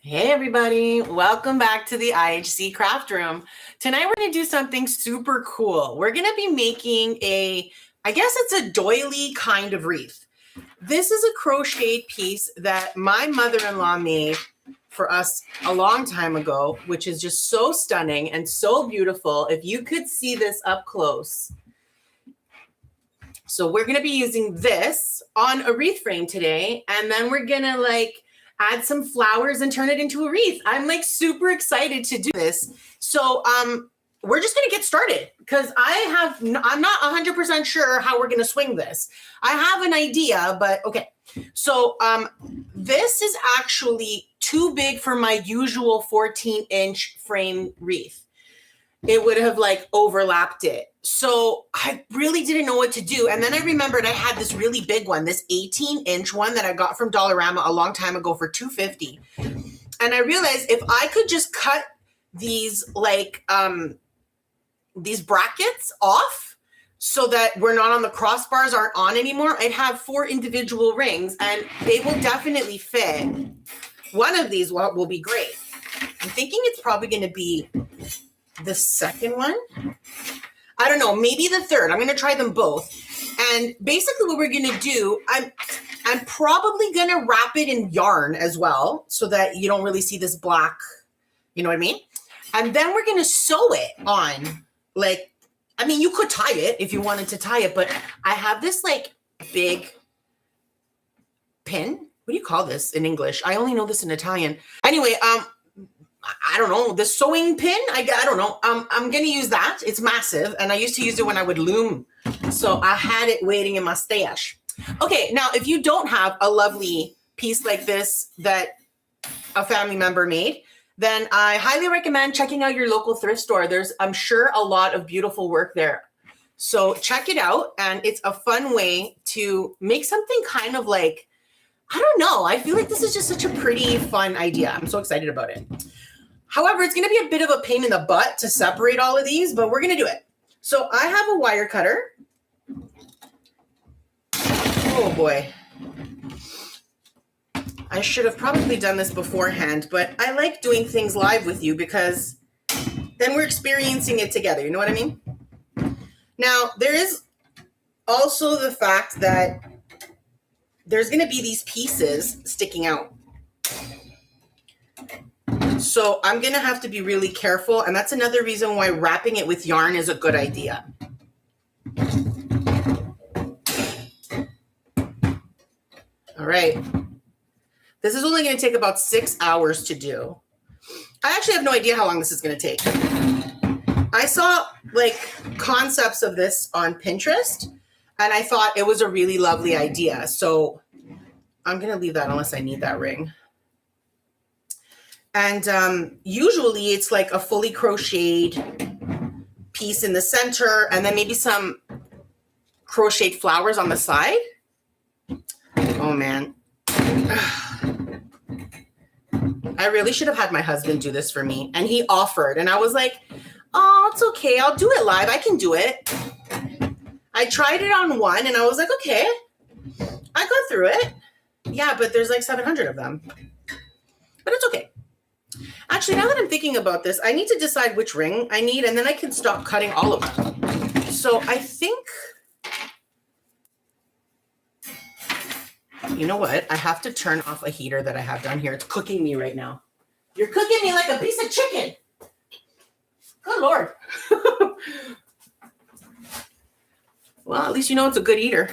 Hey everybody, welcome back to the IHC craft room. Tonight we're going to do something super cool. We're going to be making I guess it's a doily kind of wreath. This is a crocheted piece that my mother-in-law made for us a long time ago, which is just so stunning and so beautiful. If you could see this up close. So we're going to be using this on a wreath frame today, and then we're going to add some flowers and turn it into a wreath. I'm super excited to do this. So we're just gonna get started because I'm not 100% sure how we're gonna swing this. I have an idea, but okay. So this is actually too big for my usual 14-inch frame wreath. It would have overlapped it. So I really didn't know what to do. And then I remembered I had this really big one, this 18-inch one that I got from Dollarama a long time ago for $2.50. And I realized if I could just cut these brackets off so that we're not on the crossbars, aren't on anymore, I'd have 4 individual rings and they will definitely fit. One of these will be great. I'm thinking it's probably going to be the second one. I don't know, maybe the third. I'm going to try them both. And basically what we're going to do, I'm probably going to wrap it in yarn as well so that you don't really see this black, you know what I mean? And then we're going to sew it on. You could tie it if you wanted to tie it, but I have this big pin. What do you call this in English? I only know this in Italian. Anyway, I don't know, the sewing pin, I don't know. I'm going to use that. It's massive, and I used to use it when I would loom. So I had it waiting in my stash. Okay, now if you don't have a lovely piece like this that a family member made, then I highly recommend checking out your local thrift store. There's, I'm sure, a lot of beautiful work there. So check it out, and it's a fun way to make something kind of I don't know. I feel like this is just such a pretty fun idea. I'm so excited about it. However, it's going to be a bit of a pain in the butt to separate all of these, but we're going to do it. So I have a wire cutter. Oh boy. I should have probably done this beforehand, but I like doing things live with you because then we're experiencing it together. You know what I mean? Now, there is also the fact that there's going to be these pieces sticking out. So I'm going to have to be really careful. And that's another reason why wrapping it with yarn is a good idea. All right. This is only going to take about 6 hours to do. I actually have no idea how long this is going to take. I saw concepts of this on Pinterest, and I thought it was a really lovely idea. So I'm going to leave that unless I need that ring. And usually it's a fully crocheted piece in the center and then maybe some crocheted flowers on the side. Oh man. I really should have had my husband do this for me. And he offered, and I was like, oh, it's okay. I'll do it live. I can do it. I tried it on one and I was like, okay, I got through it. Yeah, but there's 700 of them. But it's okay. Actually, now that I'm thinking about this, I need to decide which ring I need, and then I can stop cutting all of them. So I think, you know what? I have to turn off a heater that I have down here. It's cooking me right now. You're cooking me like a piece of chicken. Good Lord. Well, at least you know it's a good eater.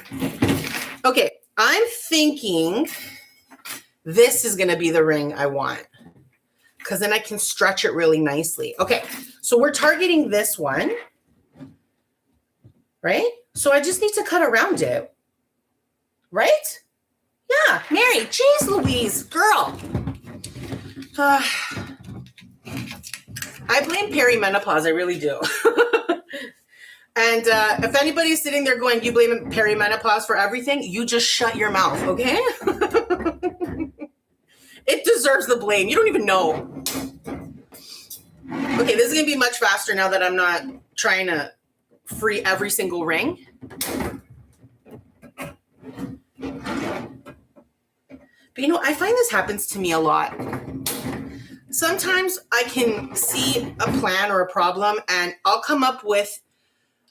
Okay, I'm thinking this is going to be the ring I want, because then I can stretch it really nicely. Okay, so we're targeting this one, right? So I just need to cut around it, right? Yeah, Mary, geez Louise, girl. I blame perimenopause, I really do. And if anybody's sitting there going, you blame perimenopause for everything, you just shut your mouth, okay? It deserves the blame. You don't even know. Okay, this is going to be much faster now that I'm not trying to free every single ring. But I find this happens to me a lot. sometimes I can see a plan or a problem and I'll come up with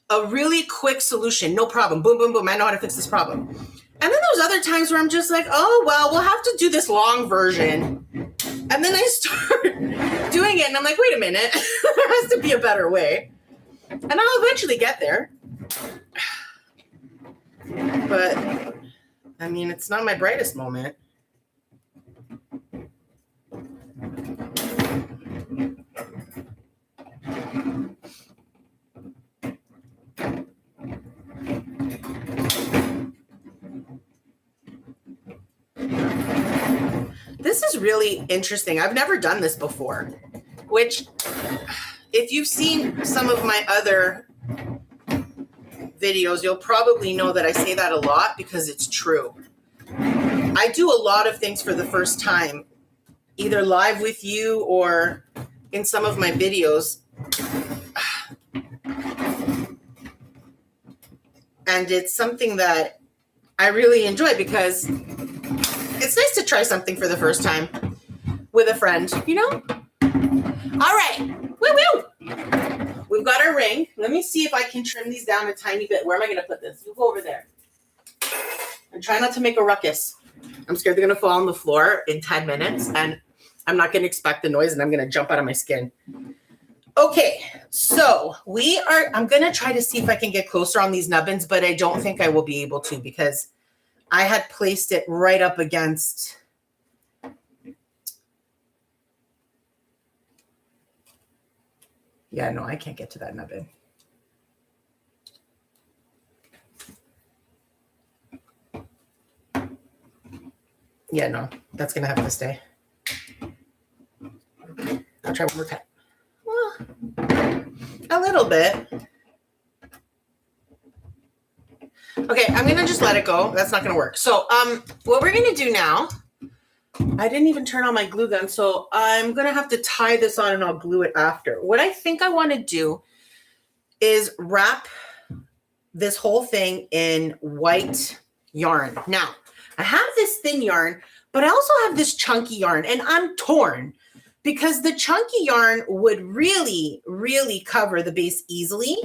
a really quick solution. No problem. Boom, boom, boom. I know how to fix this problem. And then there's other times where I'm just like, oh, well, we'll have to do this long version. And then I start doing it and I'm like, wait a minute, there has to be a better way. And I'll eventually get there. But I mean, it's not my brightest moment. This is really interesting. I've never done this before, which if you've seen some of my other videos, you'll probably know that I say that a lot because it's true. I do a lot of things for the first time, either live with you or in some of my videos. And it's something that I really enjoy because it's nice to try something for the first time with a friend, you know? All right. Woo-woo. We've got our ring. Let me see if I can trim these down a tiny bit. Where am I going to put this? You go over there. And try not to make a ruckus. I'm scared they're going to fall on the floor in 10 minutes, and I'm not going to expect the noise, and I'm going to jump out of my skin. Okay, so I'm going to try to see if I can get closer on these nubbins, but I don't think I will be able to because I had placed it right up against yeah, no, I can't get to that nubbin. Yeah, no, that's going to have to stay. I'll try one more time. Well, a little bit. Okay, I'm going to just let it go. That's not going to work. So what we're going to do now, I didn't even turn on my glue gun, so I'm going to have to tie this on and I'll glue it after. What I think I want to do is wrap this whole thing in white yarn. Now, I have this thin yarn, but I also have this chunky yarn, and I'm torn because the chunky yarn would really, really cover the base easily.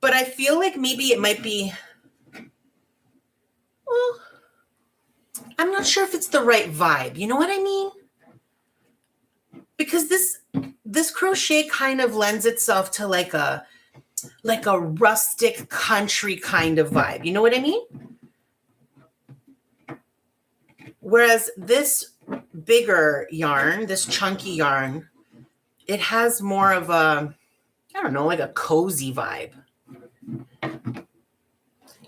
But I feel like maybe it might be, well, I'm not sure if it's the right vibe. You know what I mean? Because this crochet kind of lends itself to like a rustic country kind of vibe. You know what I mean? Whereas this bigger yarn, this chunky yarn, it has more of a, I don't know, like a cozy vibe.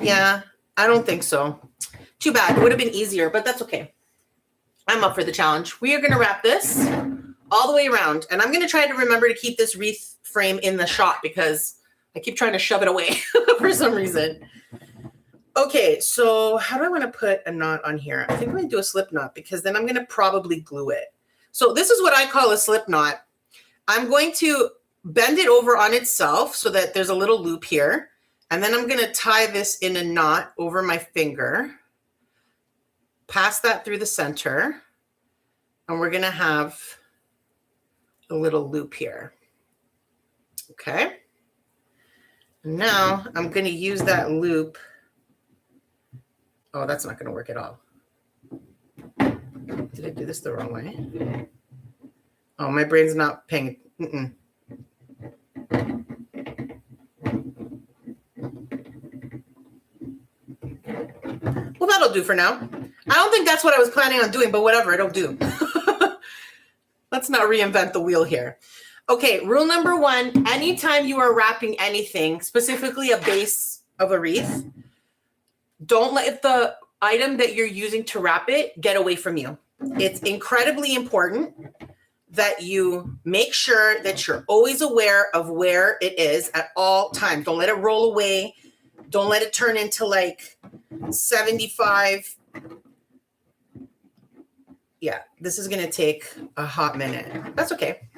Yeah, I don't think so. Too bad. It would have been easier, but that's okay. I'm up for the challenge. We are going to wrap this all the way around, and I'm going to try to remember to keep this wreath frame in the shot because I keep trying to shove it away for some reason. Okay, so how do I want to put a knot on here? I think I'm going to do a slip knot because then I'm going to probably glue it. So this is what I call a slip knot. I'm going to bend it over on itself so that there's a little loop here. And then I'm going to tie this in a knot over my finger. Pass that through the center. And we're going to have a little loop here. Okay. Now I'm going to use that loop. Oh, that's not going to work at all. Did I do this the wrong way? Oh, my brain's not paying. Well, that'll do for now. I don't think that's what I was planning on doing, but whatever, it'll do. Let's not reinvent the wheel here. Okay, rule number 1, anytime you are wrapping anything, specifically a base of a wreath, don't let the item that you're using to wrap it get away from you. It's incredibly important that you make sure that you're always aware of where it is at all times. Don't let it roll away. Don't let it turn into like 75. Yeah, this is going to take a hot minute. That's okay.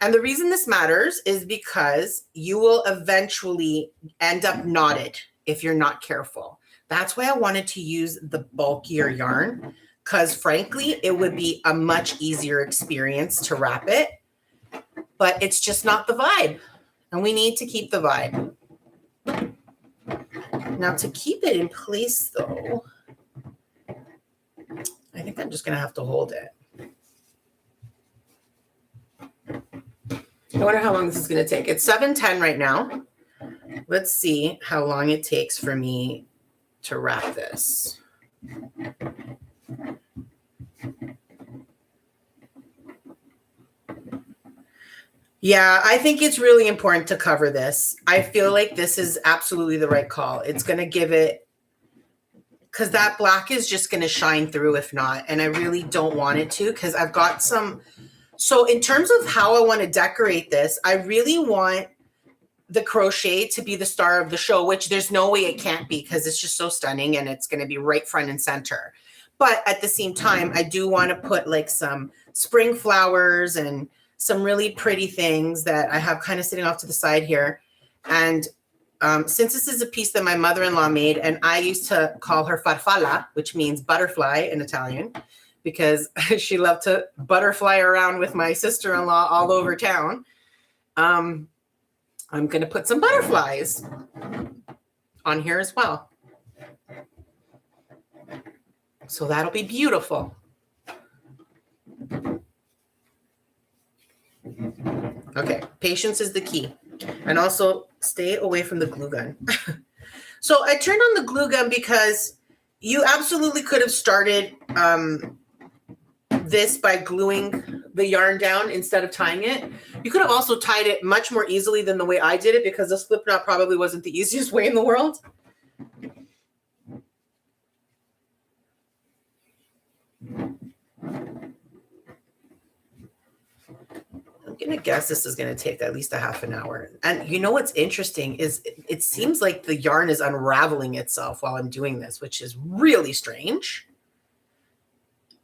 And the reason this matters is because you will eventually end up knotted if you're not careful. That's why I wanted to use the bulkier yarn, because frankly, it would be a much easier experience to wrap it, but it's just not the vibe. And we need to keep the vibe. Now to keep it in place though, I think I'm just going to have to hold it. I wonder how long this is going to take. It's 7:10 right now. Let's see how long it takes for me to wrap this. Yeah, I think it's really important to cover this. I feel like this is absolutely the right call. It's going to give it, because that black is just going to shine through if not. And I really don't want it to, because I've got some. So in terms of how I want to decorate this, I really want the crochet to be the star of the show, which there's no way it can't be because it's just so stunning and it's going to be right front and center. But at the same time, I do want to put like some spring flowers and some really pretty things that I have kind of sitting off to the side here. And since this is a piece that my mother-in-law made, and I used to call her farfalla, which means butterfly in Italian, because she loved to butterfly around with my sister-in-law all over town. I'm going to put some butterflies on here as well. So that'll be beautiful. Okay, patience is the key. And also stay away from the glue gun. So I turned on the glue gun because you absolutely could have started this by gluing the yarn down instead of tying it. You could have also tied it much more easily than the way I did it, because the slip knot probably wasn't the easiest way in the world. I'm going to guess this is going to take at least a half an hour. And you know what's interesting is it seems like the yarn is unraveling itself while I'm doing this, which is really strange.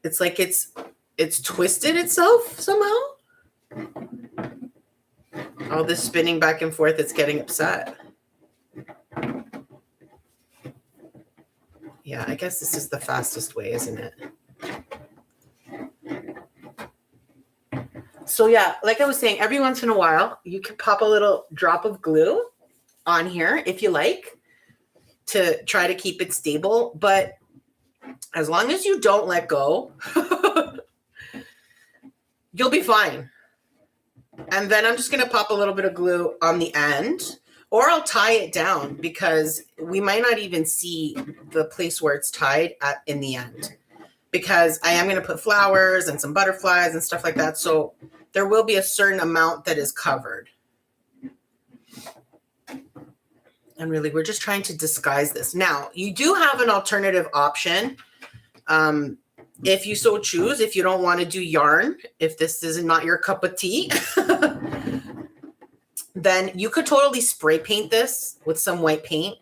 It's like it's twisted itself somehow. All this spinning back and forth, it's getting upset. Yeah, I guess this is the fastest way, isn't it? So yeah, like I was saying, every once in a while, you can pop a little drop of glue on here if you like to try to keep it stable. But as long as you don't let go, you'll be fine. And then I'm just going to pop a little bit of glue on the end, or I'll tie it down because we might not even see the place where it's tied in the end, because I am going to put flowers and some butterflies and stuff like that. So there will be a certain amount that is covered. And really, we're just trying to disguise this. Now, you do have an alternative option. If you so choose, if you don't want to do yarn, if this is not your cup of tea, then you could totally spray paint this with some white paint.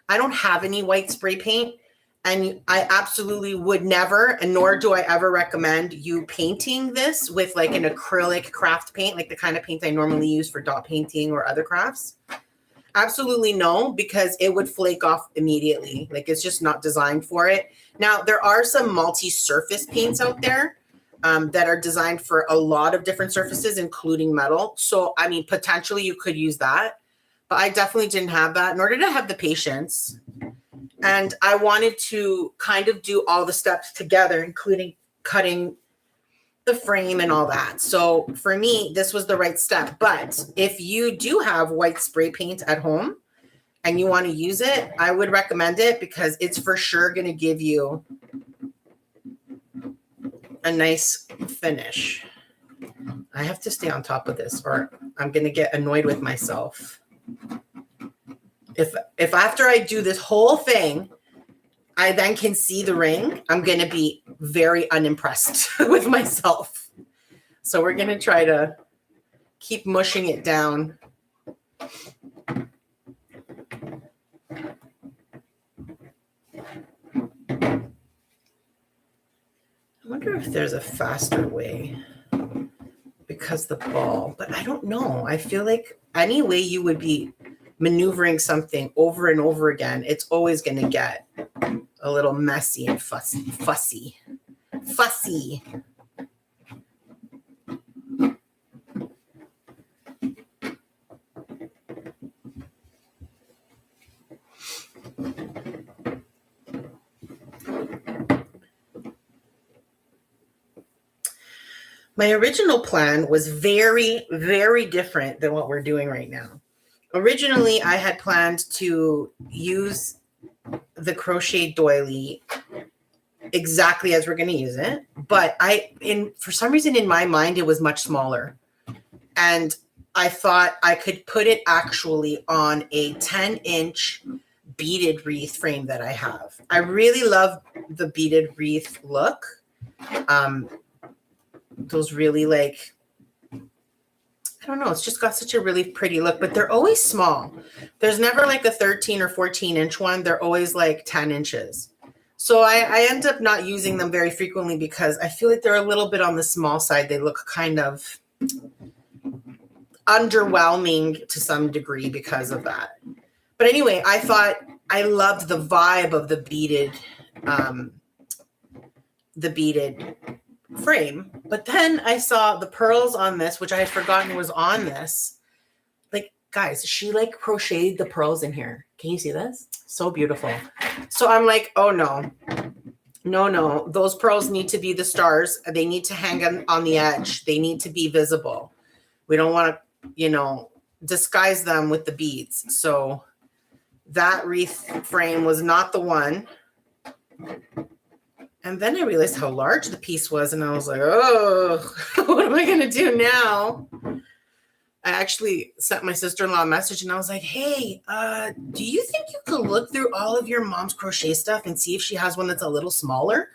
I don't have any white spray paint, and I absolutely would never, and nor do I ever recommend you painting this with like an acrylic craft paint, like the kind of paint I normally use for dot painting or other crafts. Absolutely no, because it would flake off immediately. Like it's just not designed for it. Now, there are some multi-surface paints out there that are designed for a lot of different surfaces, including metal. So, I mean, potentially you could use that, but I definitely didn't have that, nor did I have the patience. And I wanted to kind of do all the steps together, including cutting the frame and all that. So for me, this was the right step. But if you do have white spray paint at home and you want to use it, I would recommend it because it's for sure going to give you a nice finish. I have to stay on top of this or I'm going to get annoyed with myself. If after I do this whole thing, I then can see the ring, I'm going to be very unimpressed with myself. So we're going to try to keep mushing it down. I wonder if there's a faster way because the ball, but I don't know. I feel like any way you would be maneuvering something over and over again, it's always going to get a little messy and fussy. fussy. My original plan was very, very different than what we're doing right now. Originally, I had planned to use the Crochet Doily exactly as we're going to use it, but for some reason in my mind, it was much smaller. And I thought I could put it actually on a 10-inch beaded wreath frame that I have. I really love the beaded wreath look. Those really like, I don't know, it's just got such a really pretty look, but they're always small. There's never like a 13 or 14-inch one. They're always like 10 inches. So I end up not using them very frequently because I feel like they're a little bit on the small side. They look kind of underwhelming to some degree because of that. But anyway, I thought I loved the vibe of the beaded frame. But then I saw the pearls on this, which I had forgotten was on this. Like, guys, she like crocheted the pearls in here. Can you see this? So beautiful. So I'm like, oh no. No. Those pearls need to be the stars. They need to hang on the edge. They need to be visible. We don't want to, disguise them with the beads. So that wreath frame was not the one. And then I realized how large the piece was, and I was like, oh, what am I going to do now? I actually sent my sister-in-law a message, and I was like, hey, do you think you could look through all of your mom's crochet stuff and see if she has one that's a little smaller?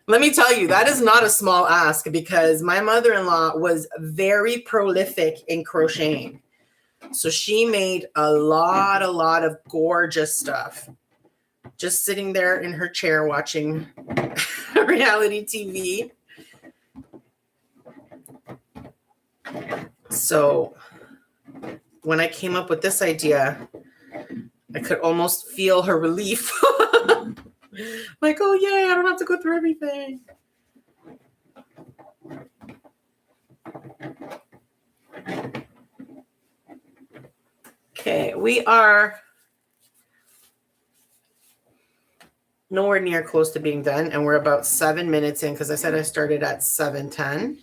Let me tell you, that is not a small ask because my mother-in-law was very prolific in crocheting. So she made a lot of gorgeous stuff. Just sitting there in her chair watching reality TV. So when I came up with this idea, I could almost feel her relief. Like, oh, yay, I don't have to go through everything. Okay, we are nowhere near close to being done, and we're about 7 minutes in because I said I started at 7:10.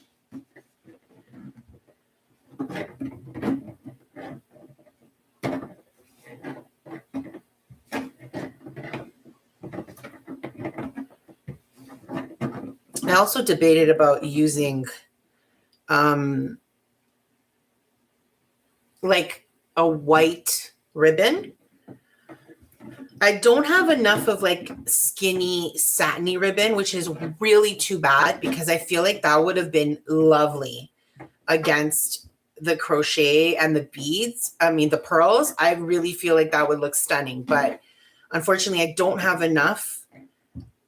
I also debated about using like a white ribbon. I don't have enough of like skinny satiny ribbon, which is really too bad because I feel like that would have been lovely against the crochet and the beads. I mean, the pearls, I really feel like that would look stunning, but unfortunately I don't have enough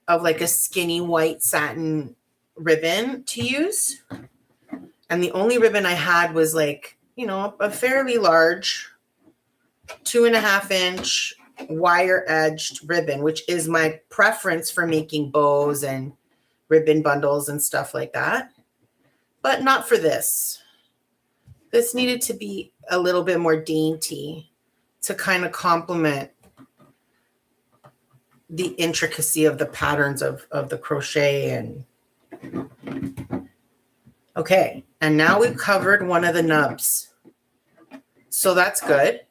of like a skinny white satin ribbon to use. And the only ribbon I had was like, a fairly large 2.5-inch wire edged ribbon, which is my preference for making bows and ribbon bundles and stuff like that, but not for this. This needed to be a little bit more dainty to kind of complement the intricacy of the patterns of the crochet. And okay, and now we've covered one of the nubs, so that's good.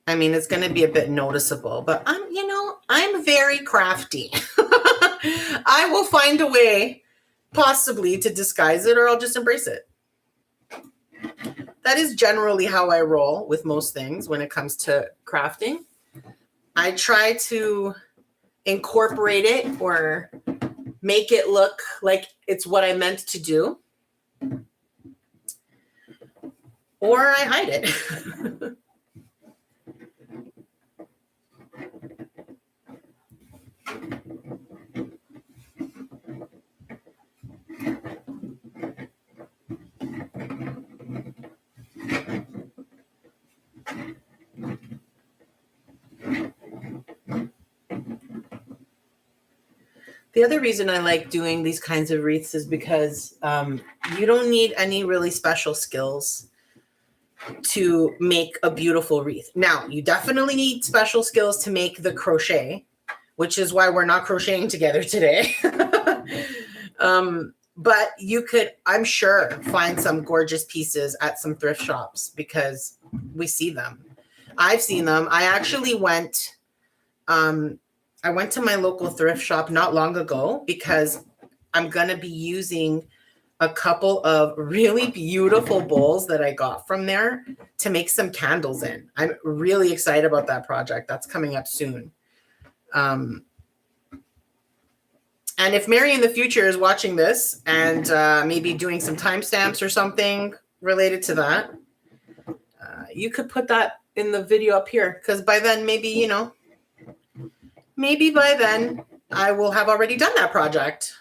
I mean, it's going to be a bit noticeable, but I'm very crafty. I will find a way possibly to disguise it, or I'll just embrace it. That is generally how I roll with most things when it comes to crafting. I try to incorporate it or make it look like it's what I meant to do, or I hide it. The other reason I like doing these kinds of wreaths is because you don't need any really special skills to make a beautiful wreath. Now, you definitely need special skills to make the crochet, which is why we're not crocheting together today. But you could, I'm sure, find some gorgeous pieces at some thrift shops because we see them. I've seen them. I actually went to my local thrift shop not long ago because I'm going to be using a couple of really beautiful bowls that I got from there to make some candles in. I'm really excited about that project. That's coming up soon. And if Mary in the future is watching this and maybe doing some timestamps or something related to that, you could put that in the video up here because by then maybe, maybe by then I will have already done that project.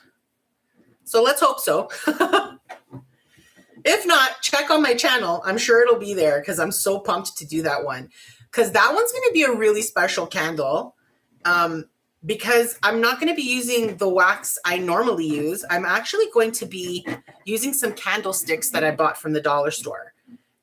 So let's hope so. If not, check on my channel. I'm sure it'll be there because I'm so pumped to do that one. Because that one's going to be a really special candle. Because I'm not going to be using the wax I normally use. I'm actually going to be using some candlesticks that I bought from the dollar store.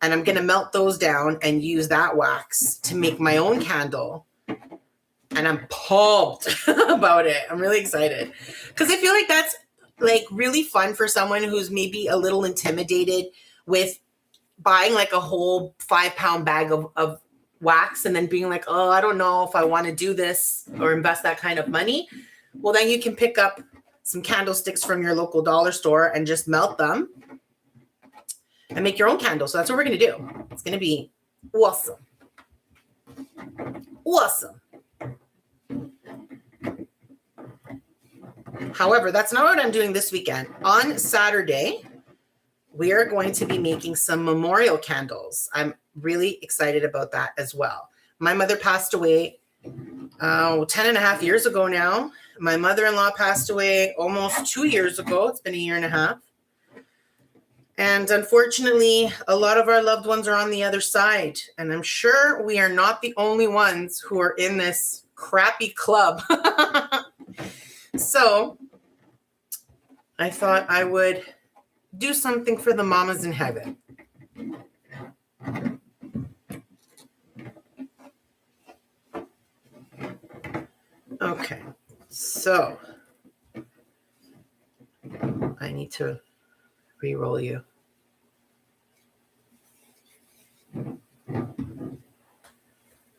And I'm going to melt those down and use that wax to make my own candle. And I'm pumped about it. I'm really excited. Because I feel like that's like really fun for someone who's maybe a little intimidated with buying like a whole 5-pound bag of wax and then being like, oh, I don't know if I want to do this or invest that kind of money. Well, then you can pick up some candlesticks from your local dollar store and just melt them and make your own candle. So that's what we're going to do. It's going to be awesome. Awesome. However, that's not what I'm doing this weekend. On Saturday, we are going to be making some memorial candles. I'm really excited about that as well. My mother passed away 10.5 years ago now. My mother-in-law passed away almost 2 years ago. It's been 1.5 years. And unfortunately, a lot of our loved ones are on the other side. And I'm sure we are not the only ones who are in this crappy club. So I thought I would do something for the mamas in heaven. Okay, so I need to re-roll you.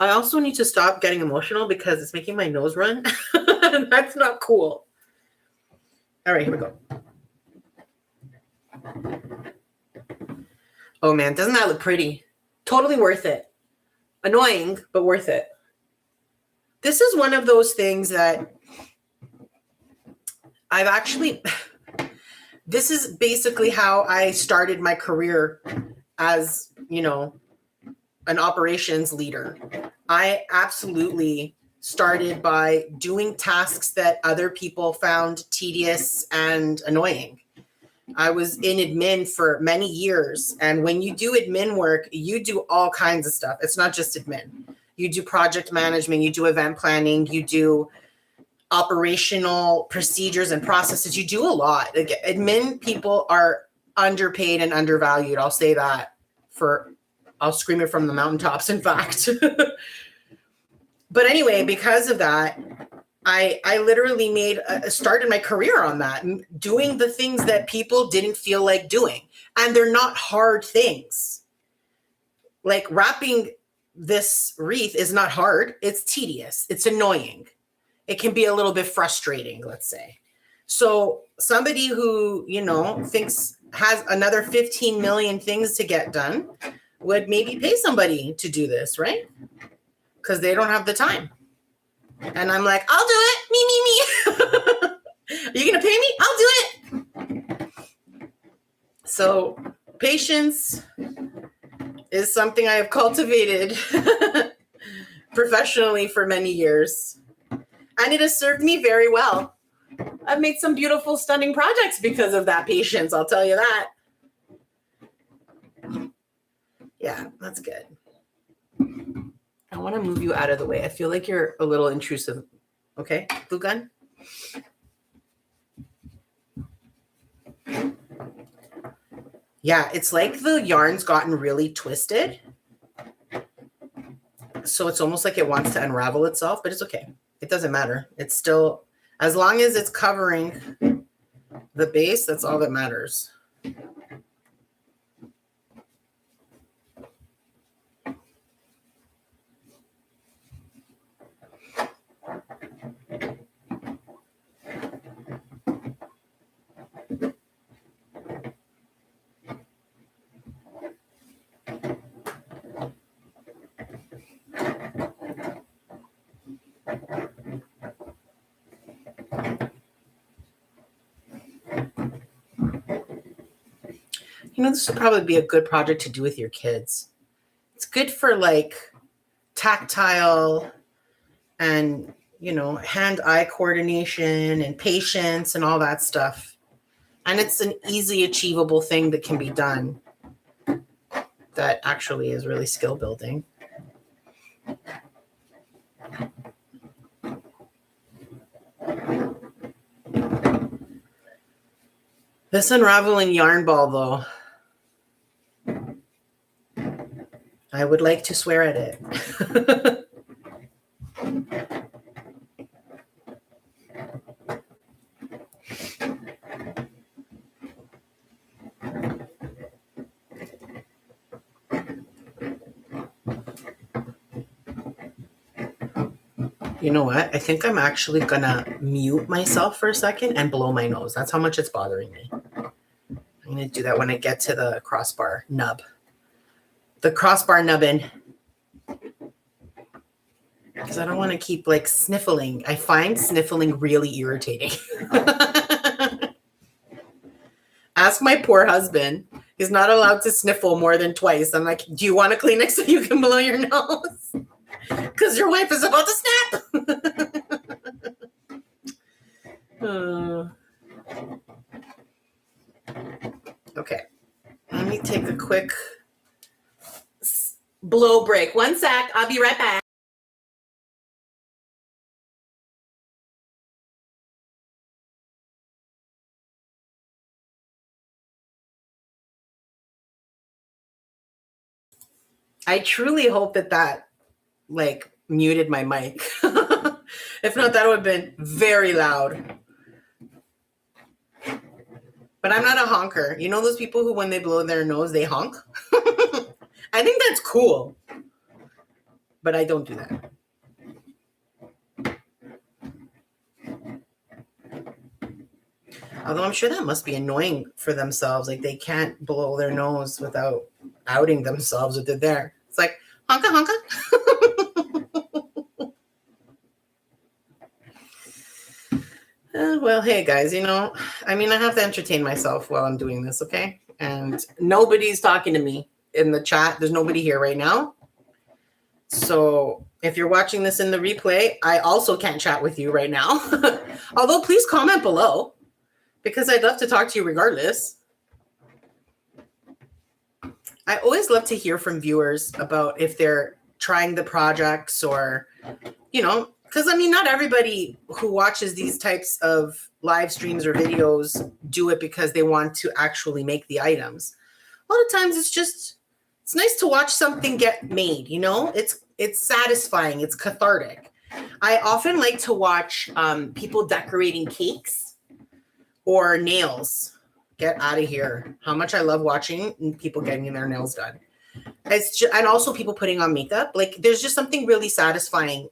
I also need to stop getting emotional because it's making my nose run. That's not cool. All right, here we go. Oh man, doesn't that look pretty? Totally worth it. Annoying, but worth it. This is one of those things that I've actually, this is basically how I started my career as, an operations leader. I absolutely started by doing tasks that other people found tedious and annoying. I was in admin for many years. And when you do admin work, you do all kinds of stuff. It's not just admin. You do project management, you do event planning, you do operational procedures and processes. You do a lot. Like, admin people are underpaid and undervalued. I'll say that I'll scream it from the mountaintops, in fact. But anyway, because of that, I literally started my career on that, doing the things that people didn't feel like doing. And they're not hard things. Like wrapping this wreath is not hard. It's tedious. It's annoying. It can be a little bit frustrating, let's say. So somebody who, has another 15 million things to get done would maybe pay somebody to do this, right? Because they don't have the time. And I'm like, I'll do it. Me. Are you going to pay me? I'll do it. So patience is something I have cultivated professionally for many years. And it has served me very well. I've made some beautiful, stunning projects because of that patience. I'll tell you that. Yeah, that's good. I want to move you out of the way. I feel like you're a little intrusive. Okay, glue gun. Yeah, it's like the yarn's gotten really twisted. So it's almost like it wants to unravel itself, but it's okay. It doesn't matter. It's still, as long as it's covering the base, that's all that matters. You know, this would probably be a good project to do with your kids. It's good for like tactile and, you know, hand-eye coordination and patience and all that stuff. And it's an easy achievable thing that can be done that actually is really skill building. This unraveling yarn ball, though, I would like to swear at it. You know what? I think I'm actually gonna mute myself for a second and blow my nose. That's how much it's bothering me. I'm gonna do that when I get to the crossbar nub. The crossbar nubbin. Because I don't want to keep like sniffling. I find sniffling really irritating. Ask my poor husband. He's not allowed to sniffle more than twice. I'm like, do you want a Kleenex so you can blow your nose? Because your wife is about to snap. Okay. Let me take a quick blow break. One sec. I'll be right back. I truly hope that like muted my mic. If not, that would have been very loud. But I'm not a honker. You know those people who, when they blow their nose, they honk? I think that's cool. But I don't do that. Although I'm sure that must be annoying for themselves. Like they can't blow their nose without outing themselves that they're there. It's like, honka, honka. Well, hey guys, you know, I mean, I have to entertain myself while I'm doing this, okay? And nobody's talking to me in the chat. There's nobody here right now. So if you're watching this in the replay, I also can't chat with you right now. Although please comment below because I'd love to talk to you regardless. I always love to hear from viewers about if they're trying the projects or, you know, because I mean, not everybody who watches these types of live streams or videos do it because they want to actually make the items. A lot of times it's nice to watch something get made, you know, it's satisfying. It's cathartic. I often like to watch people decorating cakes or nails. Get out of here. How much I love watching people getting their nails done. And also people putting on makeup. Like there's just something really satisfying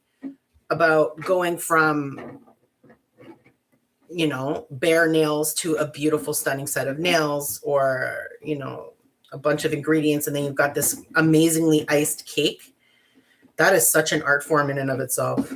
about going from, you know, bare nails to a beautiful, stunning set of nails or, you know, a bunch of ingredients. And then you've got this amazingly iced cake. That is such an art form in and of itself.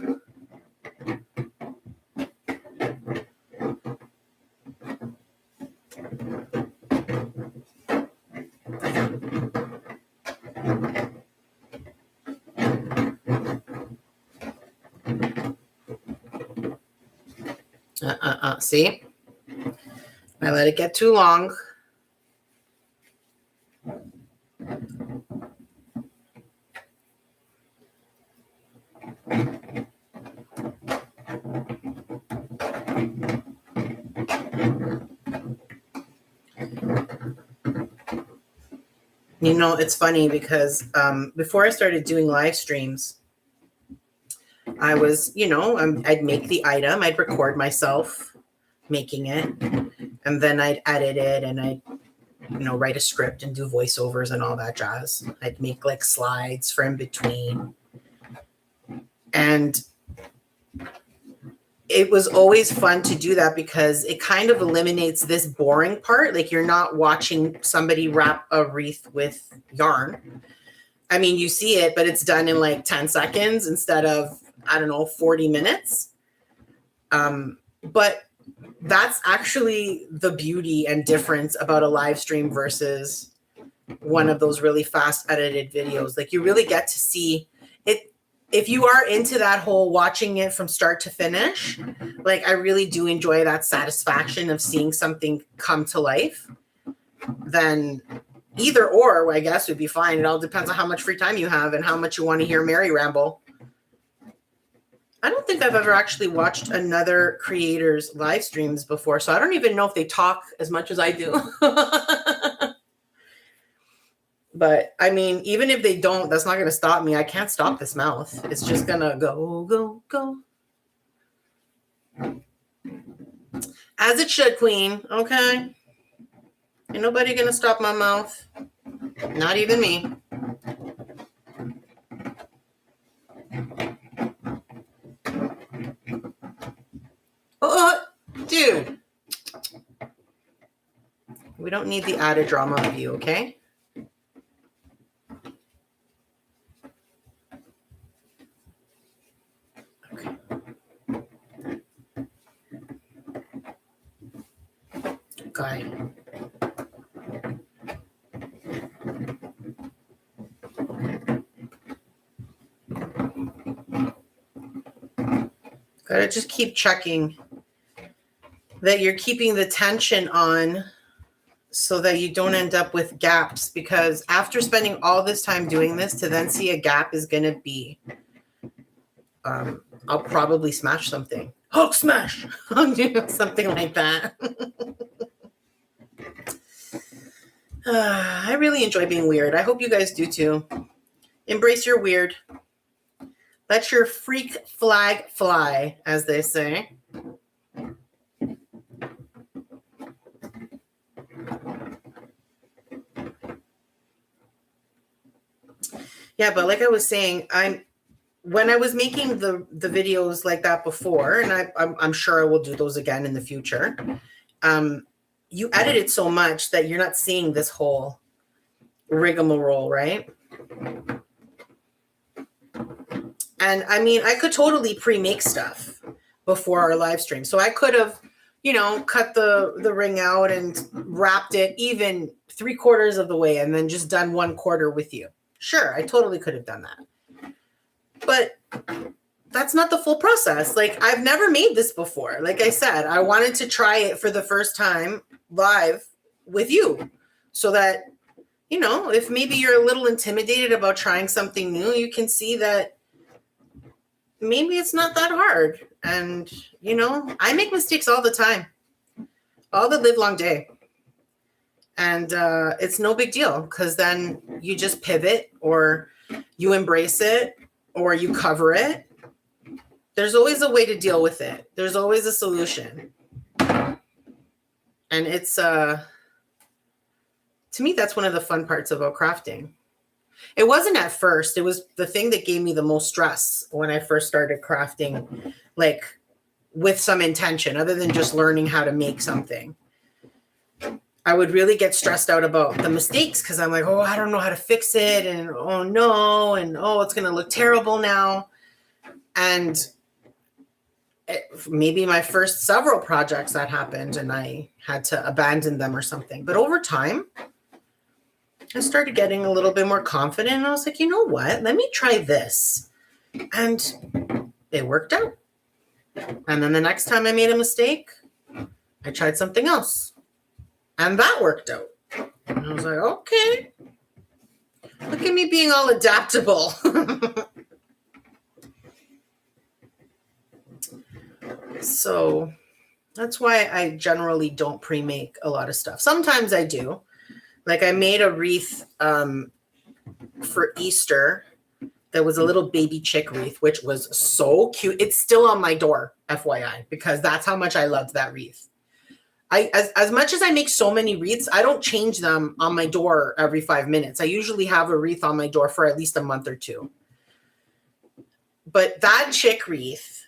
See? I let it get too long. You know, it's funny because before I started doing live streams, I was, you know, I'd make the item, I'd record myself making it, and then I'd edit it and I'd, you know, write a script and do voiceovers and all that jazz. I'd make like slides for in between. And it was always fun to do that because it kind of eliminates this boring part. Like you're not watching somebody wrap a wreath with yarn. I mean, you see it, but it's done in like 10 seconds instead of, I don't know, 40 minutes. But that's actually the beauty and difference about a live stream versus one of those really fast edited videos. Like you really get to see it. If you are into that whole watching it from start to finish, like I really do enjoy that satisfaction of seeing something come to life, then either or, I guess, would be fine. It all depends on how much free time you have and how much you want to hear Mary ramble. I don't think I've ever actually watched another creator's live streams before, so I don't even know if they talk as much as I do. But I mean, even if they don't, that's not going to stop me. I can't stop this mouth. It's just going to go, go, go. As it should, Queen. Okay. Ain't nobody going to stop my mouth. Not even me. Oh, dude. We don't need the added drama of you, okay? Okay. Gotta just keep checking that you're keeping the tension on so that you don't end up with gaps, because after spending all this time doing this, to then see a gap is going to be, I'll probably smash something. Hulk smash! Something like that. I really enjoy being weird. I hope you guys do too. Embrace your weird. Let your freak flag fly, as they say. Yeah, but like I was saying, when I was making the videos like that before, and I'm sure I will do those again in the future, you edit it so much that you're not seeing this whole rigmarole, right? And I mean, I could totally pre-make stuff before our live stream. So I could have, you know, cut the ring out and wrapped it even 3/4 of the way and then just done 1/4 with you. Sure, I totally could have done that. But that's not the full process. Like, I've never made this before. Like I said, I wanted to try it for the first time live with you so that, you know, if maybe you're a little intimidated about trying something new, you can see that maybe it's not that hard. And, you know, I make mistakes all the time, all the live long day. And it's no big deal, because then you just pivot or you embrace it or you cover it. There's always a way to deal with it. There's always a solution. And it's, to me, that's one of the fun parts about crafting. It wasn't at first. It was the thing that gave me the most stress when I first started crafting, like with some intention, other than just learning how to make something. I would really get stressed out about the mistakes because I'm like, oh, I don't know how to fix it. And oh, no. And oh, it's going to look terrible now. And maybe my first several projects that happened and I had to abandon them or something. But over time, I started getting a little bit more confident. And I was like, you know what? Let me try this. And it worked out. And then the next time I made a mistake, I tried something else. And that worked out. And I was like, okay. Look at me being all adaptable. So that's why I generally don't pre-make a lot of stuff. Sometimes I do. Like I made a wreath for Easter that was a little baby chick wreath, which was so cute. It's still on my door, FYI, because that's how much I loved that wreath. As much as I make so many wreaths, I don't change them on my door every 5 minutes. I usually have a wreath on my door for at least a month or two. But that chick wreath,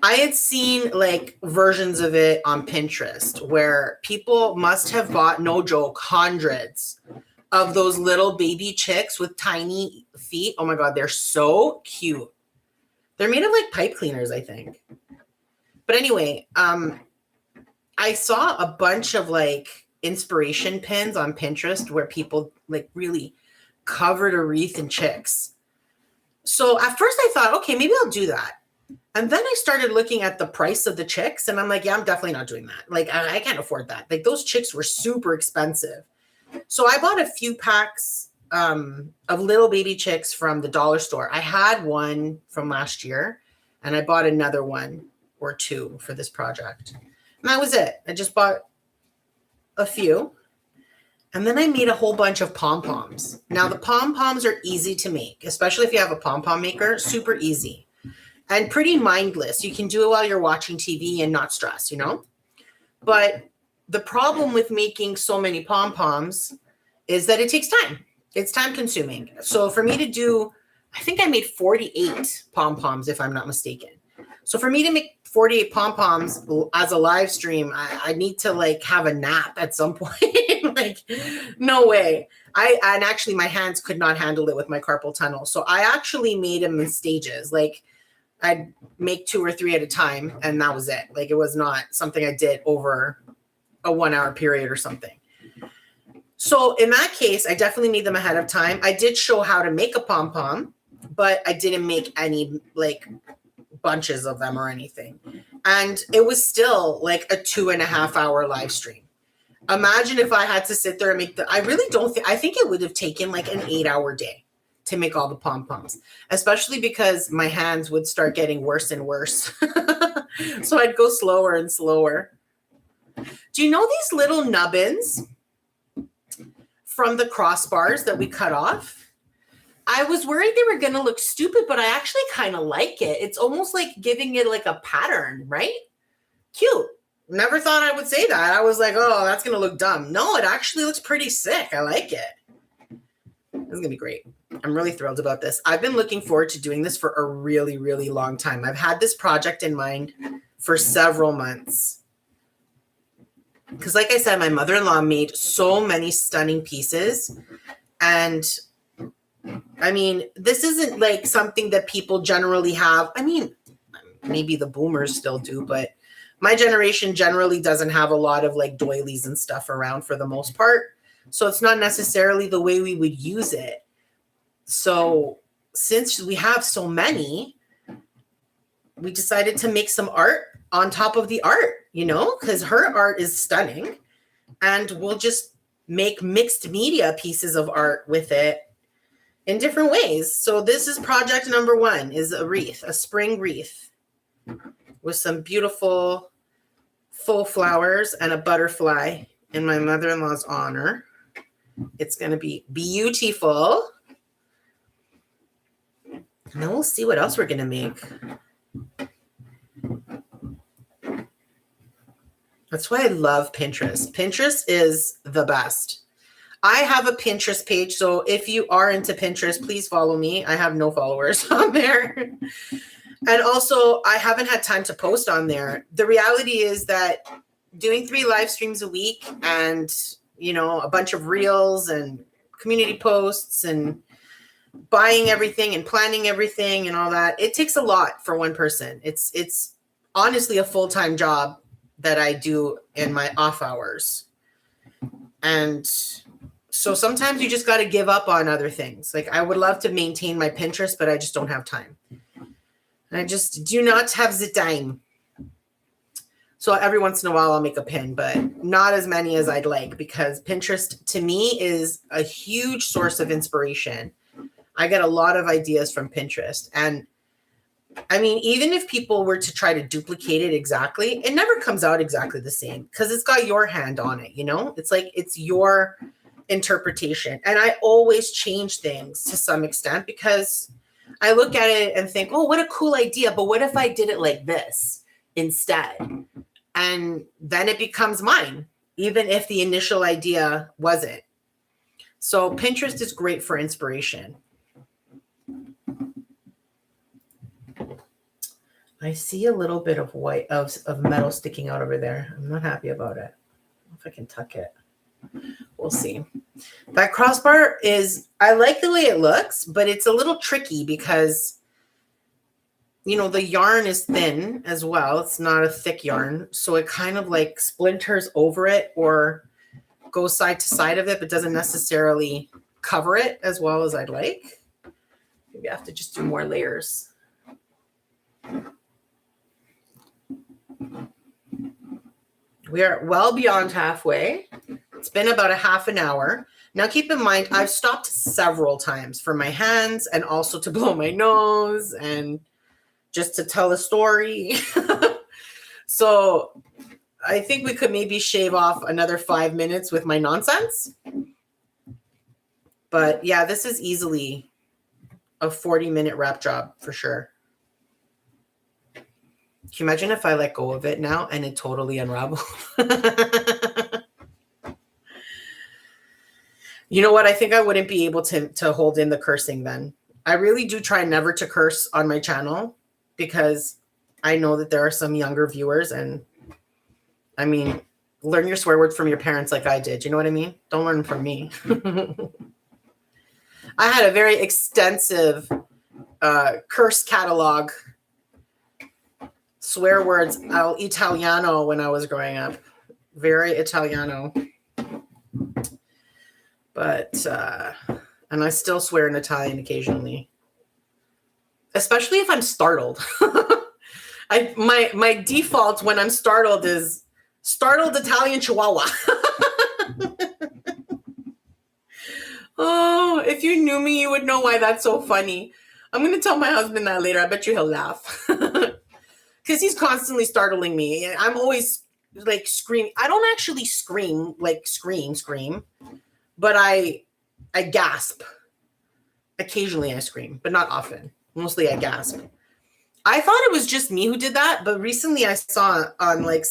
I had seen like versions of it on Pinterest where people must have bought, no joke, hundreds of those little baby chicks with tiny feet. Oh my God, they're so cute. They're made of like pipe cleaners, I think. But anyway, I saw a bunch of like inspiration pins on Pinterest where people like really covered a wreath in chicks. So at first I thought, okay, maybe I'll do that. And then I started looking at the price of the chicks and I'm like, yeah, I'm definitely not doing that. Like I can't afford that. Like those chicks were super expensive. So I bought a few packs of little baby chicks from the dollar store. I had one from last year and I bought another one or two for this project. And that was it. I just bought a few. And then I made a whole bunch of pom-poms. Now the pom-poms are easy to make, especially if you have a pom-pom maker, super easy and pretty mindless. You can do it while you're watching TV and not stress, you know? But the problem with making so many pom-poms is that it takes time. It's time consuming. So for me to do, I think I made 48 pom-poms if I'm not mistaken. So for me to make 48 pom-poms as a live stream, I need to like have a nap at some point. Like, no way. And actually my hands could not handle it with my carpal tunnel. So I actually made them in stages. Like I'd make 2 or 3 at a time and that was it. Like it was not something I did over a 1 hour period or something. So in that case, I definitely made them ahead of time. I did show how to make a pom-pom, but I didn't make any like bunches of them or anything. And it was still like a 2.5 hour live stream. Imagine if I had to sit there and make I really don't think, I think it would have taken like an 8-hour day to make all the pom-poms, especially because my hands would start getting worse and worse. So I'd go slower and slower. Do you know these little nubbins from the crossbars that we cut off? I was worried they were going to look stupid, but I actually kind of like it. It's almost like giving it like a pattern, right? Cute. Never thought I would say that. I was like, oh, that's going to look dumb. No, it actually looks pretty sick. I like it. This is going to be great. I'm really thrilled about this. I've been looking forward to doing this for a really, really long time. I've had this project in mind for several months. Because like I said, my mother-in-law made so many stunning pieces. And I mean, this isn't like something that people generally have. I mean, maybe the boomers still do, but my generation generally doesn't have a lot of like doilies and stuff around for the most part. So it's not necessarily the way we would use it. So since we have so many, we decided to make some art on top of the art, you know, because her art is stunning. And we'll just make mixed media pieces of art with it in different ways. So this is project number 1, is a wreath, a spring wreath with some beautiful faux flowers and a butterfly in my mother-in-law's honor. It's going to be beautiful. And then we'll see what else we're going to make. That's why I love Pinterest. Pinterest is the best. I have a Pinterest page, so if you are into Pinterest, please follow me. I have no followers on there. And also, I haven't had time to post on there. The reality is that doing 3 live streams a week and, you know, a bunch of reels and community posts and buying everything and planning everything and all that, it takes a lot for one person. It's honestly a full-time job that I do in my off hours. And so sometimes you just got to give up on other things. Like I would love to maintain my Pinterest, but I just don't have time. I just do not have the time. So every once in a while I'll make a pin, but not as many as I'd like, because Pinterest to me is a huge source of inspiration. I get a lot of ideas from Pinterest. And I mean, even if people were to try to duplicate it exactly, it never comes out exactly the same because it's got your hand on it, you know? It's like it's your interpretation. And I always change things to some extent because I look at it and think, oh, what a cool idea. But what if I did it like this instead? And then it becomes mine, even if the initial idea wasn't. So Pinterest is great for inspiration. I see a little bit of white of metal sticking out over there. I'm not happy about it. I don't know if I can tuck it. We'll see. That crossbar is, I like the way it looks, but it's a little tricky because, you know, the yarn is thin as well. It's not a thick yarn. So it kind of like splinters over it or goes side to side of it, but doesn't necessarily cover it as well as I'd like. Maybe I have to just do more layers. We are well beyond halfway. It's been about a half an hour. Now keep in mind, I've stopped several times for my hands and also to blow my nose and just to tell a story. So I think we could maybe shave off another 5 minutes with my nonsense. But yeah, this is easily a 40-minute wrap job for sure. Can you imagine if I let go of it now and it totally unraveled? You know what? I think I wouldn't be able to hold in the cursing then. I really do try never to curse on my channel because I know that there are some younger viewers, and I mean, learn your swear words from your parents like I did. You know what I mean? Don't learn them from me. I had a very extensive curse catalog. Swear words al Italiano when I was growing up. Very Italiano. But, and I still swear in Italian occasionally. Especially if I'm startled. My default when I'm startled is startled Italian Chihuahua. Oh, if you knew me, you would know why that's so funny. I'm going to tell my husband that later. I bet you he'll laugh. Because he's constantly startling me. I'm always like screaming. I don't actually scream, like scream, but I gasp. Occasionally I scream, but not often. Mostly I gasp. I thought it was just me who did that, but recently I saw on like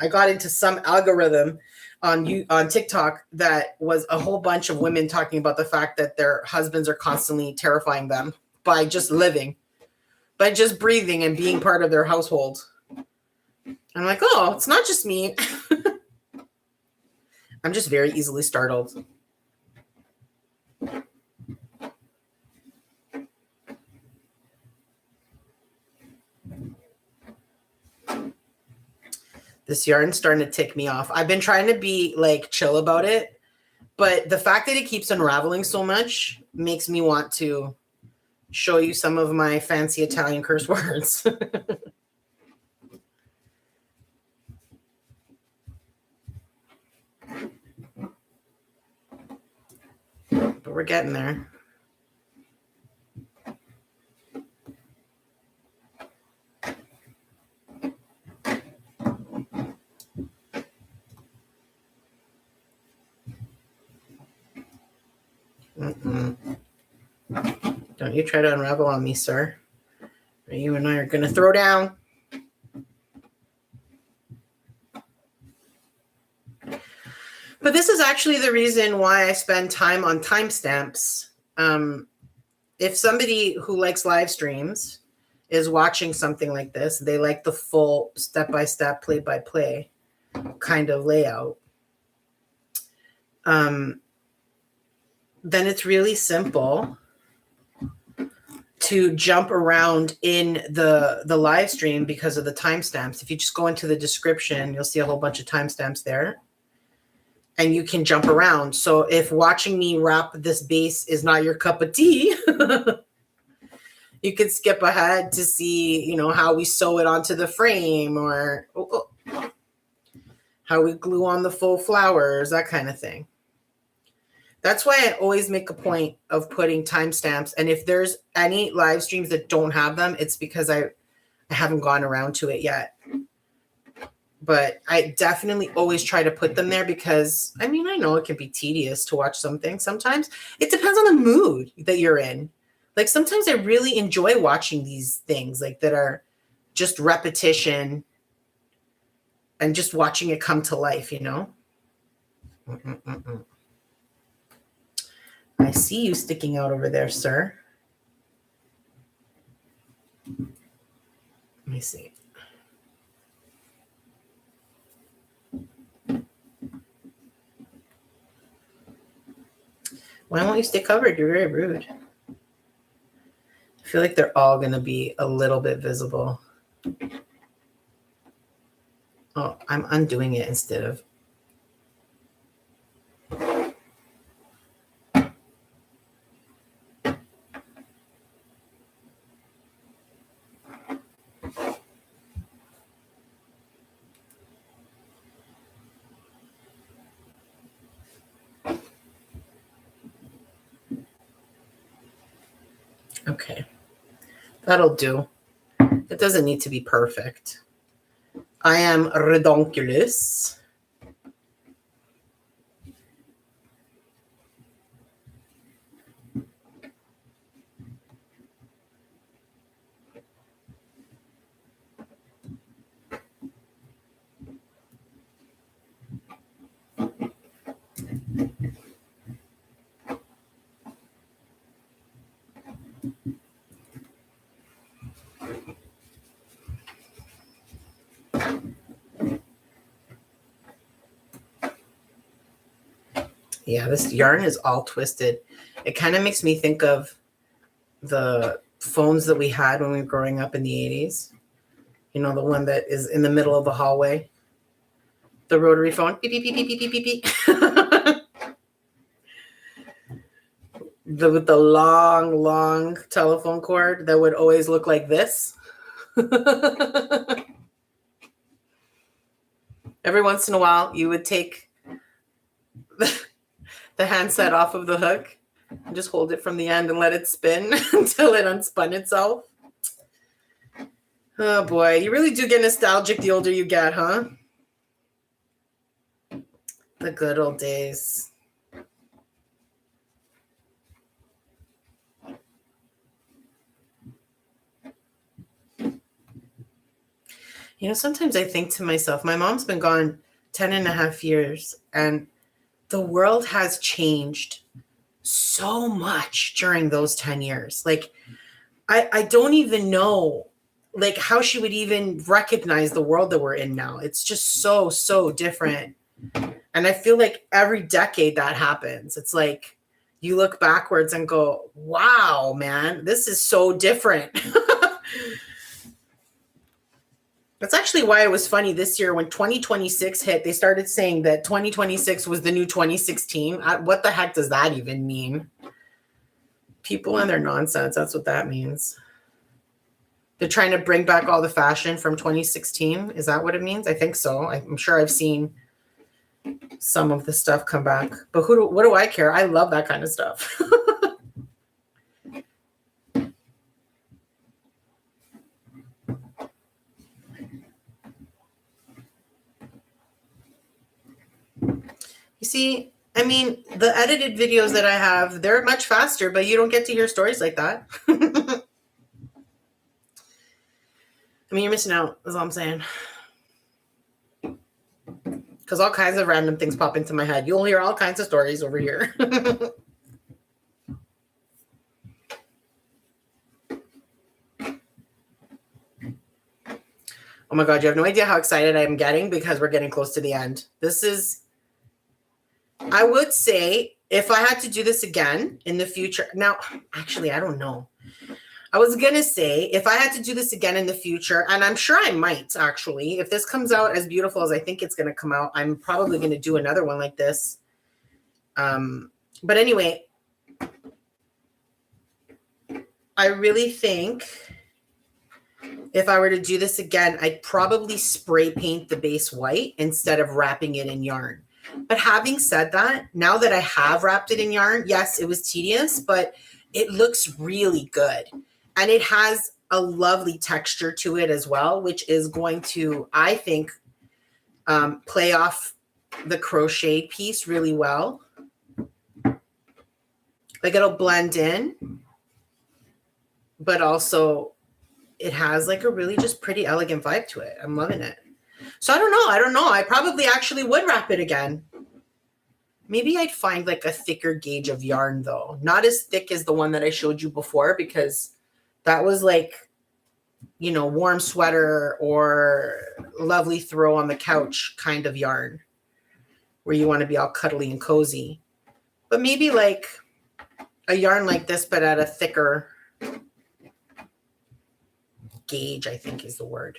I got into some algorithm on TikTok that was a whole bunch of women talking about the fact that their husbands are constantly terrifying them by just living. By just breathing and being part of their household. I'm like, oh, it's not just me. I'm just very easily startled. This yarn's starting to tick me off. I've been trying to be like chill about it, but the fact that it keeps unraveling so much makes me want to show you some of my fancy Italian curse words. But we're getting there. Don't you try to unravel on me, sir. You and I are going to throw down. But this is actually the reason why I spend time on timestamps. If somebody who likes live streams is watching something like this, they like the full step-by-step, play-by-play kind of layout, then it's really simple to jump around in the live stream because of the timestamps. If you just go into the description, you'll see a whole bunch of timestamps there. And you can jump around. So if watching me wrap this base is not your cup of tea, you could skip ahead to see, you know, how we sew it onto the frame or how we glue on the faux flowers, that kind of thing. That's why I always make a point of putting timestamps. And if there's any live streams that don't have them, it's because I haven't gone around to it yet. But I definitely always try to put them there because, I mean, I know it can be tedious to watch something. Sometimes it depends on the mood that you're in. Like sometimes I really enjoy watching these things like that are just repetition and just watching it come to life, you know? I see you sticking out over there, sir. Let me see. Why won't you stay covered? You're very rude. I feel like they're all going to be a little bit visible. Oh, I'm undoing it instead of. Okay, that'll do. It doesn't need to be perfect. I am redonkulous. Yeah, this yarn is all twisted. It kind of makes me think of the phones that we had when we were growing up in the 80s. You know, the one that is in the middle of the hallway. The rotary phone. Beep, beep, beep, beep, beep, beep, beep. With the long, long telephone cord that would always look like this. Every once in a while, you would take the handset off of the hook and just hold it from the end and let it spin until it unspun itself. Oh boy, you really do get nostalgic the older you get, huh? The good old days. You know, sometimes I think to myself, my mom's been gone 10 and a half years, and the world has changed so much during those 10 years. Like, I don't even know, like, how she would even recognize the world that we're in now. It's just so, so different. And I feel like every decade that happens, it's like you look backwards and go, wow, man, this is so different. That's actually why it was funny this year when 2026 hit. They started saying that 2026 was the new 2016. What the heck does that even mean? People and their nonsense. That's what that means. They're trying to bring back all the fashion from 2016. Is that what it means? I think so. I'm sure I've seen some of the stuff come back. But what do I care? I love that kind of stuff. You see, I mean, the edited videos that I have, they're much faster, but you don't get to hear stories like that. I mean, you're missing out, is all I'm saying. Because all kinds of random things pop into my head. You'll hear all kinds of stories over here. Oh my God, you have no idea how excited I am getting because we're getting close to the end. This is, I would say, if I had to do this again in the future. Now, actually, I don't know. I was going to say, if I had to do this again in the future, and I'm sure I might, actually, if this comes out as beautiful as I think it's going to come out, I'm probably going to do another one like this. But anyway, I really think if I were to do this again, I'd probably spray paint the base white instead of wrapping it in yarn. But having said that, now that I have wrapped it in yarn, yes, it was tedious, but it looks really good. And it has a lovely texture to it as well, which is going to, I think, play off the crochet piece really well. Like it'll blend in, but also it has like a really just pretty elegant vibe to it. I'm loving it. So I don't know. I probably actually would wrap it again. Maybe I'd find like a thicker gauge of yarn though. Not as thick as the one that I showed you before, because that was like, you know, warm sweater or lovely throw on the couch kind of yarn where you want to be all cuddly and cozy. But maybe like a yarn like this, but at a thicker gauge, I think is the word.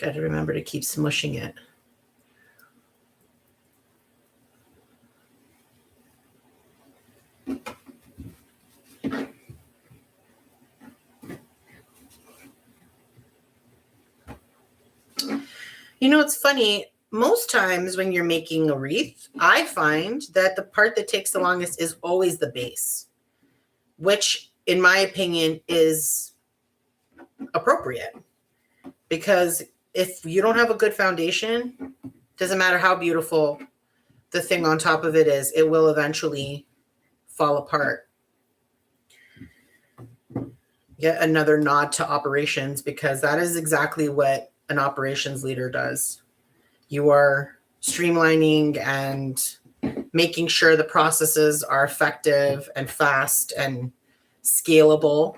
Got to remember to keep smushing it. You know, it's funny. Most times when you're making a wreath, I find that the part that takes the longest is always the base, which in my opinion is appropriate, because if you don't have a good foundation, doesn't matter how beautiful the thing on top of it is, it will eventually fall apart. Yet another nod to operations, because that is exactly what an operations leader does. You are streamlining and making sure the processes are effective and fast and scalable.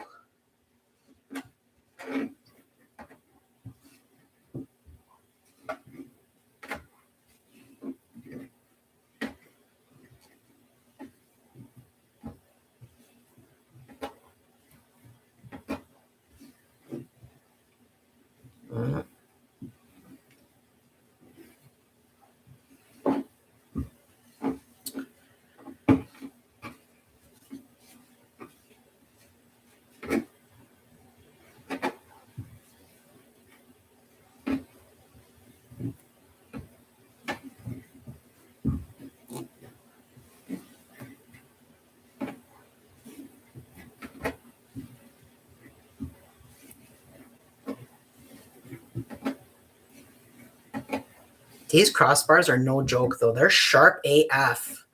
These crossbars are no joke, though. They're sharp AF.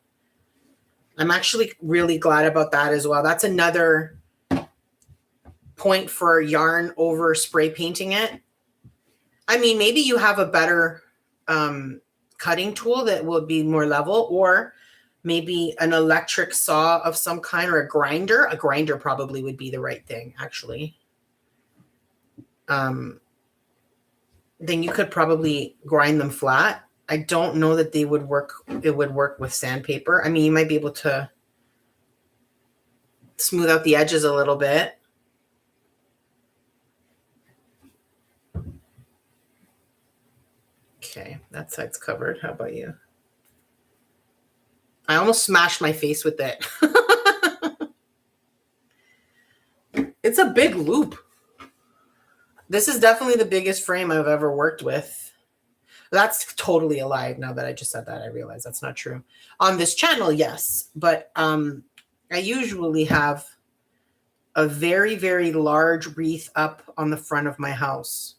I'm actually really glad about that as well. That's another point for yarn over spray painting it. I mean, maybe you have a better cutting tool that will be more level, or maybe an electric saw of some kind, or a grinder. A grinder probably would be the right thing, actually. Then you could probably grind them flat. I don't know that they would work. It would work with sandpaper. I mean, you might be able to smooth out the edges a little bit. Okay, that side's covered. How about you? I almost smashed my face with it. It's a big loop. This is definitely the biggest frame I've ever worked with. That's totally a lie. Now that I just said that, I realize that's not true. On this channel, yes. But I usually have a very, very large wreath up on the front of my house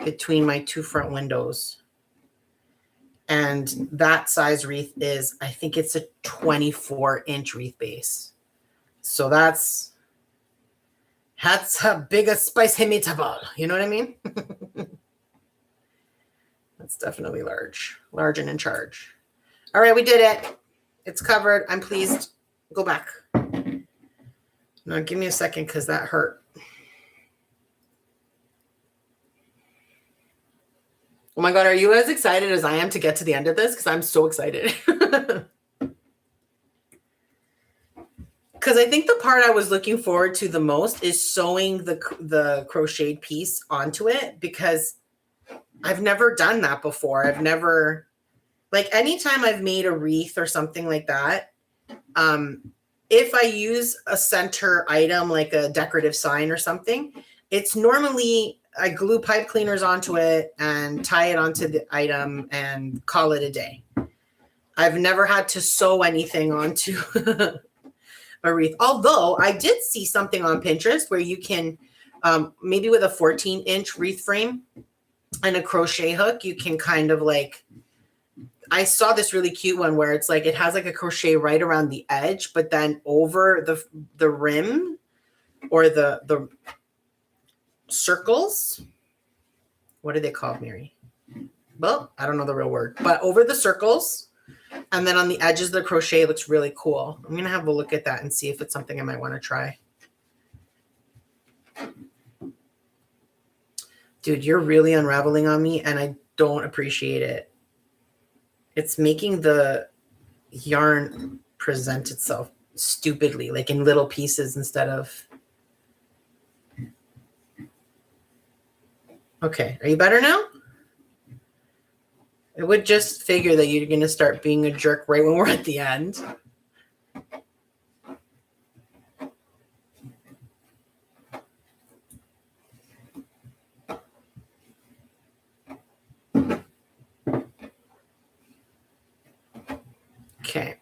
between my two front windows. And that size wreath is, I think it's a 24-inch wreath base. So that's a bigger spice meatball. You know what I mean? That's definitely large and in charge. All right, we did it. It's covered. I'm pleased. Go back. Now give me a second, because that hurt. Oh my God, are you as excited as I am to get to the end of this? Because I'm so excited. Because I think the part I was looking forward to the most is sewing the crocheted piece onto it, because I've never done that before. I've never, like, anytime I've made a wreath or something like that, if I use a center item like a decorative sign or something, it's normally I glue pipe cleaners onto it and tie it onto the item and call it a day. I've never had to sew anything onto a wreath. Although I did see something on Pinterest where you can, maybe with a 14-inch wreath frame and a crochet hook, you can kind of like, I saw this really cute one where it's like, it has like a crochet right around the edge, but then over the rim or the circles. What are they called, Mary? Well, I don't know the real word, but over the circles. And then on the edges of the crochet, it looks really cool. I'm going to have a look at that and see if it's something I might want to try. Dude, you're really unraveling on me, and I don't appreciate it. It's making the yarn present itself stupidly, like in little pieces instead of... Okay, are you better now? I would just figure that you're going to start being a jerk right when we're at the end. Okay,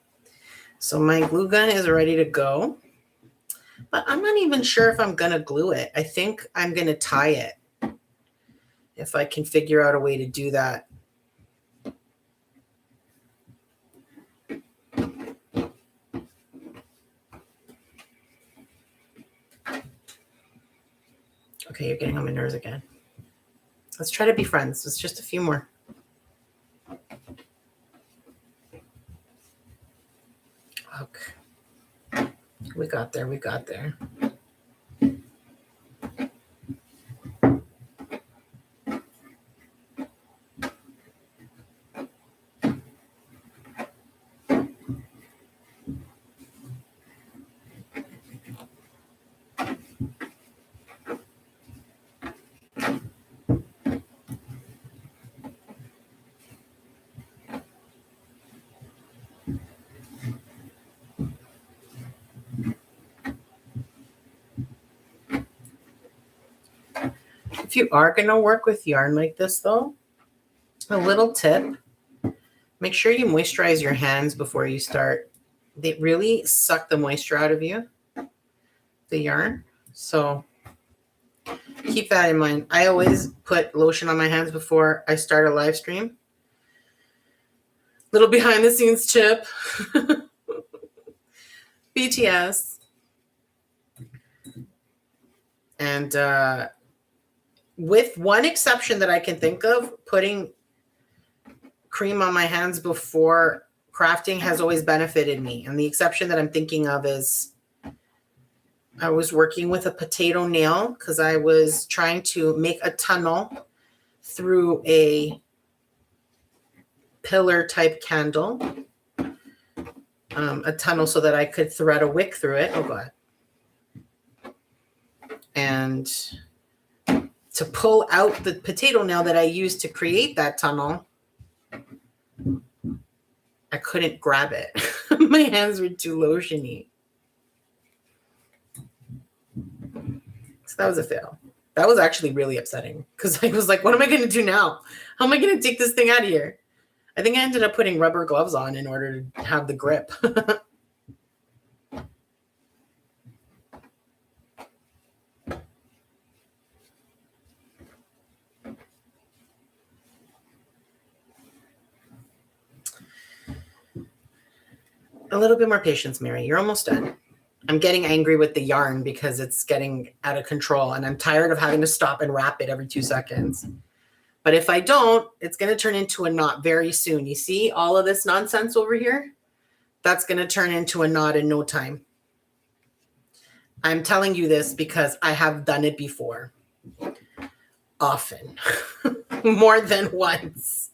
so my glue gun is ready to go, but I'm not even sure if I'm going to glue it. I think I'm going to tie it if I can figure out a way to do that. Okay, you're getting on my nerves again. Let's try to be friends. It's just a few more. Okay. We got there. We got there. If you are going to work with yarn like this, though, a little tip, make sure you moisturize your hands before you start. They really suck the moisture out of you, the yarn. So keep that in mind. I always put lotion on my hands before I start a live stream. Little behind the scenes tip. BTS. And with one exception that I can think of, putting cream on my hands before crafting has always benefited me. And the exception that I'm thinking of is I was working with a potato nail because I was trying to make a tunnel through a pillar type candle, a tunnel so that I could thread a wick through it. Oh God. And to pull out the potato nail that I used to create that tunnel, I couldn't grab it. My hands were too lotiony. So that was a fail. That was actually really upsetting because I was like, what am I going to do now? How am I going to take this thing out of here? I think I ended up putting rubber gloves on in order to have the grip. A little bit more patience, Mary. You're almost done. I'm getting angry with the yarn because it's getting out of control and I'm tired of having to stop and wrap it every 2 seconds. But if I don't, it's going to turn into a knot very soon. You see all of this nonsense over here? That's going to turn into a knot in no time. I'm telling you this because I have done it before. Often. More than once.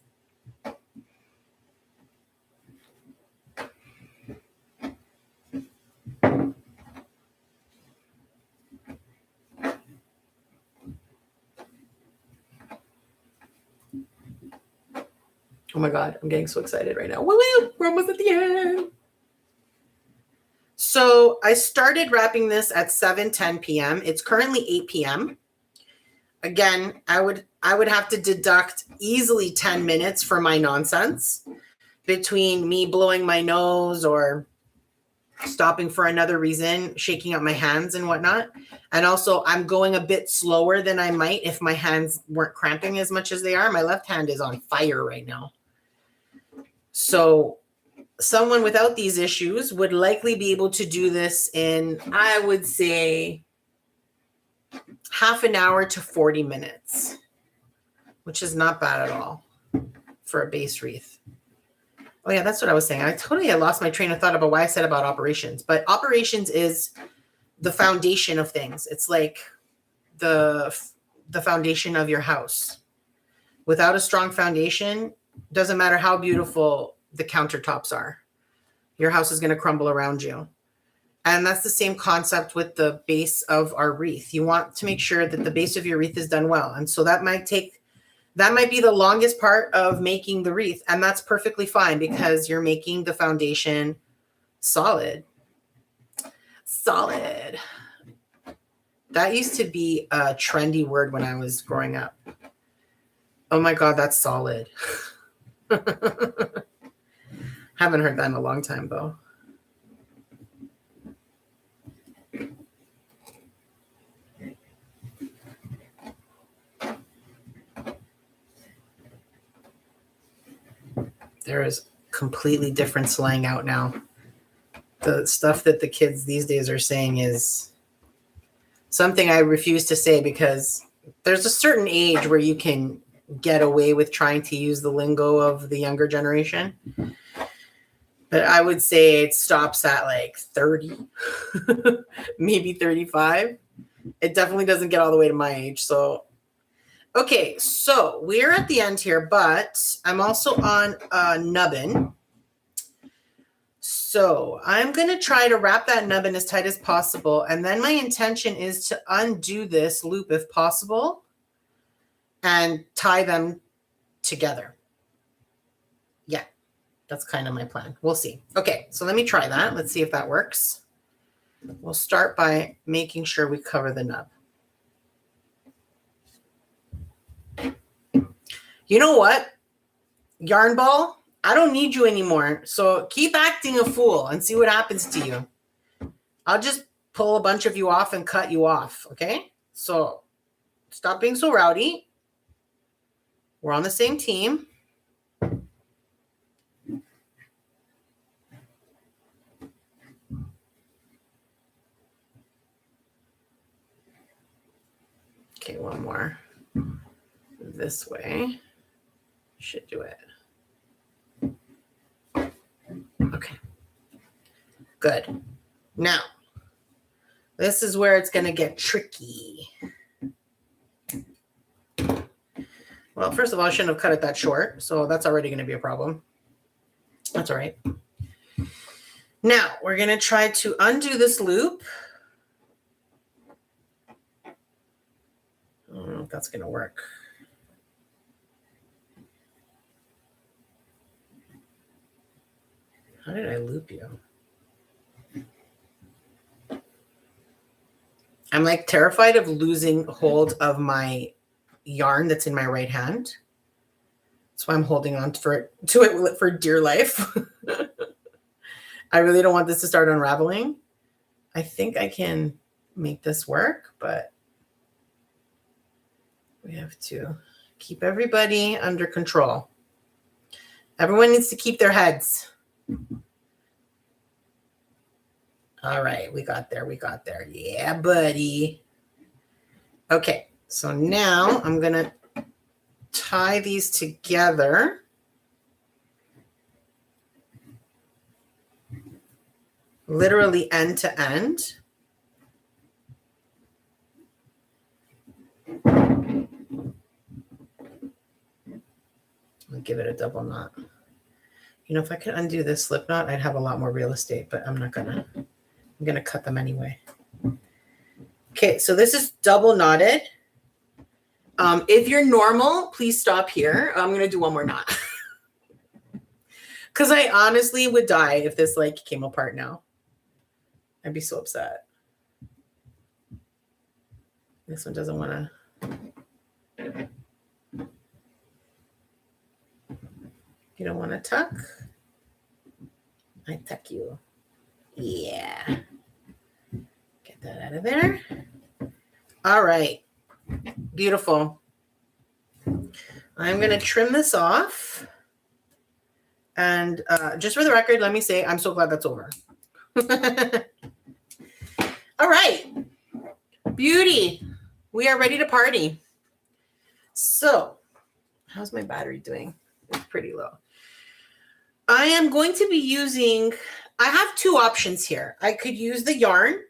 Oh my God, I'm getting so excited right now. Woo, we're almost at the end. So I started wrapping this at 7:10 p.m. It's currently 8 p.m. Again, I would have to deduct easily 10 minutes for my nonsense between me blowing my nose or stopping for another reason, shaking up my hands and whatnot. And also I'm going a bit slower than I might if my hands weren't cramping as much as they are. My left hand is on fire right now. So someone without these issues would likely be able to do this in, I would say, half an hour to 40 minutes, which is not bad at all for a base wreath. Oh yeah, that's what I was saying. I totally had lost my train of thought about why I said about operations, but operations is the foundation of things. It's like the foundation of your house. Without a strong foundation, doesn't matter how beautiful the countertops are, your house is going to crumble around you. And that's the same concept with the base of our wreath. You want to make sure that the base of your wreath is done well. And so that might be the longest part of making the wreath. And that's perfectly fine because you're making the foundation solid. Solid. That used to be a trendy word when I was growing up. Oh my God, that's solid. Haven't heard that in a long time though. There is completely different slang out now. The stuff that the kids these days are saying is something I refuse to say because there's a certain age where you can get away with trying to use the lingo of the younger generation. But I would say it stops at like 30, maybe 35. It definitely doesn't get all the way to my age. So okay, so we're at the end here, but I'm also on a nubbin. So I'm going to try to wrap that nubbin as tight as possible. And then my intention is to undo this loop if possible and tie them together. Yeah, that's kind of my plan. We'll see. Okay, so let me try that. Let's see if that works. We'll start by making sure we cover the nub. You know what? Yarn ball, I don't need you anymore. So keep acting a fool and see what happens to you. I'll just pull a bunch of you off and cut you off. Okay? So stop being so rowdy. We're on the same team. Okay, one more. This way. Should do it. Okay. Good. Now, this is where it's going to get tricky. Well, first of all, I shouldn't have cut it that short, so that's already going to be a problem. That's all right. Now, we're going to try to undo this loop. I don't know if that's going to work. How did I loop you? I'm like terrified of losing hold of my yarn that's in my right hand. That's why I'm holding on to it for dear life. I really don't want this to start unraveling. I think I can make this work, but we have to keep everybody under control. Everyone needs to keep their heads. All right, we got there. Yeah, buddy. Okay, so now I'm going to tie these together. Literally end to end. I'll give it a double knot. You know, if I could undo this slip knot, I'd have a lot more real estate, but I'm not gonna. I'm gonna cut them anyway. Okay, so this is double knotted. If you're normal, please stop here. I'm gonna do one more knot. Because I honestly would die if this like came apart now. I'd be so upset. This one doesn't want to. You don't want to tuck? I tuck you. Yeah. Get that out of there. All right. Beautiful. I'm going to trim this off. And just for the record, let me say, I'm so glad that's over. All right. Beauty. We are ready to party. So, how's my battery doing? It's pretty low. I am going to be using, I have two options here. I could use the yarn,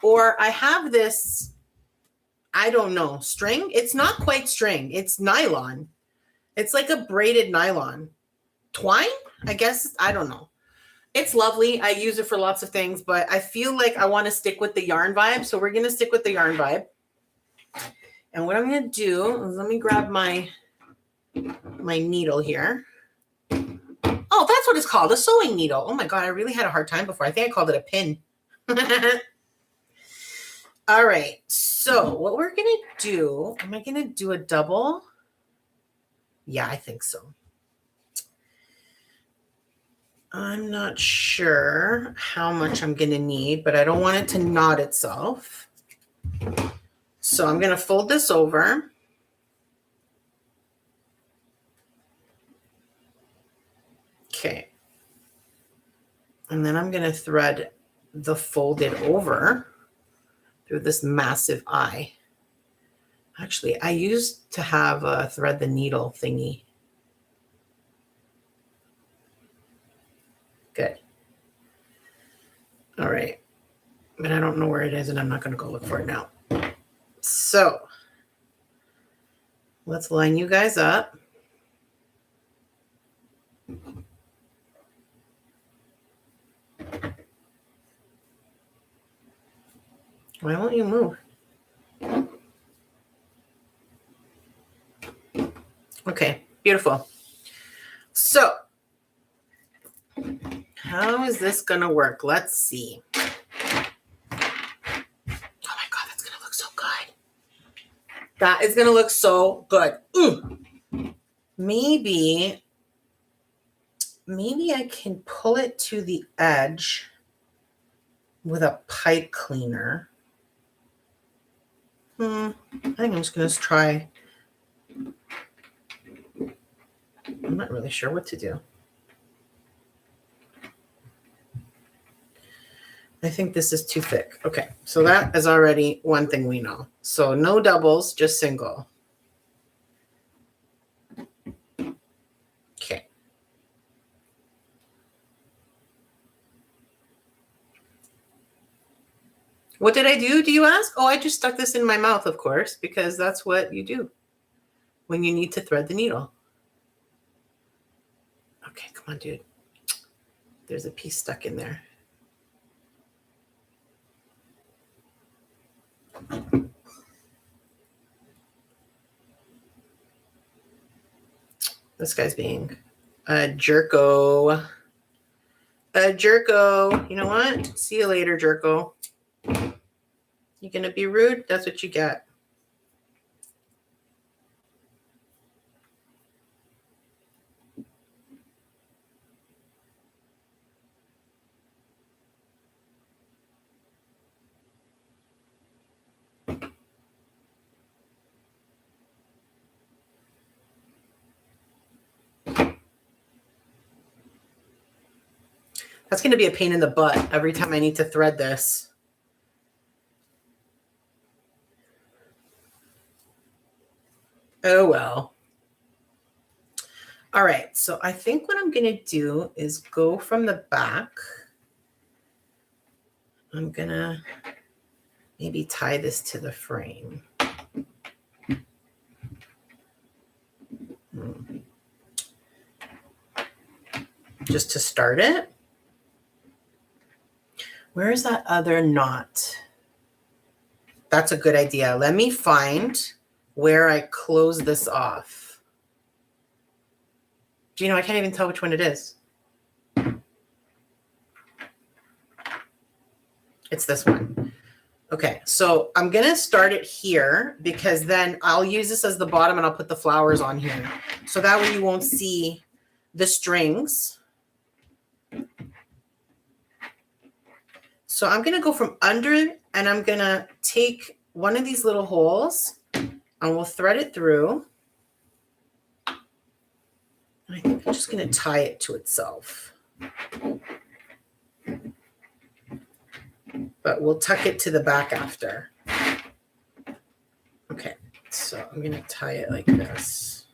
or I have this, I don't know, string. It's not quite string. It's nylon. It's like a braided nylon. Twine, I guess. I don't know. It's lovely. I use it for lots of things, but I feel like I want to stick with the yarn vibe. So we're going to stick with the yarn vibe. And what I'm going to do is let me grab my needle here. Oh, that's what it's called, a sewing needle. Oh my God, I really had a hard time before. I think I called it a pin. All right, so what we're going to do, am I going to do a double? Yeah, I think so. I'm not sure how much I'm going to need, but I don't want it to knot itself. So I'm going to fold this over. Okay. And then I'm going to thread the folded over through this massive eye. Actually, I used to have a thread the needle thingy. Good. All right. But I don't know where it is, and I'm not going to go look for it now. So let's line you guys up. Why won't you move? Okay, beautiful. So how is this going to work? Let's see. Oh my God, that's going to look so good. That is going to look so good. Maybe I can pull it to the edge with a pipe cleaner. I think I'm just going to try. I'm not really sure what to do. I think this is too thick. Okay, so that is already one thing we know. So no doubles, just single. Okay. What did I do you ask? Oh, I just stuck this in my mouth, of course, because that's what you do when you need to thread the needle. Okay, come on, dude. There's a piece stuck in there. This guy's being a jerko. A jerko. You know what? See you later, jerko. You gonna be rude? That's what you get. That's going to be a pain in the butt every time I need to thread this. Oh, well. All right. So I think what I'm going to do is go from the back. I'm going to maybe tie this to the frame. Just to start it. Where is that other knot? That's a good idea. Let me find where I close this off. Do you know, I can't even tell which one it is. It's this one. Okay, so I'm going to start it here because then I'll use this as the bottom and I'll put the flowers on here. So that way you won't see the strings. So I'm going to go from under and I'm going to take one of these little holes and we'll thread it through. I think I'm just going to tie it to itself. But we'll tuck it to the back after. Okay, so I'm going to tie it like this.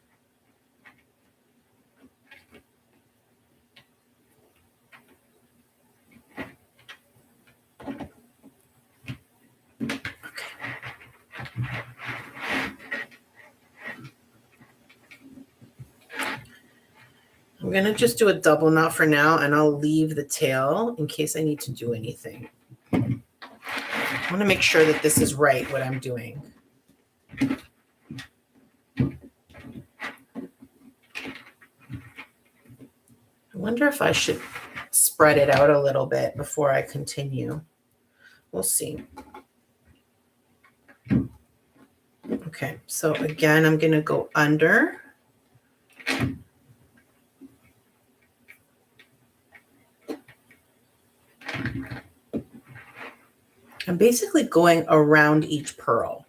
I'm going to just do a double knot for now, and I'll leave the tail in case I need to do anything. I want to make sure that this is right, what I'm doing. I wonder if I should spread it out a little bit before I continue. We'll see. Okay, so again, I'm going to go under. I'm basically going around each pearl.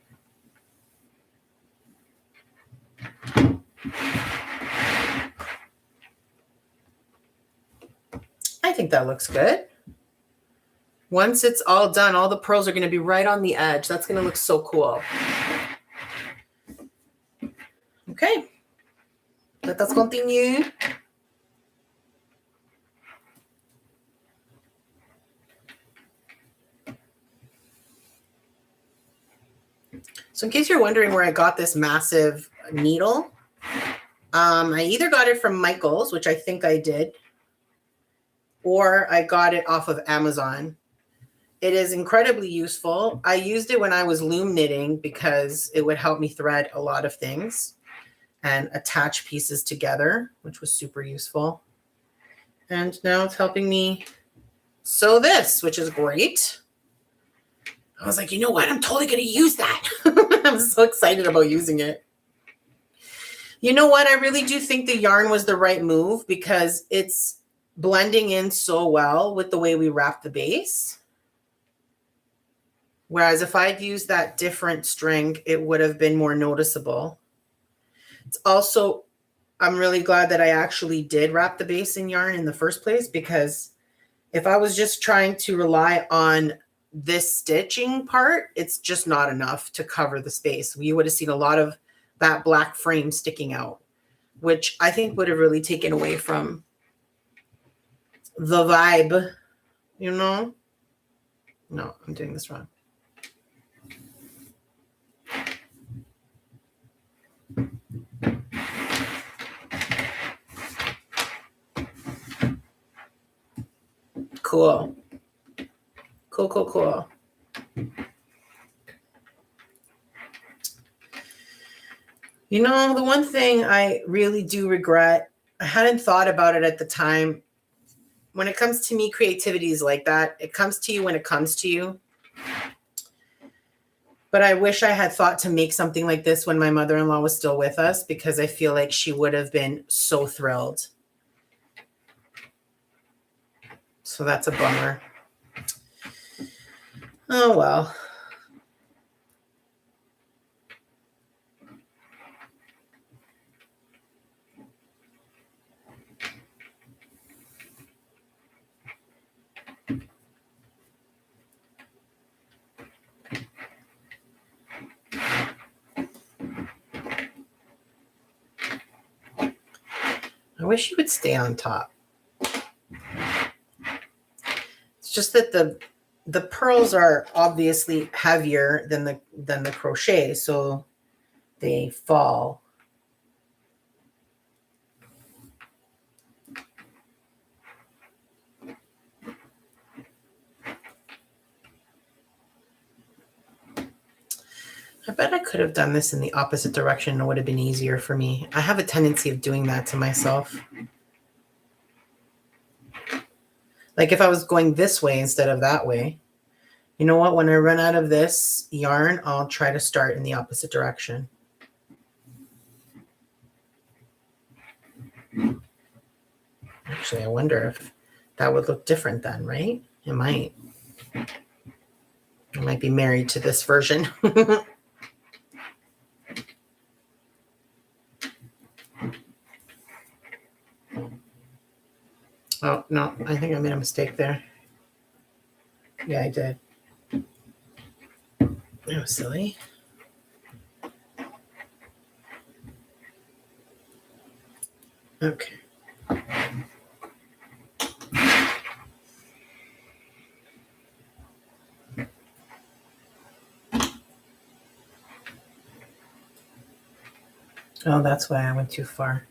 I think that looks good. Once it's all done, all the pearls are going to be right on the edge. That's going to look so cool. Okay, let us continue. So in case you're wondering where I got this massive needle, I either got it from Michael's, which I think I did, or I got it off of Amazon. It is incredibly useful. I used it when I was loom knitting because it would help me thread a lot of things and attach pieces together, which was super useful. And now it's helping me sew this, which is great. I was like, you know what? I'm totally going to use that. I'm so excited about using it. You know what? I really do think the yarn was the right move because it's blending in so well with the way we wrap the base. Whereas if I'd used that different string, it would have been more noticeable. It's also, I'm really glad that I actually did wrap the base in yarn in the first place, because if I was just trying to rely on this stitching part, it's just not enough to cover the space. You would have seen a lot of that black frame sticking out, which I think would have really taken away from the vibe, you know? No, I'm doing this wrong. Cool. Cool, cool, cool. You know, the one thing I really do regret, I hadn't thought about it at the time. When it comes to me, creativity is like that. It comes to you when it comes to you. But I wish I had thought to make something like this when my mother-in-law was still with us, because I feel like she would have been so thrilled. So that's a bummer. Oh, well. I wish you would stay on top. It's just that the pearls are obviously heavier than the crochet, so they fall. I bet I could have done this in the opposite direction and it would have been easier for me. I have a tendency of doing that to myself. Like if I was going this way instead of that way, You know what? When I run out of this yarn, I'll try to start in the opposite direction. Actually, I wonder if that would look different then, right? It might. I might be married to this version. Oh, no, I think I made a mistake there. Yeah, I did. That was silly. Okay. Oh, that's why I went too far.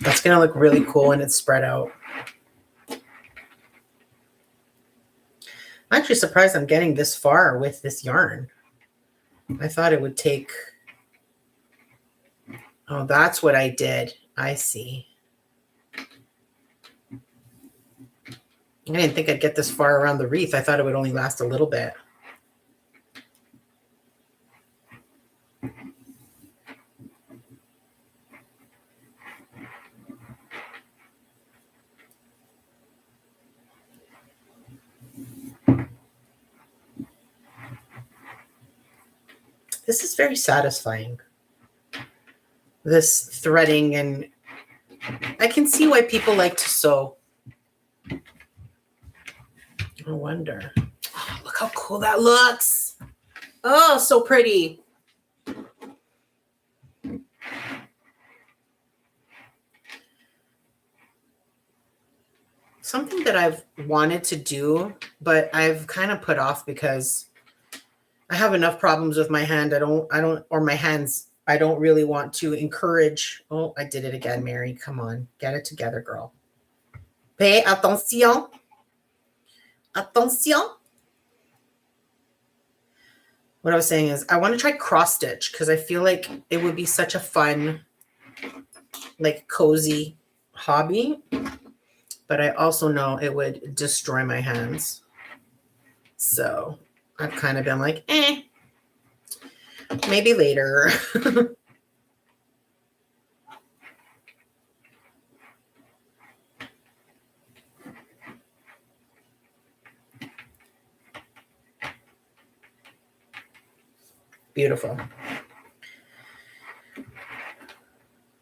That's going to look really cool when it's spread out. I'm actually surprised I'm getting this far with this yarn. I thought it would take... Oh, that's what I did. I see. I didn't think I'd get this far around the wreath. I thought it would only last a little bit. This is very satisfying. This threading, and I can see why people like to sew. No wonder. Oh, look how cool that looks. Oh, so pretty. Something that I've wanted to do, but I've kind of put off because I have enough problems with my hand. Or my hands. I don't really want to encourage. Oh, I did it again, Mary. Come on. Get it together, girl. Pay attention. Attention. What I was saying is I want to try cross stitch because I feel like it would be such a fun, like cozy hobby. But I also know it would destroy my hands. So I've kind of been like, maybe later. Beautiful.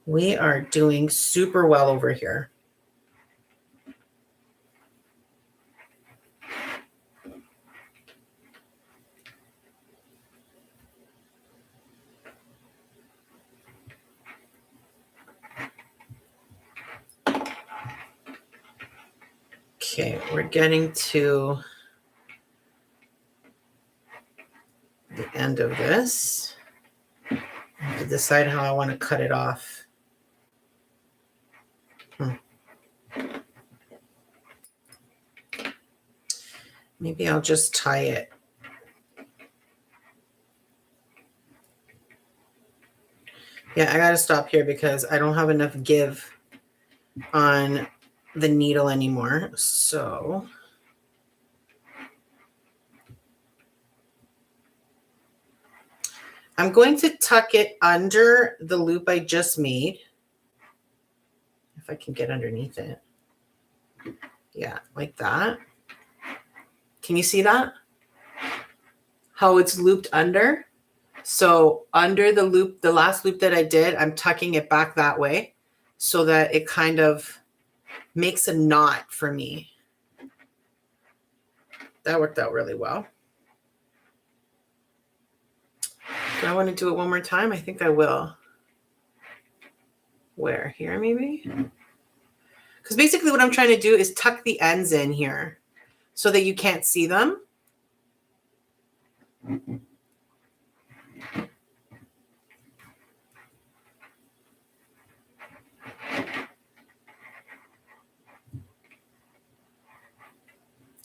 We are doing super well over here. Okay, we're getting to the end of this. I have to decide how I want to cut it off. Maybe I'll just tie it. Yeah, I got to stop here because I don't have enough give on the needle anymore. So I'm going to tuck it under the loop I just made. If I can get underneath it. Yeah, like that. Can you see that? How it's looped under? So under the loop, the last loop that I did, I'm tucking it back that way so that it kind of makes a knot for me. That worked out really well. Do I want to do it one more time? I think I will. Where? Here maybe? Because basically what I'm trying to do is tuck the ends in here so that you can't see them.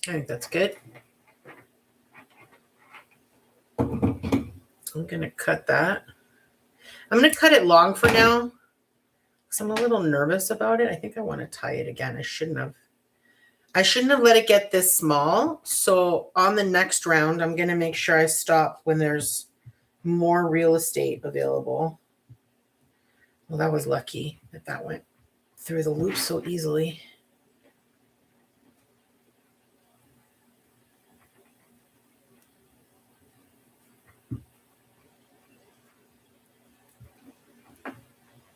I think that's good. I'm going to cut that. I'm going to cut it long for now because I'm a little nervous about it. I think I want to tie it again. I shouldn't have let it get this small. So on the next round, I'm going to make sure I stop when there's more real estate available. Well, that was lucky that that went through the loop so easily.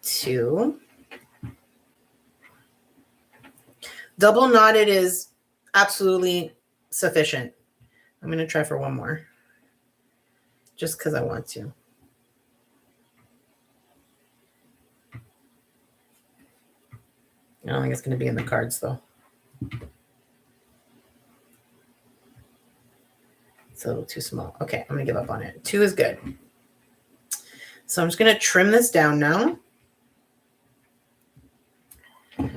Two. Double knotted is absolutely sufficient. I'm going to try for one more just because I want to. I don't think it's going to be in the cards though. It's a little too small. Okay, I'm going to give up on it. 2 is good. So I'm just going to trim this down now.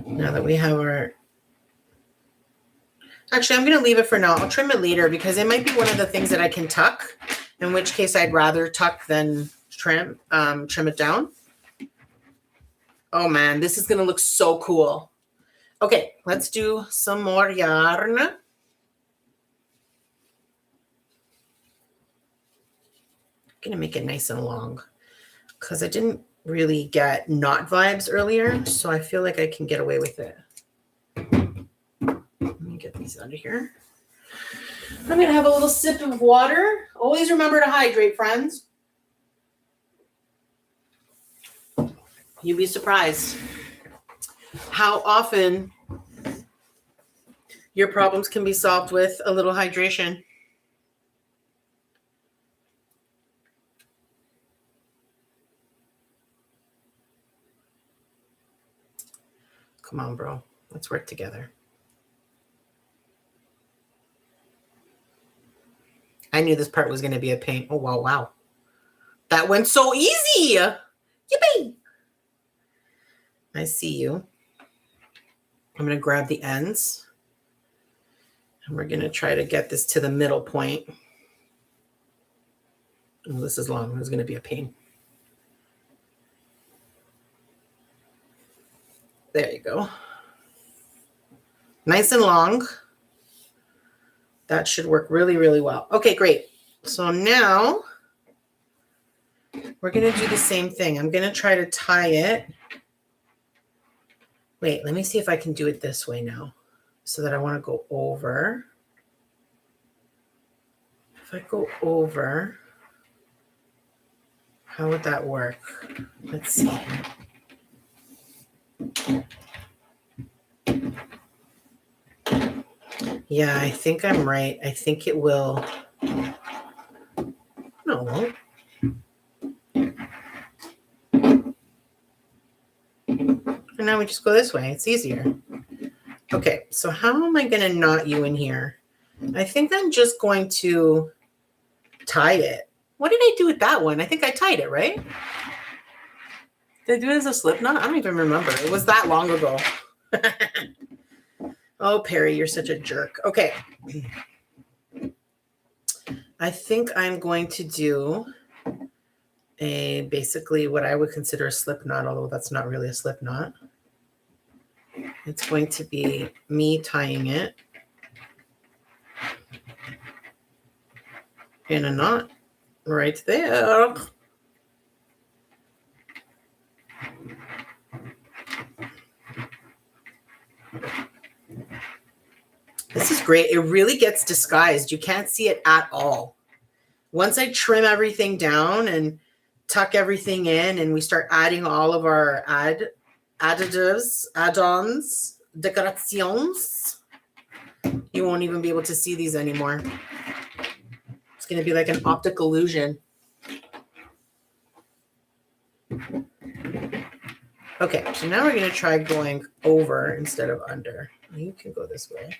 Now that we have our... Actually, I'm going to leave it for now. I'll trim it later because it might be one of the things that I can tuck, in which case I'd rather tuck than trim it down. Oh man, this is going to look so cool. Okay, let's do some more yarn. I'm going to make it nice and long because I didn't really get knot vibes earlier, so I feel like I can get away with it. Let me get these out of here. I'm going to have a little sip of water. Always remember to hydrate, friends. You'd be surprised how often your problems can be solved with a little hydration. Come on, bro. Let's work together. I knew this part was going to be a pain. Oh, wow, wow. That went so easy. Yippee. I see you. I'm going to grab the ends. And we're going to try to get this to the middle point. Oh, this is long. It's going to be a pain. There you go. Nice and long. That should work really, really well. Okay, great. So now we're going to do the same thing. I'm going to try to tie it. Wait, let me see if I can do it this way now so that I want to go over. If I go over, how would that work? Let's see. Yeah, I think I'm right. I think it will. No, it won't. And now we just go this way. It's easier. Okay, so how am I going to knot you in here? I think I'm just going to tie it. What did I do with that one? I think I tied it, right? Did I do it as a slip knot? I don't even remember. It was that long ago. Oh, Perry, you're such a jerk. Okay. I think I'm going to do basically what I would consider a slip knot, although that's not really a slip knot. It's going to be me tying it in a knot right there. This is great. It really gets disguised. You can't see it at all. Once I trim everything down and tuck everything in and we start adding all of our additives, add-ons, decorations, you won't even be able to see these anymore. It's going to be like an optic illusion. Okay, so now we're going to try going over instead of under. You can go this way.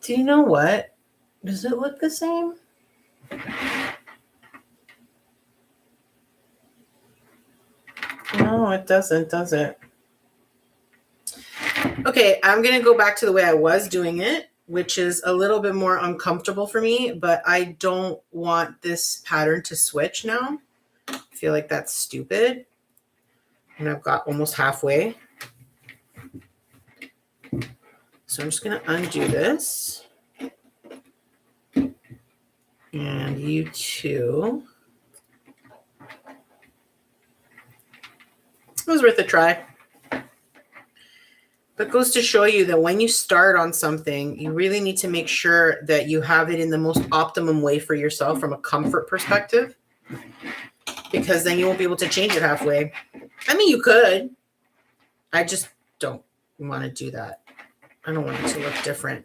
Do you know what? Does it look the same? No, it doesn't, does it? Okay, I'm going to go back to the way I was doing it, which is a little bit more uncomfortable for me, but I don't want this pattern to switch now. I feel like that's stupid. And I've got almost halfway. So I'm just going to undo this. And you too. It was worth a try. But it goes to show you that when you start on something, you really need to make sure that you have it in the most optimum way for yourself from a comfort perspective, because then you won't be able to change it halfway. I mean, you could. I just don't want to do that. I don't want it to look different.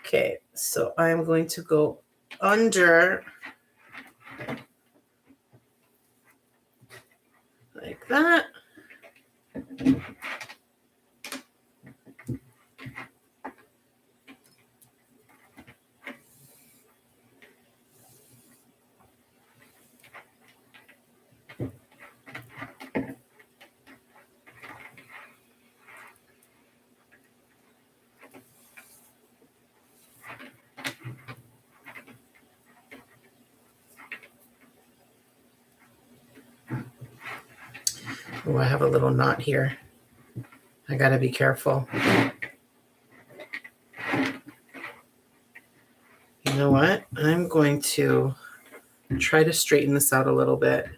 Okay, so I'm going to go under like that. Oh, I have a little knot here. I gotta be careful. You know what? I'm going to try to straighten this out a little bit.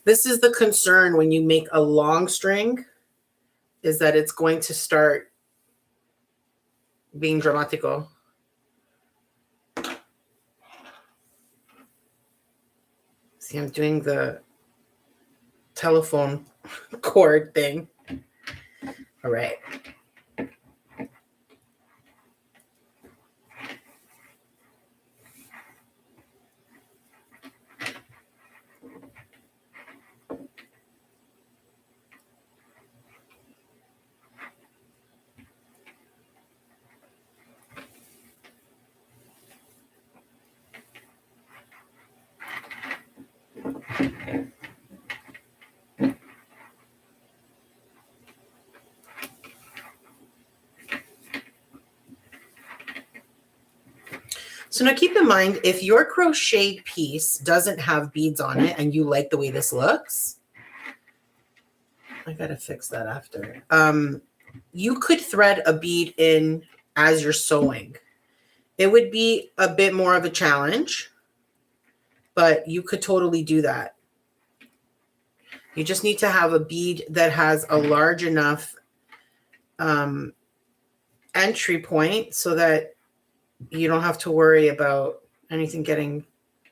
This is the concern when you make a long string, is that it's going to start being dramatico. See, I'm doing the telephone cord thing. All right. So now keep in mind, if your crochet piece doesn't have beads on it and you like the way this looks, I gotta fix that after. You could thread a bead in as you're sewing. It would be a bit more of a challenge, but you could totally do that. You just need to have a bead that has a large enough entry point so that you don't have to worry about anything getting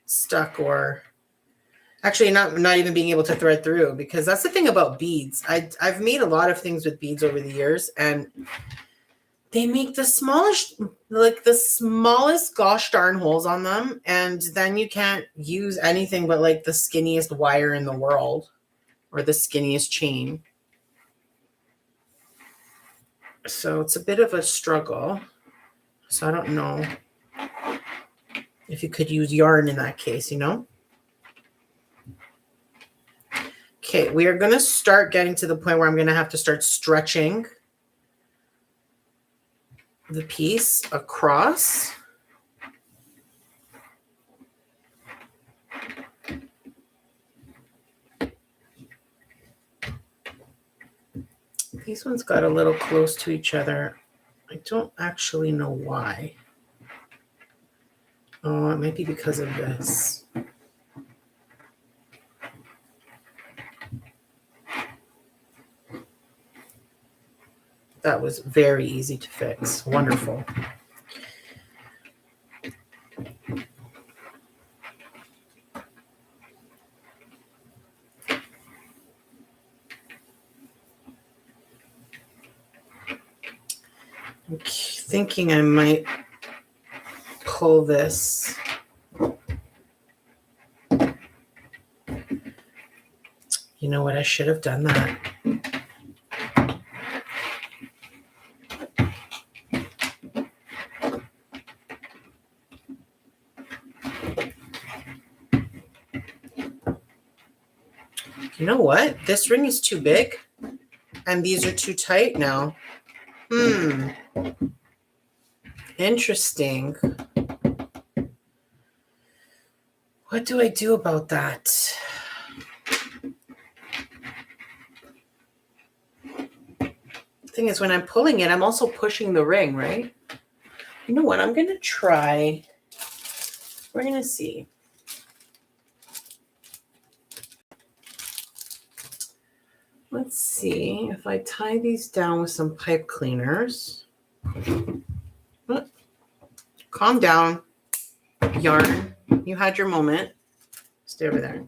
stuck, or actually not even being able to thread through, because that's the thing about beads. I've made a lot of things with beads over the years, and they make the smallest gosh darn holes on them, and then you can't use anything but like the skinniest wire in the world or the skinniest chain. So it's a bit of a struggle. So I don't know if you could use yarn in that case, you know? Okay, we are going to start getting to the point where I'm going to have to start stretching the piece across. These ones got a little close to each other. I don't actually know why. Oh, it might be because of this. That was very easy to fix. Wonderful. I'm thinking I might pull this. You know what? I should have done that. You know what? This ring is too big and these are too tight now. Interesting. What do I do about that? Thing is, when I'm pulling it, I'm also pushing the ring, right? You know what? I'm going to try. We're going to see. Let's see if I tie these down with some pipe cleaners. Calm down, yarn. You had your moment. Stay over there.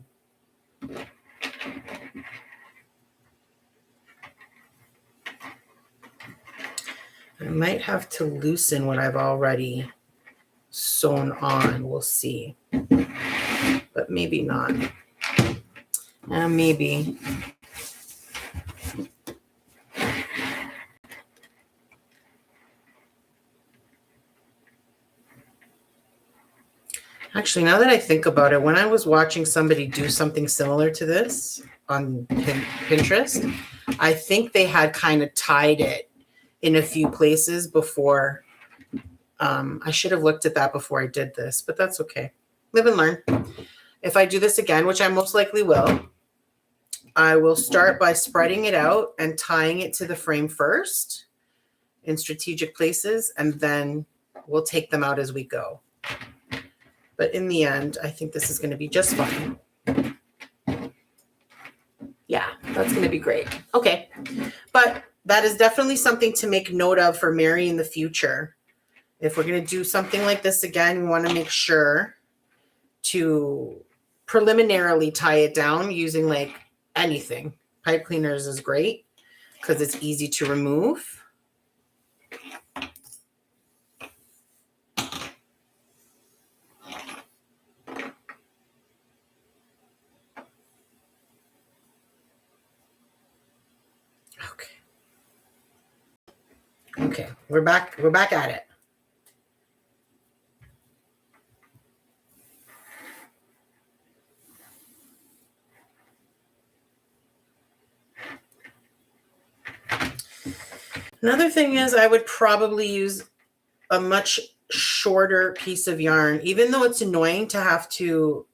I might have to loosen what I've already sewn on. We'll see. But maybe not. Maybe. Actually, now that I think about it, when I was watching somebody do something similar to this on Pinterest, I think they had kind of tied it in a few places before. I should have looked at that before I did this, but that's okay. Live and learn. If I do this again, which I most likely will, I will start by spreading it out and tying it to the frame first in strategic places, and then we'll take them out as we go. But in the end, I think this is going to be just fine. Yeah, that's going to be great. Okay. But that is definitely something to make note of for Mary in the future. If we're going to do something like this again, we want to make sure to preliminarily tie it down using like anything. Pipe cleaners is great because it's easy to remove. Okay, we're back at it. Another thing is I would probably use a much shorter piece of yarn, even though it's annoying to have to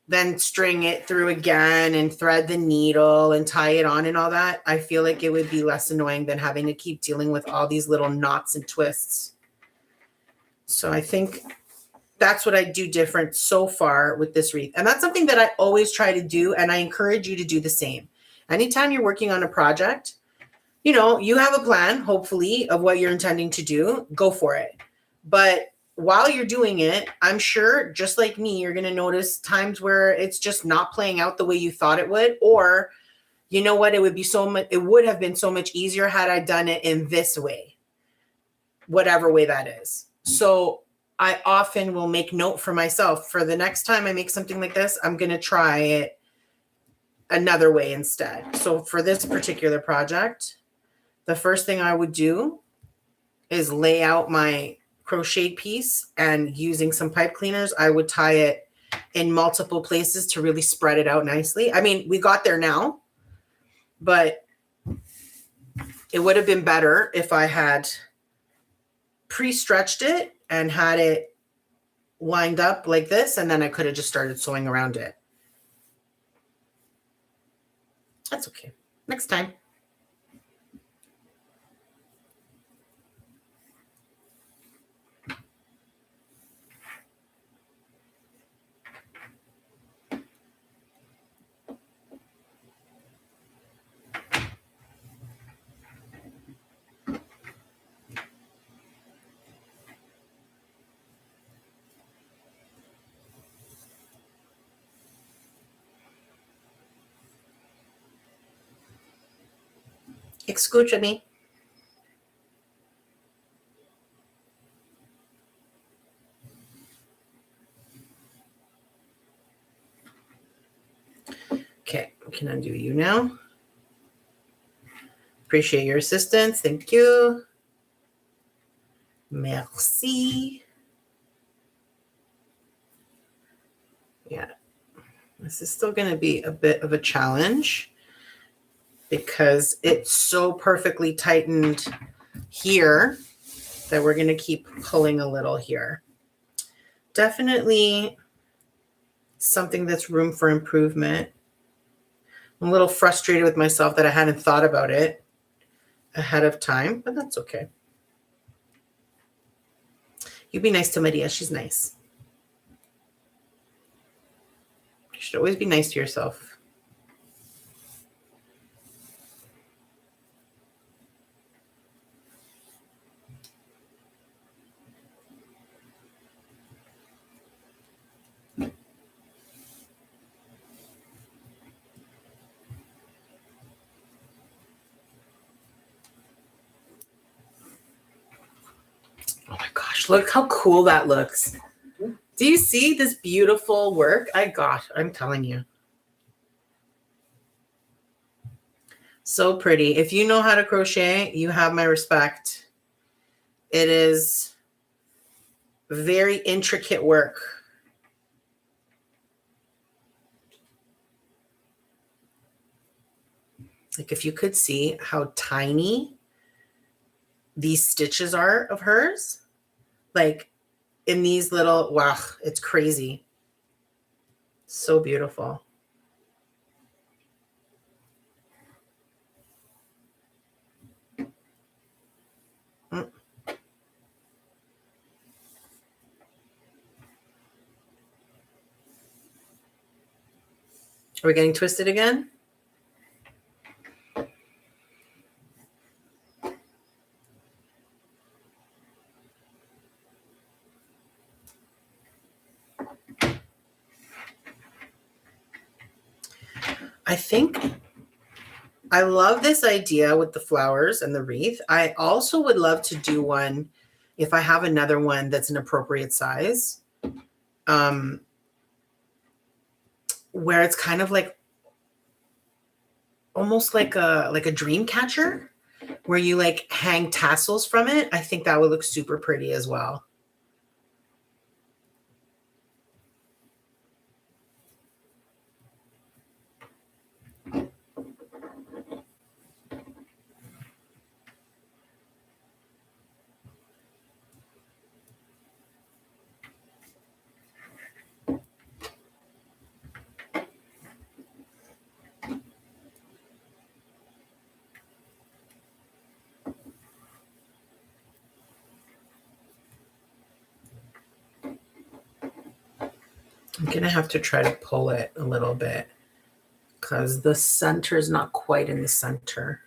then string it through again and thread the needle and tie it on and all that. I feel like it would be less annoying than having to keep dealing with all these little knots and twists. So I think that's what I do different so far with this wreath. And that's something that I always try to do. And I encourage you to do the same. Anytime you're working on a project, you know, you have a plan, hopefully, of what you're intending to do, go for it. But while you're doing it, I'm sure, just like me, you're going to notice times where it's just not playing out the way you thought it would. Or, you know what, it would have been so much easier had I done it in this way, whatever way that is. So I often will make note for myself, for the next time I make something like this, I'm going to try it another way instead. So for this particular project, the first thing I would do is lay out my crocheted piece, and using some pipe cleaners, I would tie it in multiple places to really spread it out nicely. I mean, we got there now, but it would have been better if I had pre-stretched it and had it lined up like this, and then I could have just started sewing around it. That's okay. Next time. Escucha me. Okay, we can undo you now. Appreciate your assistance. Thank you. Merci. Yeah. This is still going to be a bit of a challenge because it's so perfectly tightened here that we're going to keep pulling a little here. Definitely something that's room for improvement. I'm a little frustrated with myself that I hadn't thought about it ahead of time, but that's okay. You be nice to Maria. She's nice. You should always be nice to yourself. Oh my gosh, look how cool that looks. Do you see this beautiful work? I'm telling you. So pretty. If you know how to crochet, you have my respect. It is very intricate work. Like if you could see how tiny these stitches are of hers, like in these little, wow, it's crazy. So beautiful. Mm. Are we getting twisted again? I think I love this idea with the flowers and the wreath. I also would love to do one if I have another one that's an appropriate size, where it's kind of like almost like a dream catcher, where you like hang tassels from it. I think that would look super pretty as well. I'm going to have to try to pull it a little bit because the center is not quite in the center.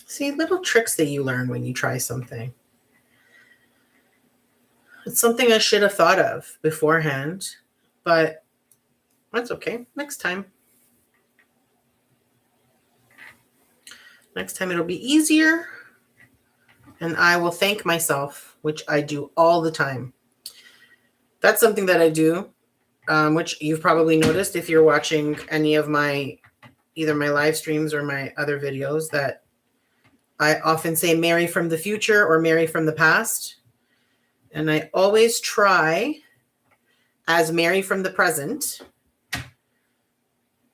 See, little tricks that you learn when you try something. It's something I should have thought of beforehand, but that's okay. Next time. Next time it'll be easier. And I will thank myself, which I do all the time. That's something that I do, which you've probably noticed if you're watching any of my, either my live streams or my other videos, that I often say Mary from the future or Mary from the past. And I always try as Mary from the present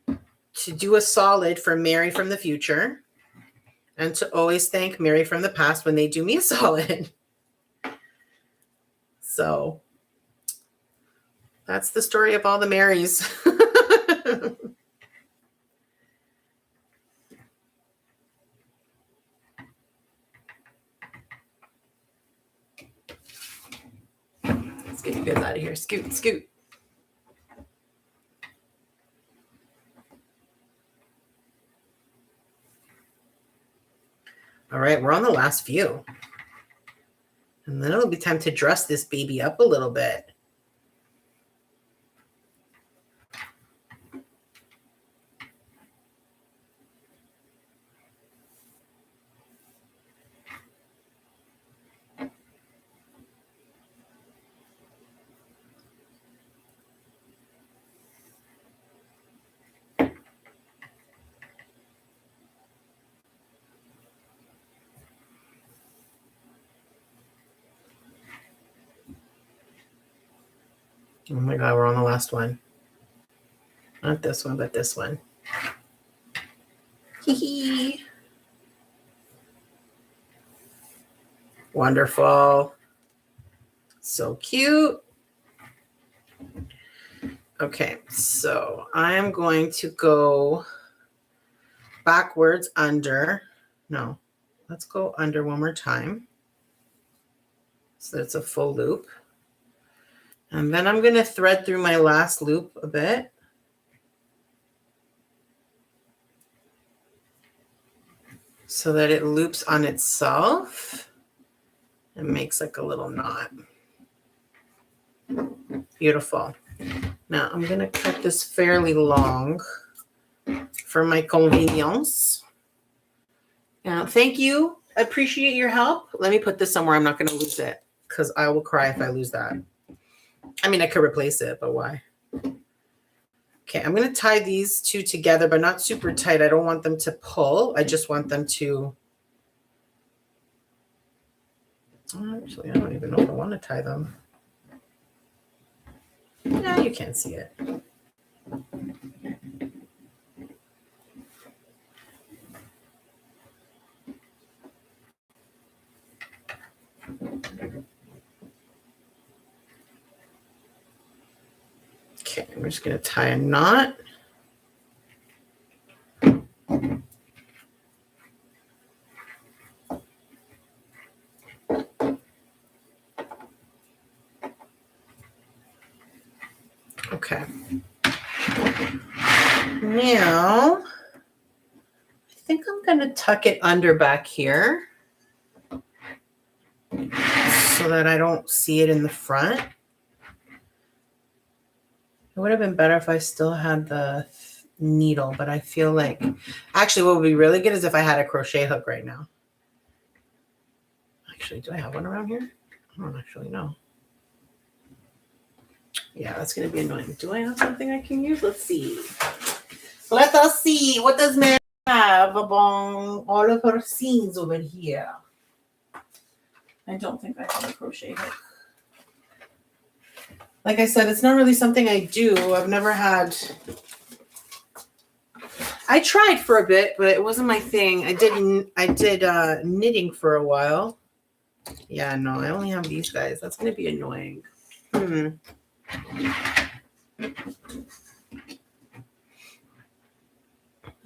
to do a solid for Mary from the future, and to always thank Mary from the past when they do me a solid. So that's the story of all the Marys. Let's get you guys out of here. Scoot, scoot. All right, we're on the last few. And then it'll be time to dress this baby up a little bit. Oh my God, we're on the last one. Not this one, but this one. Hee hee. Wonderful. So cute. Okay, so I'm going to go backwards under. No, let's go under one more time. So it's a full loop. And then I'm going to thread through my last loop a bit. So that it loops on itself and makes like a little knot. Beautiful. Now I'm going to cut this fairly long for my convenience. Thank you. I appreciate your help. Let me put this somewhere I'm not going to lose it because I will cry if I lose that. I mean, I could replace it, but why? Okay, I'm going to tie these two together, but not super tight. I don't want them to pull. I just want them to... Actually, I don't even know if I want to tie them. No, you can't see it. Okay, I'm just going to tie a knot. Okay. Now, I think I'm going to tuck it under back here so that I don't see it in the front. It would have been better if I still had the needle, but I feel like actually what would be really good is if I had a crochet hook right now. Actually, do I have one around here? I don't actually know. Yeah, that's going to be annoying. Do I have something I can use? Let's see. Let us see. What does Mary have among all of her scenes over here? I don't think I have a crochet hook. Like I said, it's not really something I do. I've never had... I tried for a bit, but it wasn't my thing. I did knitting for a while. Yeah, no, I only have these guys. That's going to be annoying. I'm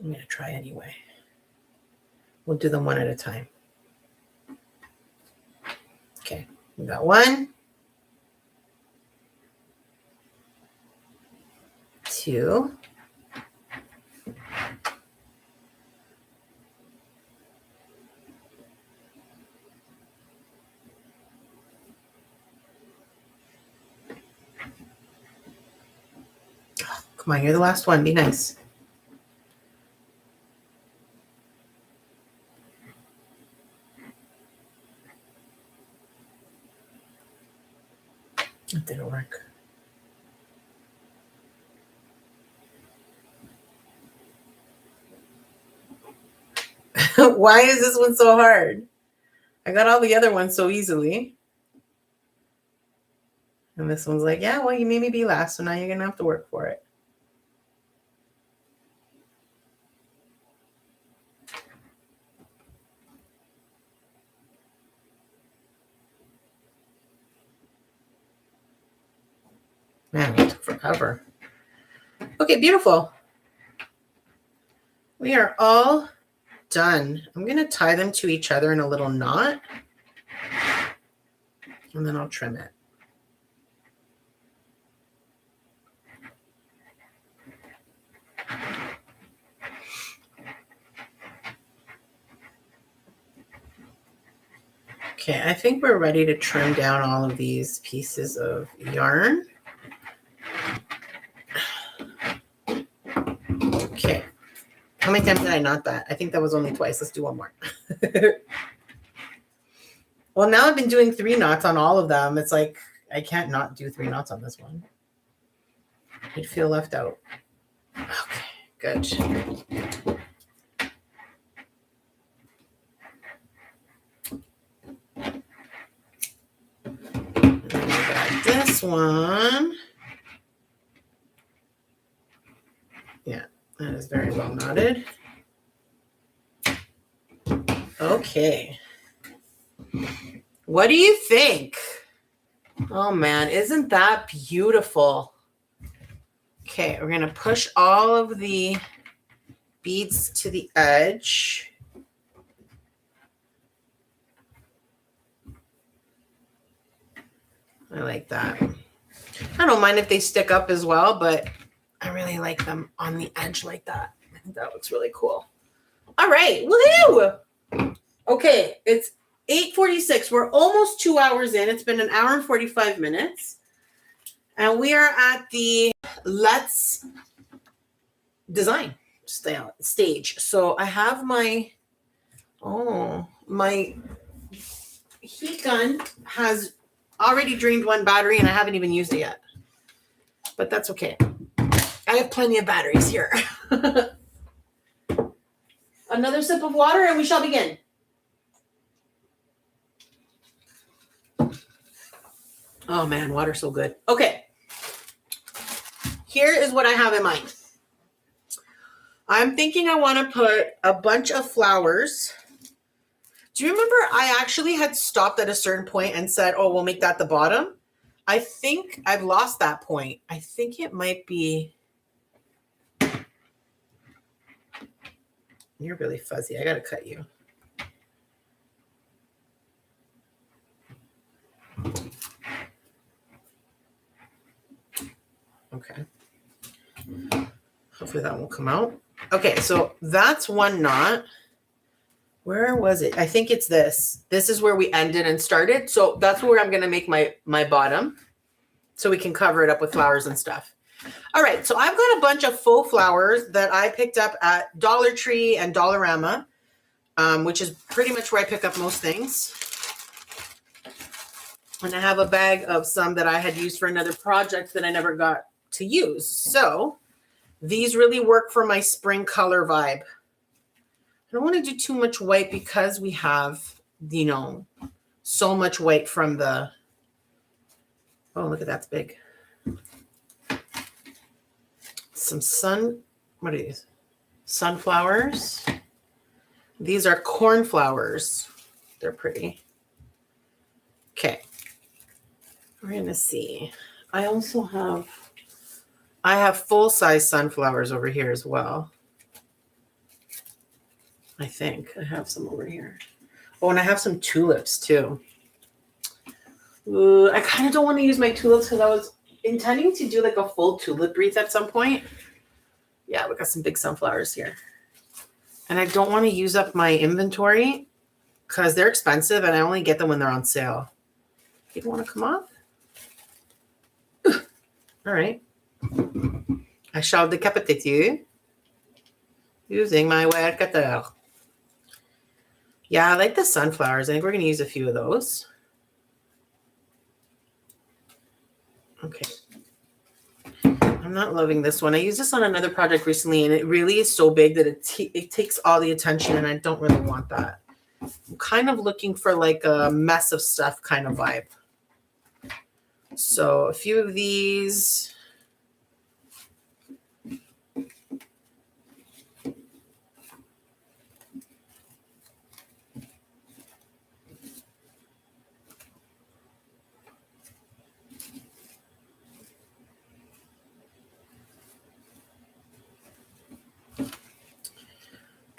going to try anyway. We'll do them one at a time. Okay, we got one. 2. Oh, come on, you're the last one. Be nice. It didn't work. Why is this one so hard? I got all the other ones so easily. And this one's like, yeah, well, you made me be last, so now you're going to have to work for it. Man, it took forever. Okay, beautiful. We are all done. I'm going to tie them to each other in a little knot. And then I'll trim it. Okay, I think we're ready to trim down all of these pieces of yarn. Okay. How many times did I knot that? I think that was only twice. Let's do one more. Well, now I've been doing 3 knots on all of them. It's like I can't not do 3 knots on this one. I'd feel left out. Okay, good. And then we got this one. very well knotted. Okay. What do you think? Oh man, isn't that beautiful? Okay, we're gonna push all of the beads to the edge. I like that. I don't mind if they stick up as well, but I really like them on the edge like that. I think that looks really cool. All right, woohoo! Okay, it's 8:46. We're almost 2 hours in. It's been an hour and 45 minutes. And we are at the Let's Design stage. So I have my heat gun has already drained one battery and I haven't even used it yet. But that's okay. I have plenty of batteries here. Another sip of water and we shall begin. Oh man, water's so good. Okay. Here is what I have in mind. I'm thinking I want to put a bunch of flowers. Do you remember I actually had stopped at a certain point and said, oh, we'll make that the bottom? I think I've lost that point. I think it might be. You're really fuzzy. I got to cut you. Okay. Hopefully that won't come out. Okay, so that's one knot. Where was it? I think it's this. This is where we ended and started. So that's where I'm going to make my bottom so we can cover it up with flowers and stuff. All right, so I've got a bunch of faux flowers that I picked up at Dollar Tree and Dollarama, which is pretty much where I pick up most things. And I have a bag of some that I had used for another project that I never got to use. So these really work for my spring color vibe. I don't want to do too much white because we have, you know, so much white from the, oh, look at that's big. Some what are these? Sunflowers. These are cornflowers. They're pretty. Okay. We're going to see. I also have full-size sunflowers over here as well. I think I have some over here. Oh, and I have some tulips too. Ooh, I kind of don't want to use my tulips because I was intending to do like a full tulip wreath at some point. Yeah, we got some big sunflowers here. And I don't want to use up my inventory because they're expensive and I only get them when they're on sale. You don't want to come off? All right. I shall decapitate you using my wire cutter. Yeah, I like the sunflowers. I think we're going to use a few of those. Okay. I'm not loving this one. I used this on another project recently, and it really is so big that it takes all the attention, and I don't really want that. I'm kind of looking for like a mess of stuff kind of vibe. So a few of these.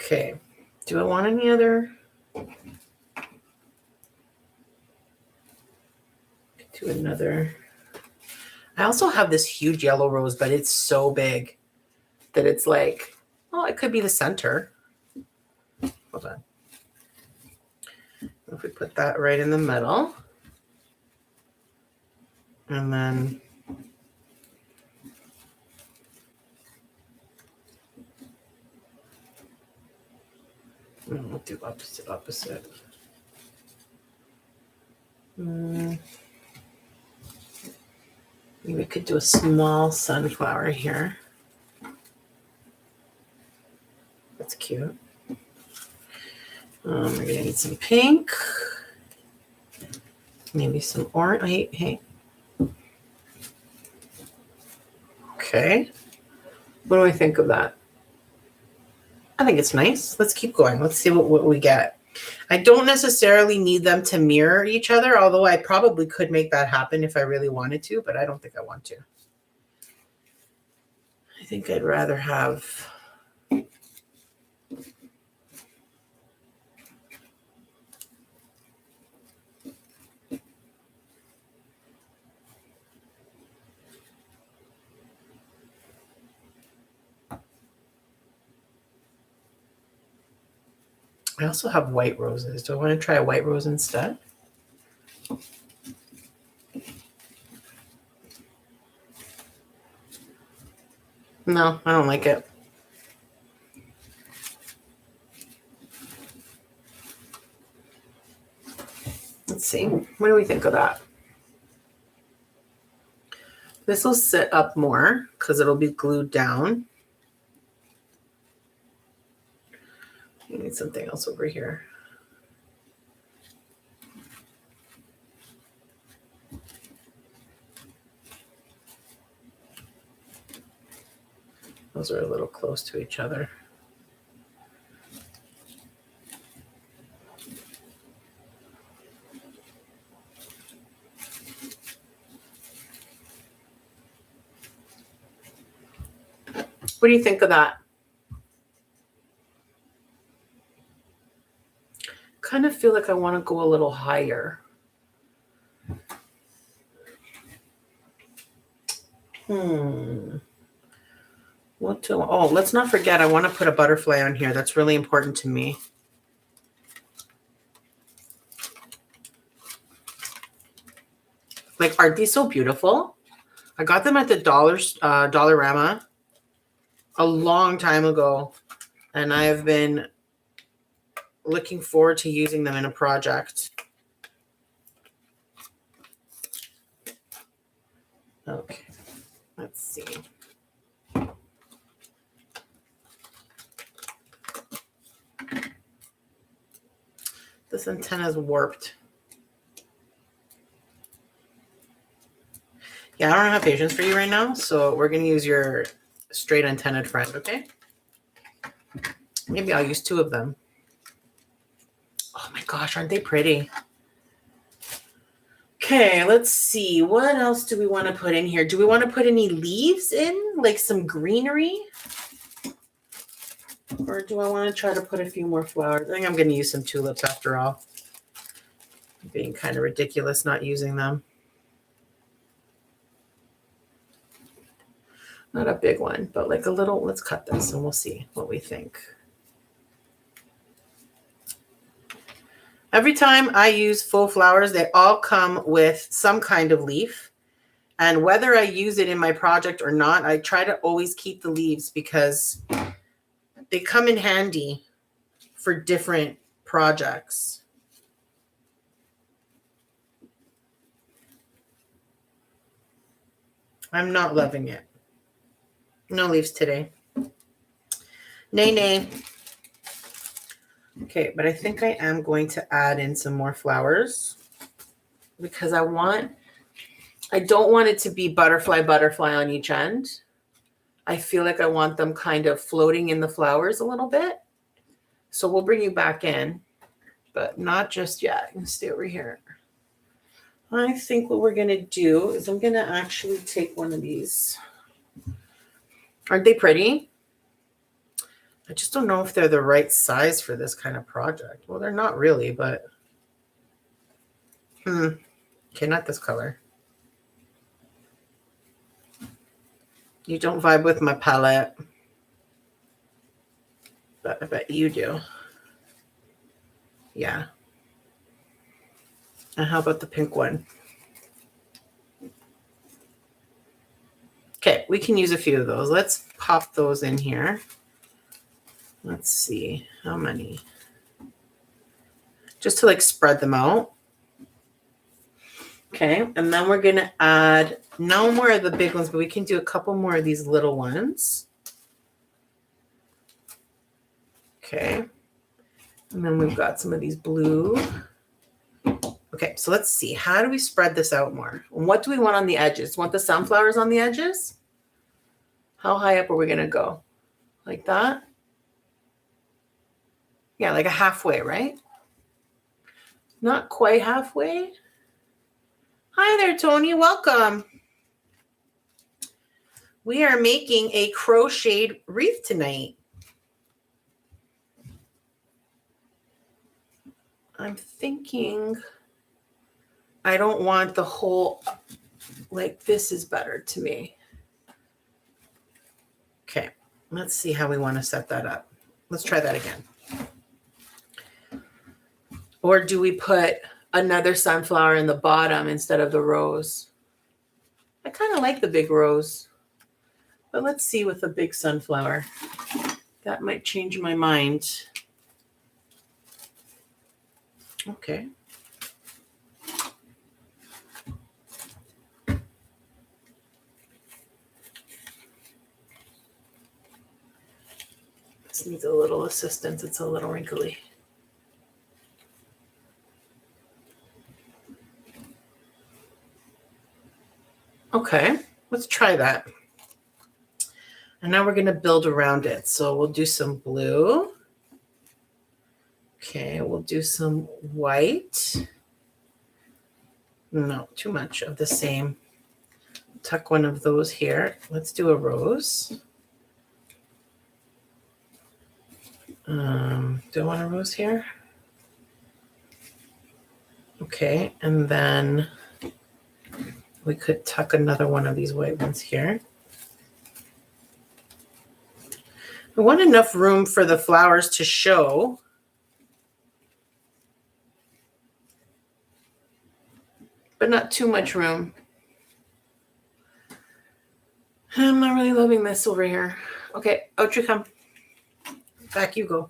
Okay, do I want any other? Do another. I also have this huge yellow rose, but it's so big that it's like, oh, it could be the center. Hold on. If we put that right in the middle. And then we'll do opposite. Maybe we could do a small sunflower here. That's cute. We're gonna need some pink. Maybe some orange. Hey. Okay. What do I think of that? I think it's nice. Let's keep going. Let's see what we get. I don't necessarily need them to mirror each other, although I probably could make that happen if I really wanted to, but I don't think I want to. I think I'd rather have... I also have white roses. Do I want to try a white rose instead? No, I don't like it. Let's see. What do we think of that? This will sit up more because it'll be glued down. I need something else over here. Those are a little close to each other. What do you think of that? Kind of feel like I want to go a little higher. What to, oh, let's not forget, I want to put a butterfly on here. That's really important to me. Like, aren't these so beautiful? I got them at the Dollarama a long time ago, and I have been looking forward to using them in a project. Okay, let's see. This antenna is warped. Yeah, I don't have patience for you right now, so we're going to use your straight antennaed friend, okay? Maybe I'll use 2 of them. Oh my gosh, aren't they pretty? Okay, let's see. What else do we want to put in here? Do we want to put any leaves in, like some greenery? Or do I want to try to put a few more flowers? I think I'm going to use some tulips after all. I'm being kind of ridiculous not using them. Not a big one, but like a little, let's cut this and we'll see what we think. Every time I use faux flowers, they all come with some kind of leaf. And whether I use it in my project or not, I try to always keep the leaves because they come in handy for different projects. I'm not loving it. No leaves today. Nay, nay. Okay, but I think I am going to add in some more flowers because I don't want it to be butterfly on each end. I feel like I want them kind of floating in the flowers a little bit. So we'll bring you back in, but not just yet. I'm going to stay over here. I think what we're going to do is I'm going to actually take one of these. Aren't they pretty? I just don't know if they're the right size for this kind of project. Well, they're not really, but okay, not this color. You don't vibe with my palette, but I bet you do. Yeah. And how about the pink one? Okay, we can use a few of those. Let's pop those in here. Let's see how many. Just to like spread them out. Okay, and then we're going to add no more of the big ones, but we can do a couple more of these little ones. Okay, and then we've got some of these blue. Okay, so let's see. How do we spread this out more? What do we want on the edges? Want the sunflowers on the edges? How high up are we going to go? Like that? Yeah, like a halfway, right? Not quite halfway. Hi there, Tony. Welcome. We are making a crocheted wreath tonight. I'm thinking I don't want the whole, like this is better to me. Okay, let's see how we want to set that up. Let's try that again. Or do we put another sunflower in the bottom instead of the rose? I kind of like the big rose, but let's see with the big sunflower. That might change my mind. Okay. This needs a little assistance. It's a little wrinkly. Okay, let's try that. And now we're going to build around it. So we'll do some blue. Okay, we'll do some white. No, too much of the same. Tuck one of those here. Let's do a rose. Do I want a rose here? Okay, and then we could tuck another one of these white ones here. I want enough room for the flowers to show. But not too much room. I'm not really loving this over here. Okay, out you come. Back you go.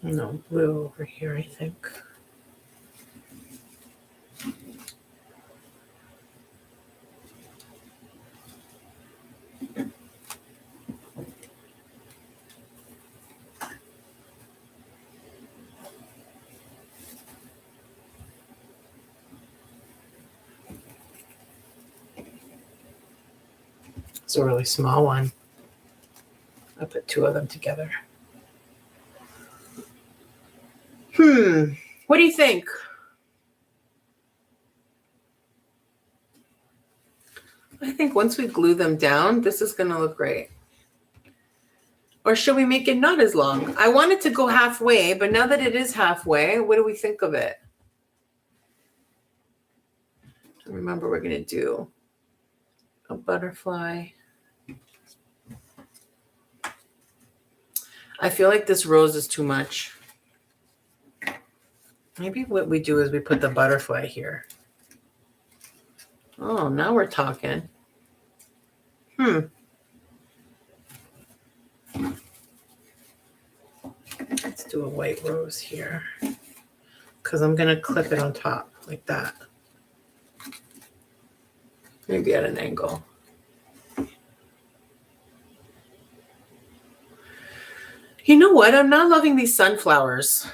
No, blue over here, I think. It's a really small one. I put two of them together. What do you think? I think once we glue them down, this is going to look great. Or should we make it not as long? I want it to go halfway, but now that it is halfway, what do we think of it? Remember, we're going to do a butterfly. I feel like this rose is too much. Maybe what we do is we put the butterfly here. Oh, now we're talking. Let's do a white rose here because I'm going to clip it on top like that. Maybe at an angle. You know what? I'm not loving these sunflowers.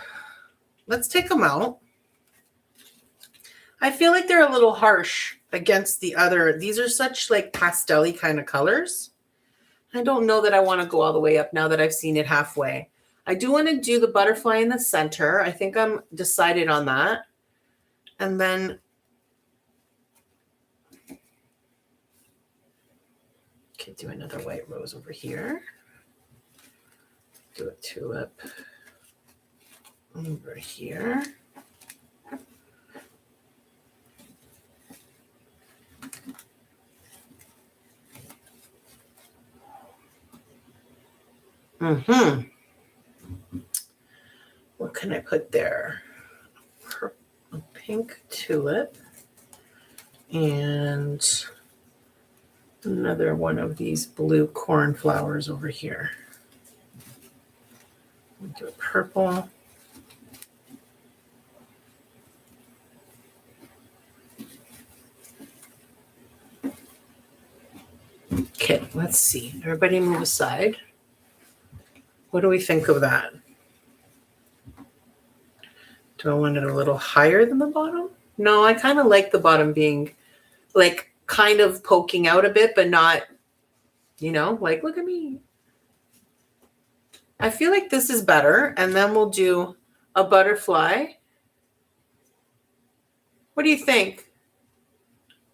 Let's take them out. I feel like they're a little harsh against the other. These are such like pastel-y kind of colors. I don't know that I want to go all the way up now that I've seen it halfway. I do want to do the butterfly in the center. I think I'm decided on that. And then could do another white rose over here. Do a tulip over here. What can I put there? a pink tulip and another one of these blue cornflowers over here. We'll do a purple. Okay, let's see. Everybody move aside. What do we think of that? Do I want it a little higher than the bottom? No, I kind of like the bottom being like kind of poking out a bit, but not, you know, like, look at me. I feel like this is better. And then we'll do a butterfly. What do you think?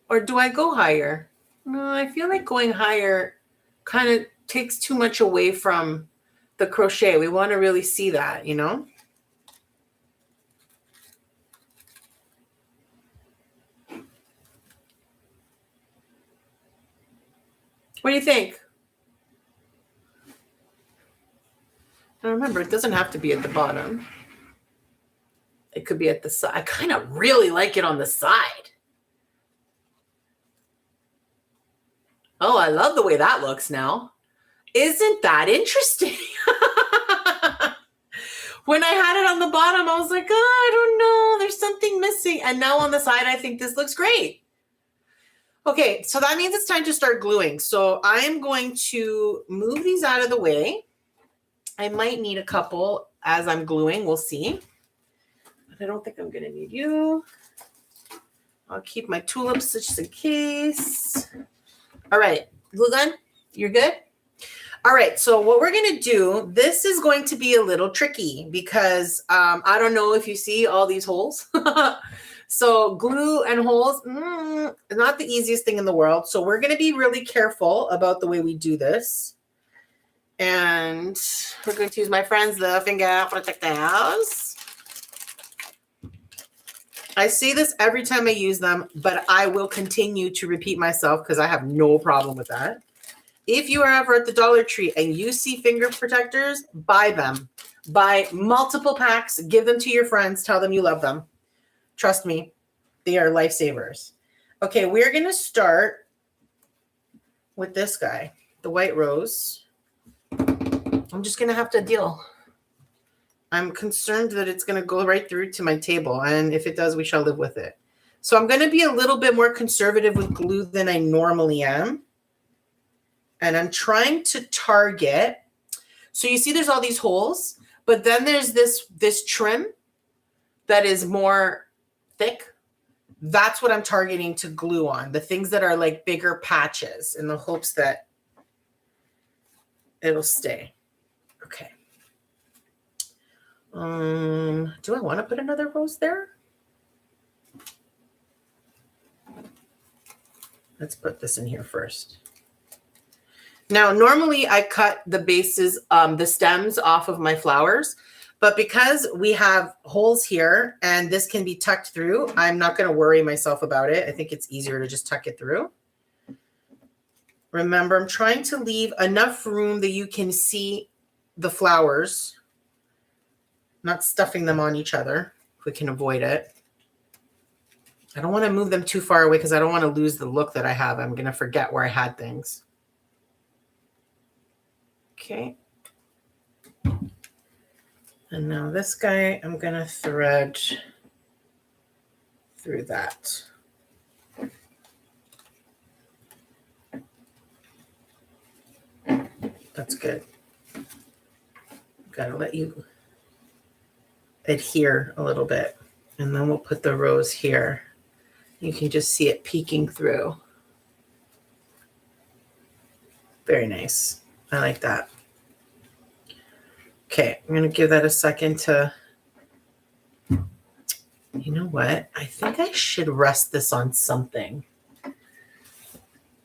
Or do I go higher? No, I feel like going higher kind of takes too much away from the crochet. We want to really see that, you know? What do you think? Now remember, it doesn't have to be at the bottom. It could be at the side. I kind of really like it on the side. Oh, I love the way that looks now. Isn't that interesting? When I had it on the bottom, I was like, oh, I don't know. There's something missing. And now on the side, I think this looks great. Okay, so that means it's time to start gluing. So I am going to move these out of the way. I might need a couple as I'm gluing. We'll see. But I don't think I'm going to need you. I'll keep my tulips just in case. All right, glue gun, you're good? All right, so what we're going to do, this is going to be a little tricky because I don't know if you see all these holes. So glue and holes, not the easiest thing in the world. So we're going to be really careful about the way we do this. And we're going to use my friends, the finger protectors. I say this every time I use them, but I will continue to repeat myself because I have no problem with that. If you are ever at the Dollar Tree and you see finger protectors, buy them. Buy multiple packs, give them to your friends, tell them you love them. Trust me, they are lifesavers. Okay, we're going to start with this guy, the white rose. I'm just going to have to deal. I'm concerned that it's going to go right through to my table, and if it does, we shall live with it. So I'm going to be a little bit more conservative with glue than I normally am. And I'm trying to target. So you see there's all these holes, but then there's this trim that is more thick. That's what I'm targeting to glue on, the things that are like bigger patches in the hopes that it'll stay. Okay. Do I want to put another rose there? Let's put this in here first. Now, normally I cut the bases, the stems off of my flowers, but because we have holes here and this can be tucked through, I'm not going to worry myself about it. I think it's easier to just tuck it through. Remember, I'm trying to leave enough room that you can see the flowers, not stuffing them on each other if we can avoid it. I don't want to move them too far away because I don't want to lose the look that I have. I'm going to forget where I had things. Okay. And now this guy, I'm going to thread through that. That's good. Got to let you adhere a little bit. And then we'll put the rose here. You can just see it peeking through. Very nice. I like that. Okay, I'm going to give that a second to, you know what? I think I should rest this on something.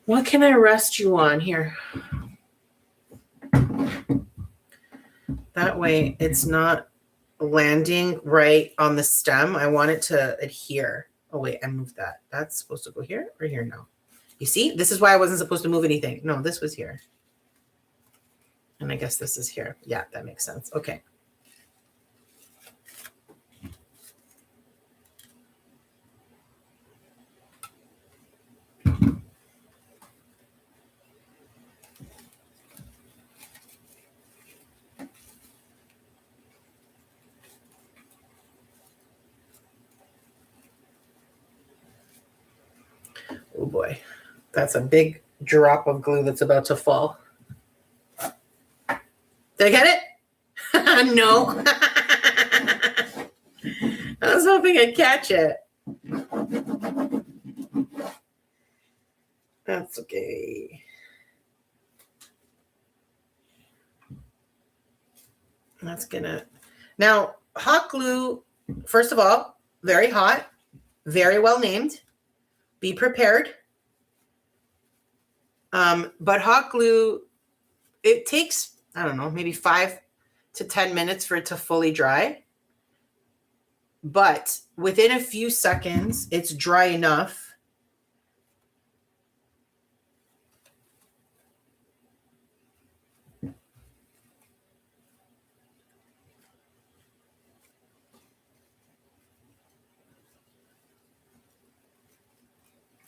What can I rest you on here? That way it's not landing right on the stem. I want it to adhere. Oh, wait, I moved that. That's supposed to go here or here now. You see, this is why I wasn't supposed to move anything. No, this was here. And I guess this is here. Yeah, that makes sense. Okay. Oh boy, that's a big drop of glue that's about to fall. Did I get it? No. I was hoping I'd catch it. That's okay. That's gonna. Now, hot glue, first of all, very hot, very well named. Be prepared. But hot glue, it takes, I don't know, maybe 5 to 10 minutes for it to fully dry. But within a few seconds, it's dry enough.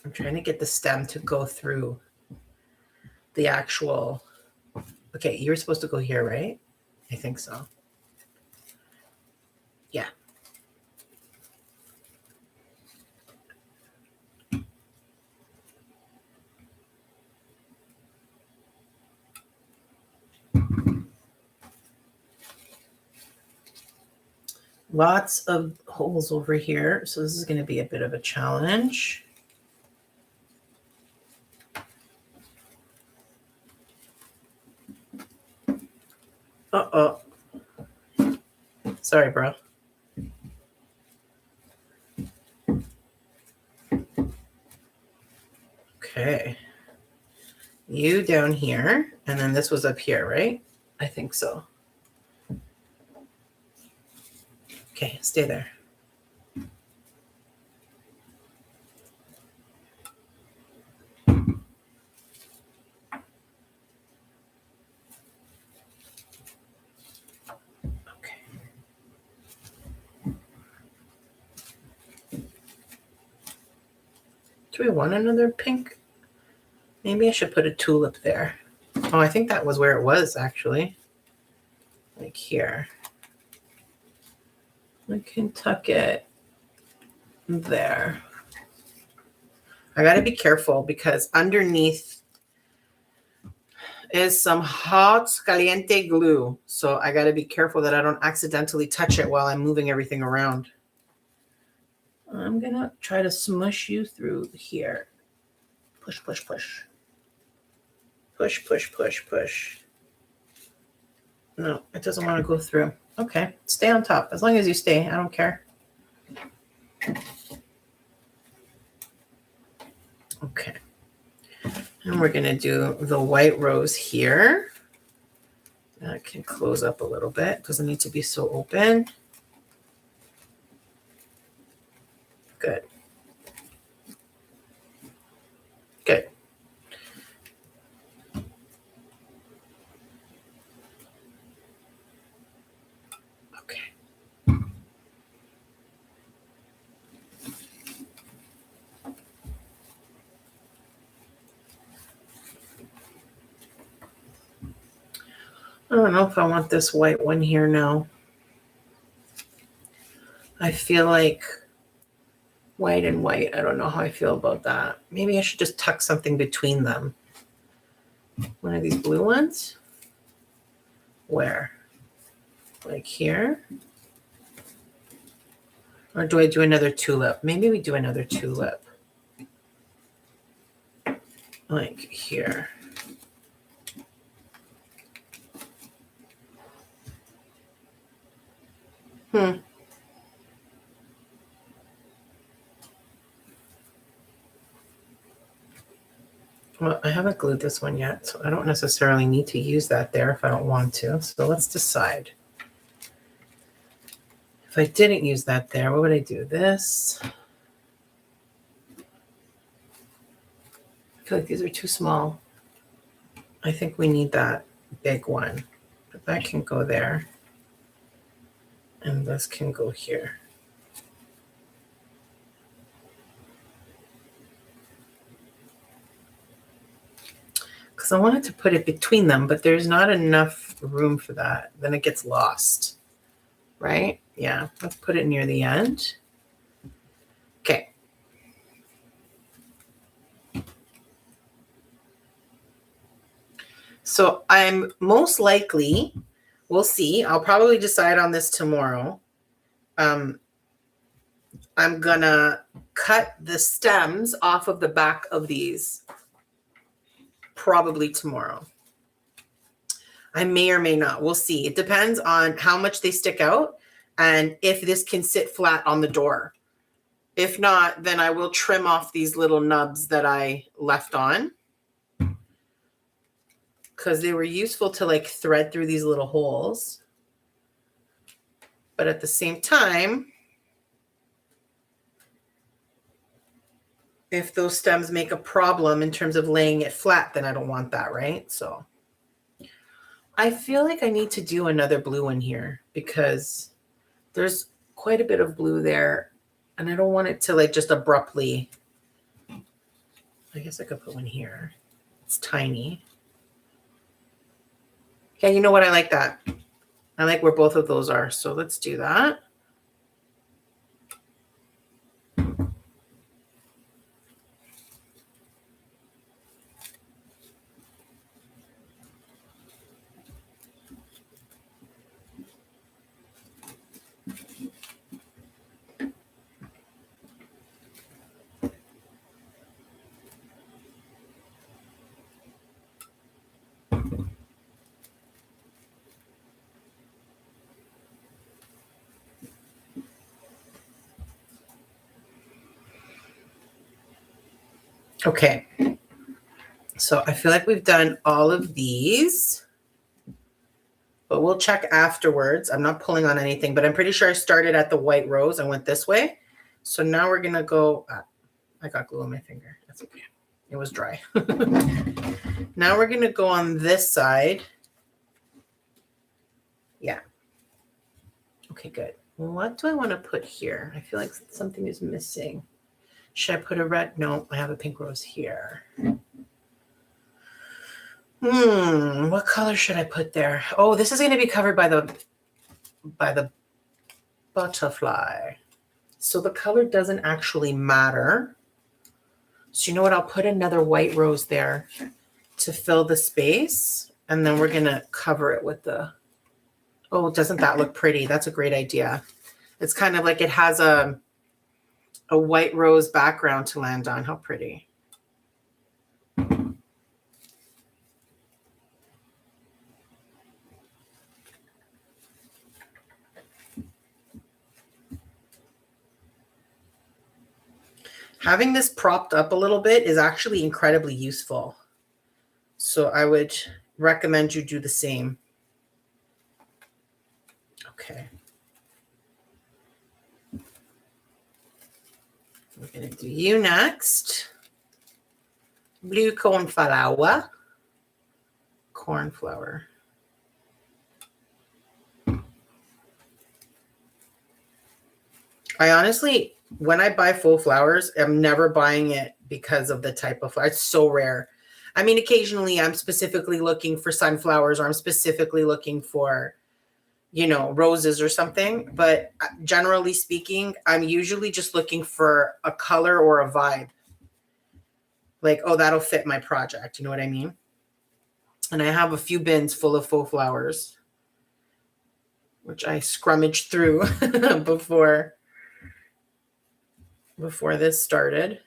I'm trying to get the stem to go through the actual. Okay, you were supposed to go here, right? I think so. Yeah. Lots of holes over here, so this is going to be a bit of a challenge. Uh-oh. Sorry, bro. Okay. You down here, and then this was up here, right? I think so. Okay, stay there. Okay. Do we want another pink? Maybe I should put a tulip there. Oh, I think that was where it was, actually. Like here. I can tuck it there. I got to be careful because underneath is some hot caliente glue. So I got to be careful that I don't accidentally touch it while I'm moving everything around. I'm going to try to smush you through here. Push, push, push. Push, push, push, push. No, it doesn't want to go through. Okay, stay on top. As long as you stay, I don't care. Okay. And we're going to do the white rose here. That can close up a little bit. Doesn't need to be so open. Good. Good. Okay. I don't know if I want this white one here now. I feel like white and white. I don't know how I feel about that. Maybe I should just tuck something between them. One of these blue ones. Where? Like here? Or do I do another tulip? Maybe we do another tulip. Like here. Well, I haven't glued this one yet, so I don't necessarily need to use that there if I don't want to. So let's decide. If I didn't use that there, what would I do? This. I feel like these are too small. I think we need that big one. But that can go there. And this can go here. Because I wanted to put it between them, but there's not enough room for that. Then it gets lost. Right? Yeah. Let's put it near the end. Okay. So I'm most likely, we'll see. I'll probably decide on this tomorrow. I'm gonna cut the stems off of the back of these probably tomorrow. I may or may not. We'll see. It depends on how much they stick out and if this can sit flat on the door. If not, then I will trim off these little nubs that I left on, because they were useful to like thread through these little holes. But at the same time, if those stems make a problem in terms of laying it flat, then I don't want that, right? So I feel like I need to do another blue one here because there's quite a bit of blue there and I don't want it to like just abruptly. I guess I could put one here. It's tiny. Yeah, you know what? I like that. I like where both of those are. So let's do that. Okay, so I feel like we've done all of these, but we'll check afterwards. I'm not pulling on anything, but I'm pretty sure I started at the white rose and went this way. So now we're gonna go, I got glue on my finger. That's okay. It was dry. Now we're gonna go on this side. Yeah. Okay, good. What do I want to put here? I feel like something is missing. Should I put a red? No, I have a pink rose here. What color should I put there? Oh, this is going to be covered by the butterfly. So the color doesn't actually matter. So you know what? I'll put another white rose there to fill the space. And then we're going to cover it with the, oh, doesn't that look pretty? That's a great idea. It's kind of like it has a white rose background to land on. How pretty. Having this propped up a little bit is actually incredibly useful. So I would recommend you do the same. Okay. We're going to do you next. Blue cornflower. Cornflower. I honestly, when I buy faux flowers, I'm never buying it because of the type of flower. It's so rare. I mean, occasionally I'm specifically looking for sunflowers or I'm specifically looking for, you know, roses or something. But generally speaking, I'm usually just looking for a color or a vibe. Like, oh, that'll fit my project. You know what I mean? And I have a few bins full of faux flowers, which I scrummaged through before this started.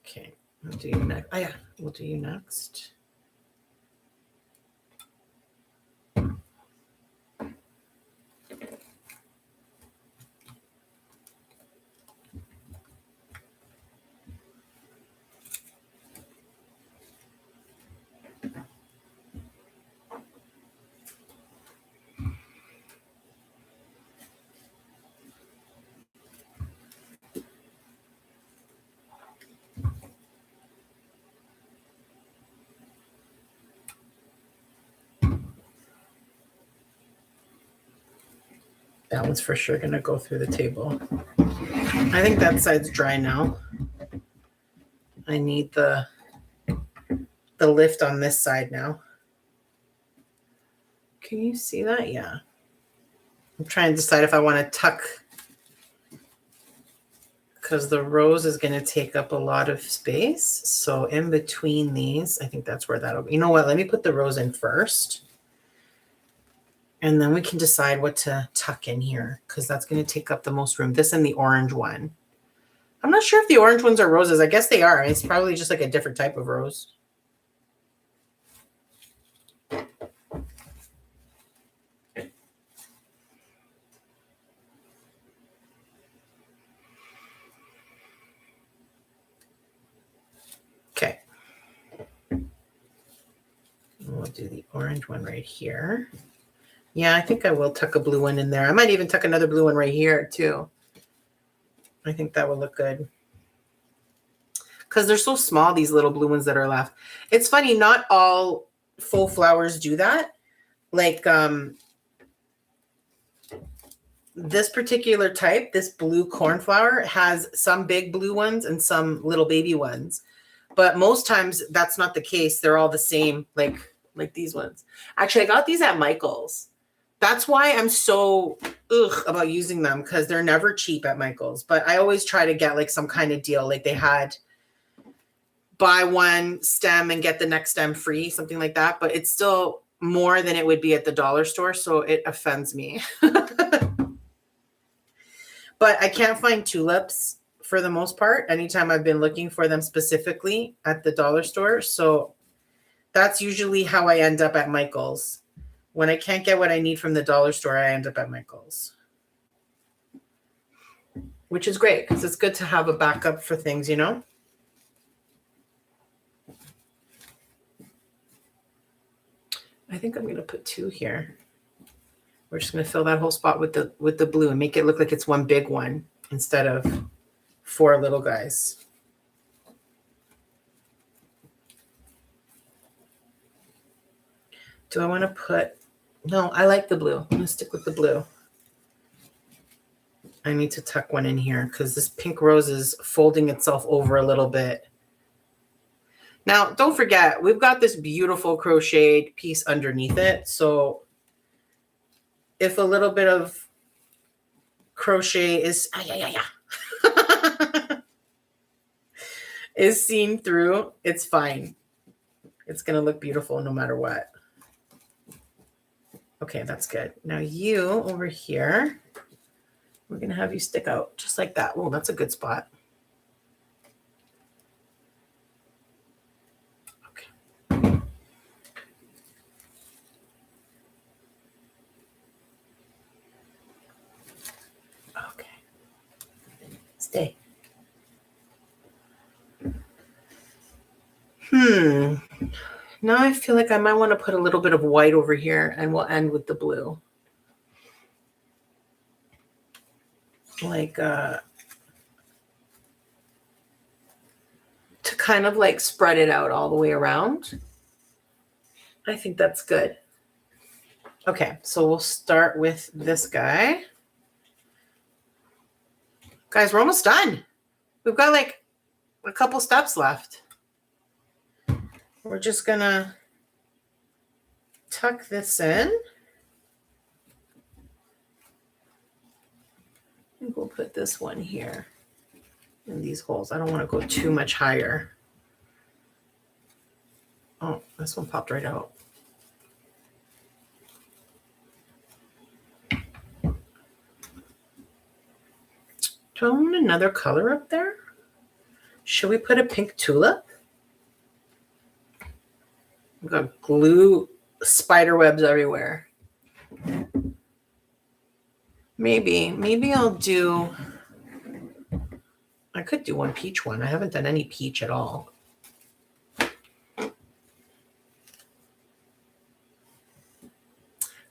Okay, we'll do you next. Oh yeah, we'll do you next. That one's for sure going to go through the table. I think that side's dry now. I need the lift on this side now. Can you see that? Yeah. I'm trying to decide if I want to tuck, because the rose is going to take up a lot of space. So in between these, I think that's where that'll be. You know what? Let me put the rose in first. And then we can decide what to tuck in here because that's going to take up the most room. This and the orange one. I'm not sure if the orange ones are roses. I guess they are. It's probably just like a different type of rose. Okay. We'll do the orange one right here. Yeah, I think I will tuck a blue one in there. I might even tuck another blue one right here too. I think that would look good. Because they're so small, these little blue ones that are left. It's funny, not all faux flowers do that. Like this particular type, this blue cornflower, has some big blue ones and some little baby ones. But most times that's not the case. They're all the same, like these ones. Actually, I got these at Michael's. That's why I'm so about using them, because they're never cheap at Michael's. But I always try to get like some kind of deal. Like they had buy one stem and get the next stem free, something like that. But it's still more than it would be at the dollar store. So it offends me. But I can't find tulips for the most part. Anytime I've been looking for them specifically at the dollar store. So that's usually how I end up at Michael's. When I can't get what I need from the dollar store, I end up at Michael's. Which is great because it's good to have a backup for things, you know? I think I'm going to put 2 here. We're just going to fill that whole spot with the blue and make it look like it's one big one instead of 4 little guys. Do I want to put... No, I like the blue. I'm going to stick with the blue. I need to tuck one in here because this pink rose is folding itself over a little bit. Now, don't forget, we've got this beautiful crocheted piece underneath it. So if a little bit of crochet is is seen through, it's fine. It's going to look beautiful no matter what. Okay, that's good. Now you over here, we're going to have you stick out just like that. Oh, that's a good spot. Okay. Okay. Stay. Now I feel like I might want to put a little bit of white over here and we'll end with the blue. Like to kind of like spread it out all the way around. I think that's good. Okay, so we'll start with this guy. Guys, we're almost done. We've got like a couple steps left. We're just gonna tuck this in. I think we'll put this one here in these holes. I don't want to go too much higher. Oh, this one popped right out. Do I want another color up there? Should we put a pink tulip? We've got glue spider webs everywhere. Maybe I'll do, I could do one peach one. I haven't done any peach at all.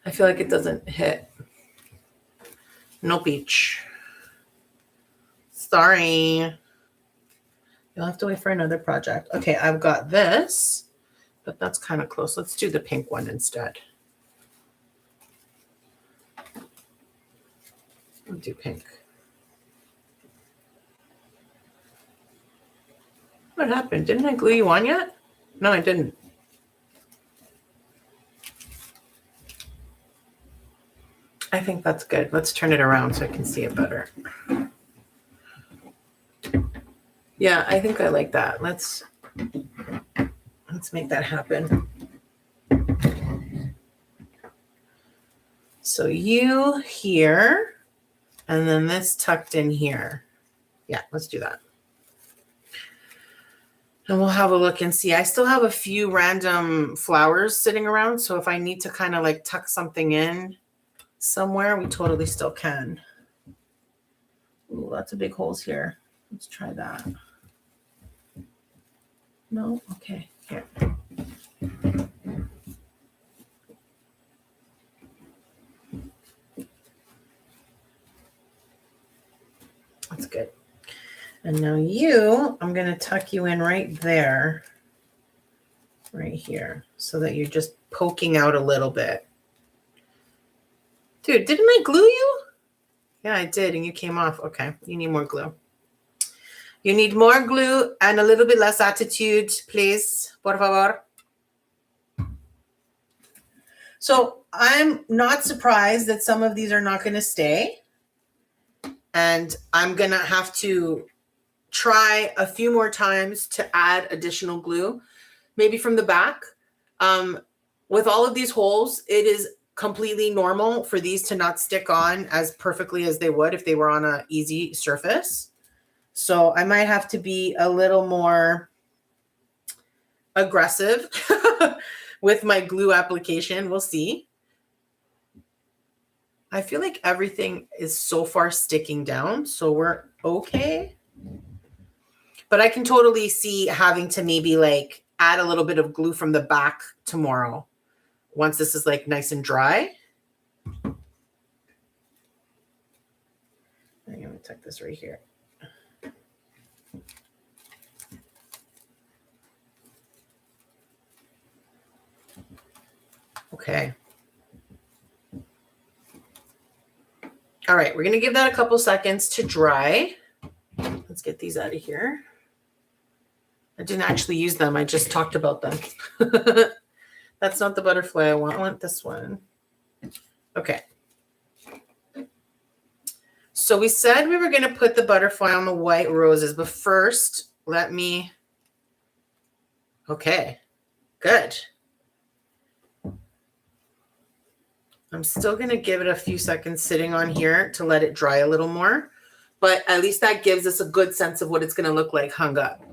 I feel like it doesn't hit. No peach. Sorry. You'll have to wait for another project. Okay, I've got this, but that's kind of close. Let's do the pink one instead. I'll do pink. What happened? Didn't I glue you on yet? No, I didn't. I think that's good. Let's turn it around so I can see it better. Yeah, I think I like that. Let's make that happen. So you here, and then this tucked in here. Yeah, let's do that. And we'll have a look and see. I still have a few random flowers sitting around. So if I need to kind of like tuck something in somewhere, we totally still can. Ooh, lots of big holes here. Let's try that. No? Okay, here. That's good. And now you, I'm going to tuck you in right there, right here, so that you're just poking out a little bit. Dude, didn't I glue you? Yeah, I did, and you came off. Okay, you need more glue. You need more glue and a little bit less attitude, please, por favor. So I'm not surprised that some of these are not going to stay. And I'm going to have to try a few more times to add additional glue, maybe from the back. With all of these holes, it is completely normal for these to not stick on as perfectly as they would if they were on an easy surface. So I might have to be a little more aggressive with my glue application. We'll see. I feel like everything is so far sticking down, so we're okay. But I can totally see having to maybe like add a little bit of glue from the back tomorrow once this is like nice and dry. I'm going to tuck this right here. Okay. All right, we're going to give that a couple seconds to dry. Let's get these out of here. I didn't actually use them. I just talked about them. That's not the butterfly I want. I want this one. Okay. So we said we were going to put the butterfly on the white roses, but first let me... Okay, good. I'm still going to give it a few seconds sitting on here to let it dry a little more, but at least that gives us a good sense of what it's going to look like hung up.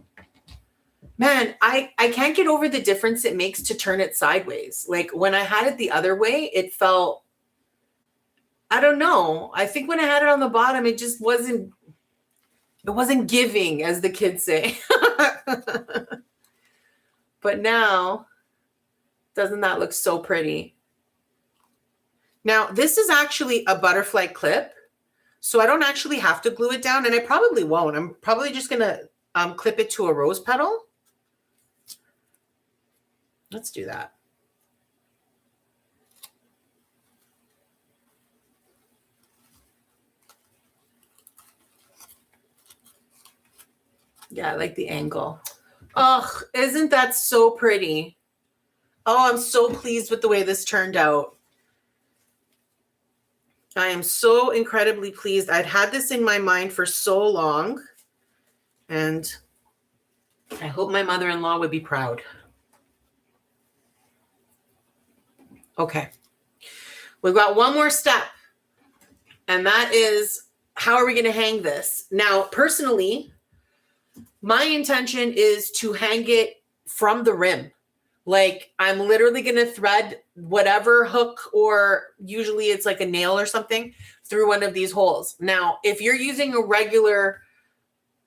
Man, I can't get over the difference it makes to turn it sideways. Like when I had it the other way, it felt, I don't know. I think when I had it on the bottom, it just wasn't giving, as the kids say. But now, doesn't that look so pretty? Now, this is actually a butterfly clip, so I don't actually have to glue it down, and I probably won't. I'm probably just going to clip it to a rose petal. Let's do that. Yeah, I like the angle. Oh, isn't that so pretty? Oh, I'm so pleased with the way this turned out. I am so incredibly pleased. I'd had this in my mind for so long, and I hope my mother-in-law would be proud. Okay. We've got one more step, and that is, how are we going to hang this? Now, personally, my intention is to hang it from the rim. Like I'm literally going to thread whatever hook, or usually it's like a nail or something, through one of these holes. Now, if you're using a regular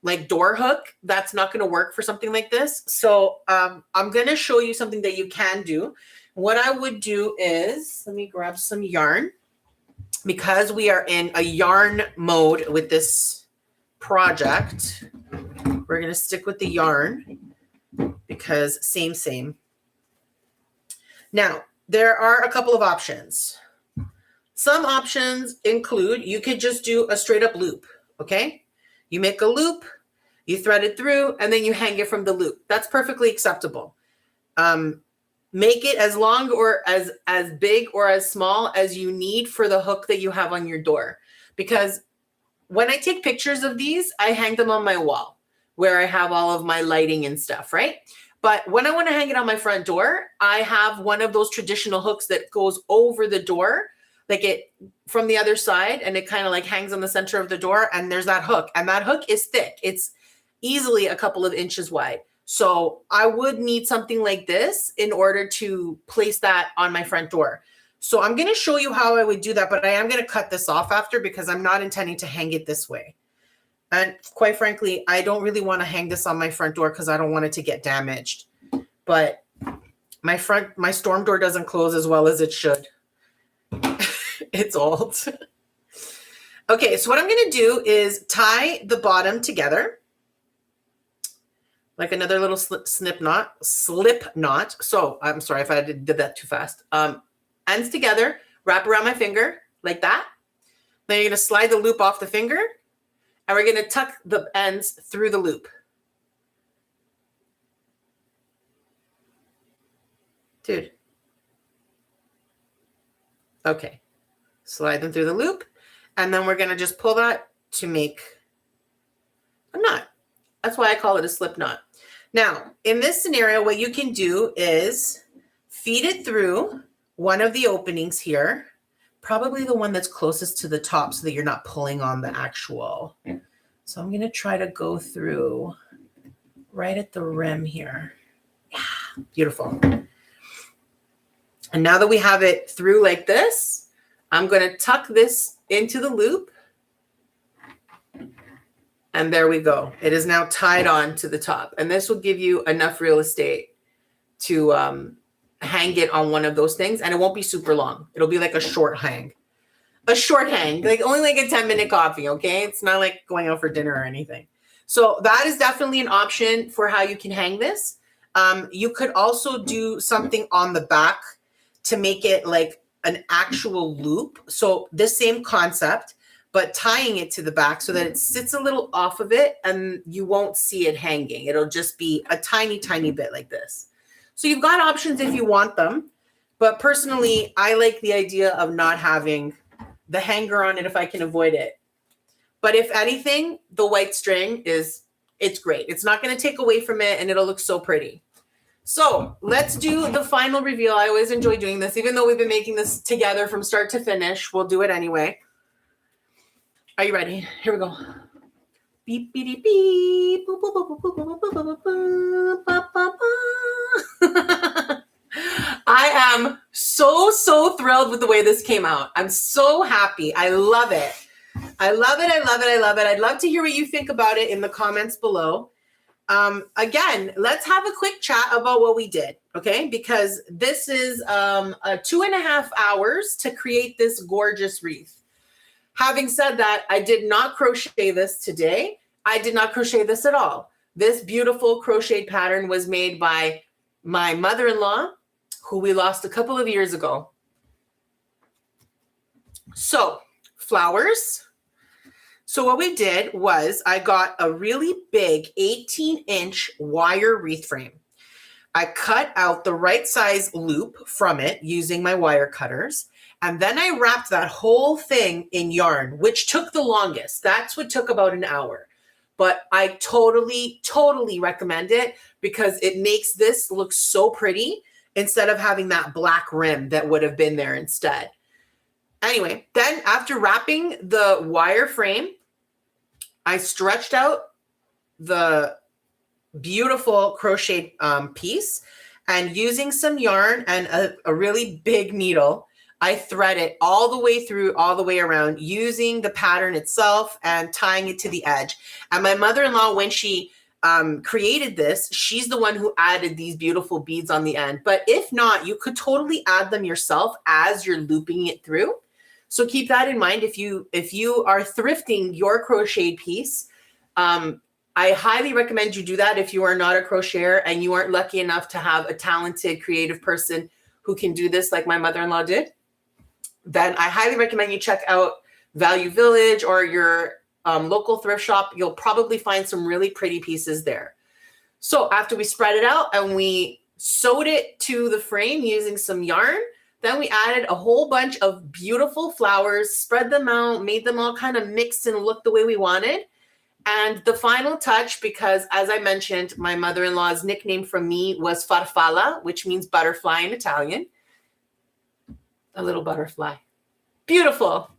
like door hook, that's not going to work for something like this. So I'm going to show you something that you can do. What I would do is, let me grab some yarn, because we are in a yarn mode with this project. We're going to stick with the yarn because same. Now, there are a couple of options. Some options include, you could just do a straight up loop, okay? You make a loop, you thread it through, and then you hang it from the loop. That's perfectly acceptable. Make it as long or as big or as small as you need for the hook that you have on your door. Because when I take pictures of these, I hang them on my wall. where I have all of my lighting and stuff, right? But when I want to hang it on my front door, I have one of those traditional hooks that goes over the door, like it from the other side, and it kind of like hangs on the center of the door, and there's that hook, and that hook is thick. It's easily a couple of inches wide. So I would need something like this in order to place that on my front door. So I'm going to show you how I would do that, but I am going to cut this off after because I'm not intending to hang it this way. And quite frankly, I don't really want to hang this on my front door because I don't want it to get damaged. But my storm door doesn't close as well as it should. It's old. Okay, so what I'm going to do is tie the bottom together. Like another little slip knot. So I'm sorry if I did that too fast. Ends together, wrap around my finger like that. Then you're going to slide the loop off the finger, and we're going to tuck the ends through the loop. Dude. Okay. Slide them through the loop, and then we're going to just pull that to make a knot. That's why I call it a slip knot. Now, in this scenario, what you can do is feed it through one of the openings here, probably the one that's closest to the top so that you're not pulling on the actual. So I'm going to try to go through right at the rim here. Yeah, beautiful. And now that we have it through like this, I'm going to tuck this into the loop. And there we go. It is now tied on to the top. And this will give you enough real estate to hang it on one of those things. And it won't be super long. It'll be like a short hang. A short hang, like only like a 10-minute coffee, okay? It's not like going out for dinner or anything. So that is definitely an option for how you can hang this. You could also do something on the back to make it like an actual loop. So the same concept, but tying it to the back so that it sits a little off of it and you won't see it hanging. It'll just be a tiny, tiny bit like this. So you've got options if you want them. But personally, I like the idea of not having the hanger on it if I can avoid it. But if anything, the white string it's great. It's not going to take away from it, and it'll look so pretty. So let's do the final reveal. I always enjoy doing this. Even though we've been making this together from start to finish, we'll do it anyway. Are you ready? Here we go. Beep, beep, beep. Boop, boop, boop, boop, boop, boop, boop, boop, boop, boop, boop. I am so thrilled with the way this came out. I'm so happy. I love it. I love it. I love it. I love it. I'd love to hear what you think about it in the comments below. Again, let's have a quick chat about what we did, okay? Because this is 2.5 hours to create this gorgeous wreath. Having said that, I did not crochet this today. I did not crochet this at all. This beautiful crocheted pattern was made by my mother-in-law, who we lost a couple of years ago. So, flowers. So what we did was I got a really big 18-inch wire wreath frame. I cut out the right size loop from it using my wire cutters. And then I wrapped that whole thing in yarn, which took the longest. That's what took about an hour. But I totally recommend it because it makes this look so pretty instead of having that black rim that would have been there instead. Anyway, then after wrapping the wire frame, I stretched out the beautiful crochet piece, and using some yarn and a really big needle, I thread it all the way through, all the way around, using the pattern itself and tying it to the edge. And my mother-in-law, when she created this, she's the one who added these beautiful beads on the end. But if not, you could totally add them yourself as you're looping it through. So keep that in mind if you are thrifting your crochet piece. I highly recommend you do that if you are not a crocheter and you aren't lucky enough to have a talented creative person who can do this like my mother-in-law did. Then I highly recommend you check out Value Village or your local thrift shop. You'll probably find some really pretty pieces there. So after we spread it out and we sewed it to the frame using some yarn, then we added a whole bunch of beautiful flowers, spread them out, made them all kind of mix and look the way we wanted. And the final touch, because as I mentioned, my mother-in-law's nickname from me was farfalla, which means butterfly in Italian. A little butterfly. Beautiful.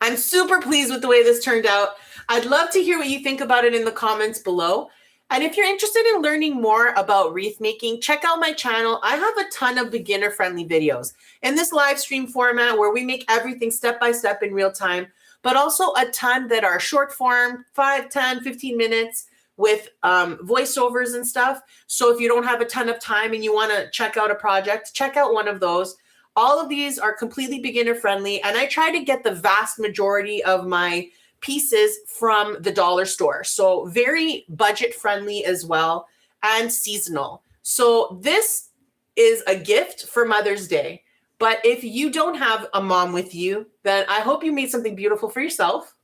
I'm super pleased with the way this turned out. I'd love to hear what you think about it in the comments below. And if you're interested in learning more about wreath making, check out my channel. I have a ton of beginner-friendly videos in this live stream format where we make everything step by step in real time, but also a ton that are short form, 5, 10, 15 minutes with voiceovers and stuff. So if you don't have a ton of time and you want to check out a project, check out one of those. All of these are completely beginner friendly, and I try to get the vast majority of my pieces from the dollar store. So very budget friendly as well, and seasonal. So this is a gift for Mother's Day. But if you don't have a mom with you, then I hope you made something beautiful for yourself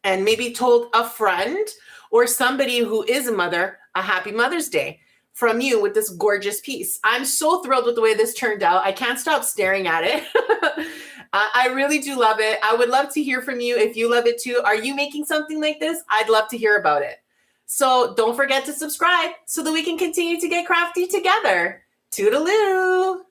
and maybe told a friend or somebody who is a mother a happy Mother's Day from you with this gorgeous piece. I'm so thrilled with the way this turned out. I can't stop staring at it. I really do love it. I would love to hear from you if you love it too. Are you making something like this? I'd love to hear about it. So don't forget to subscribe so that we can continue to get crafty together. Toodaloo.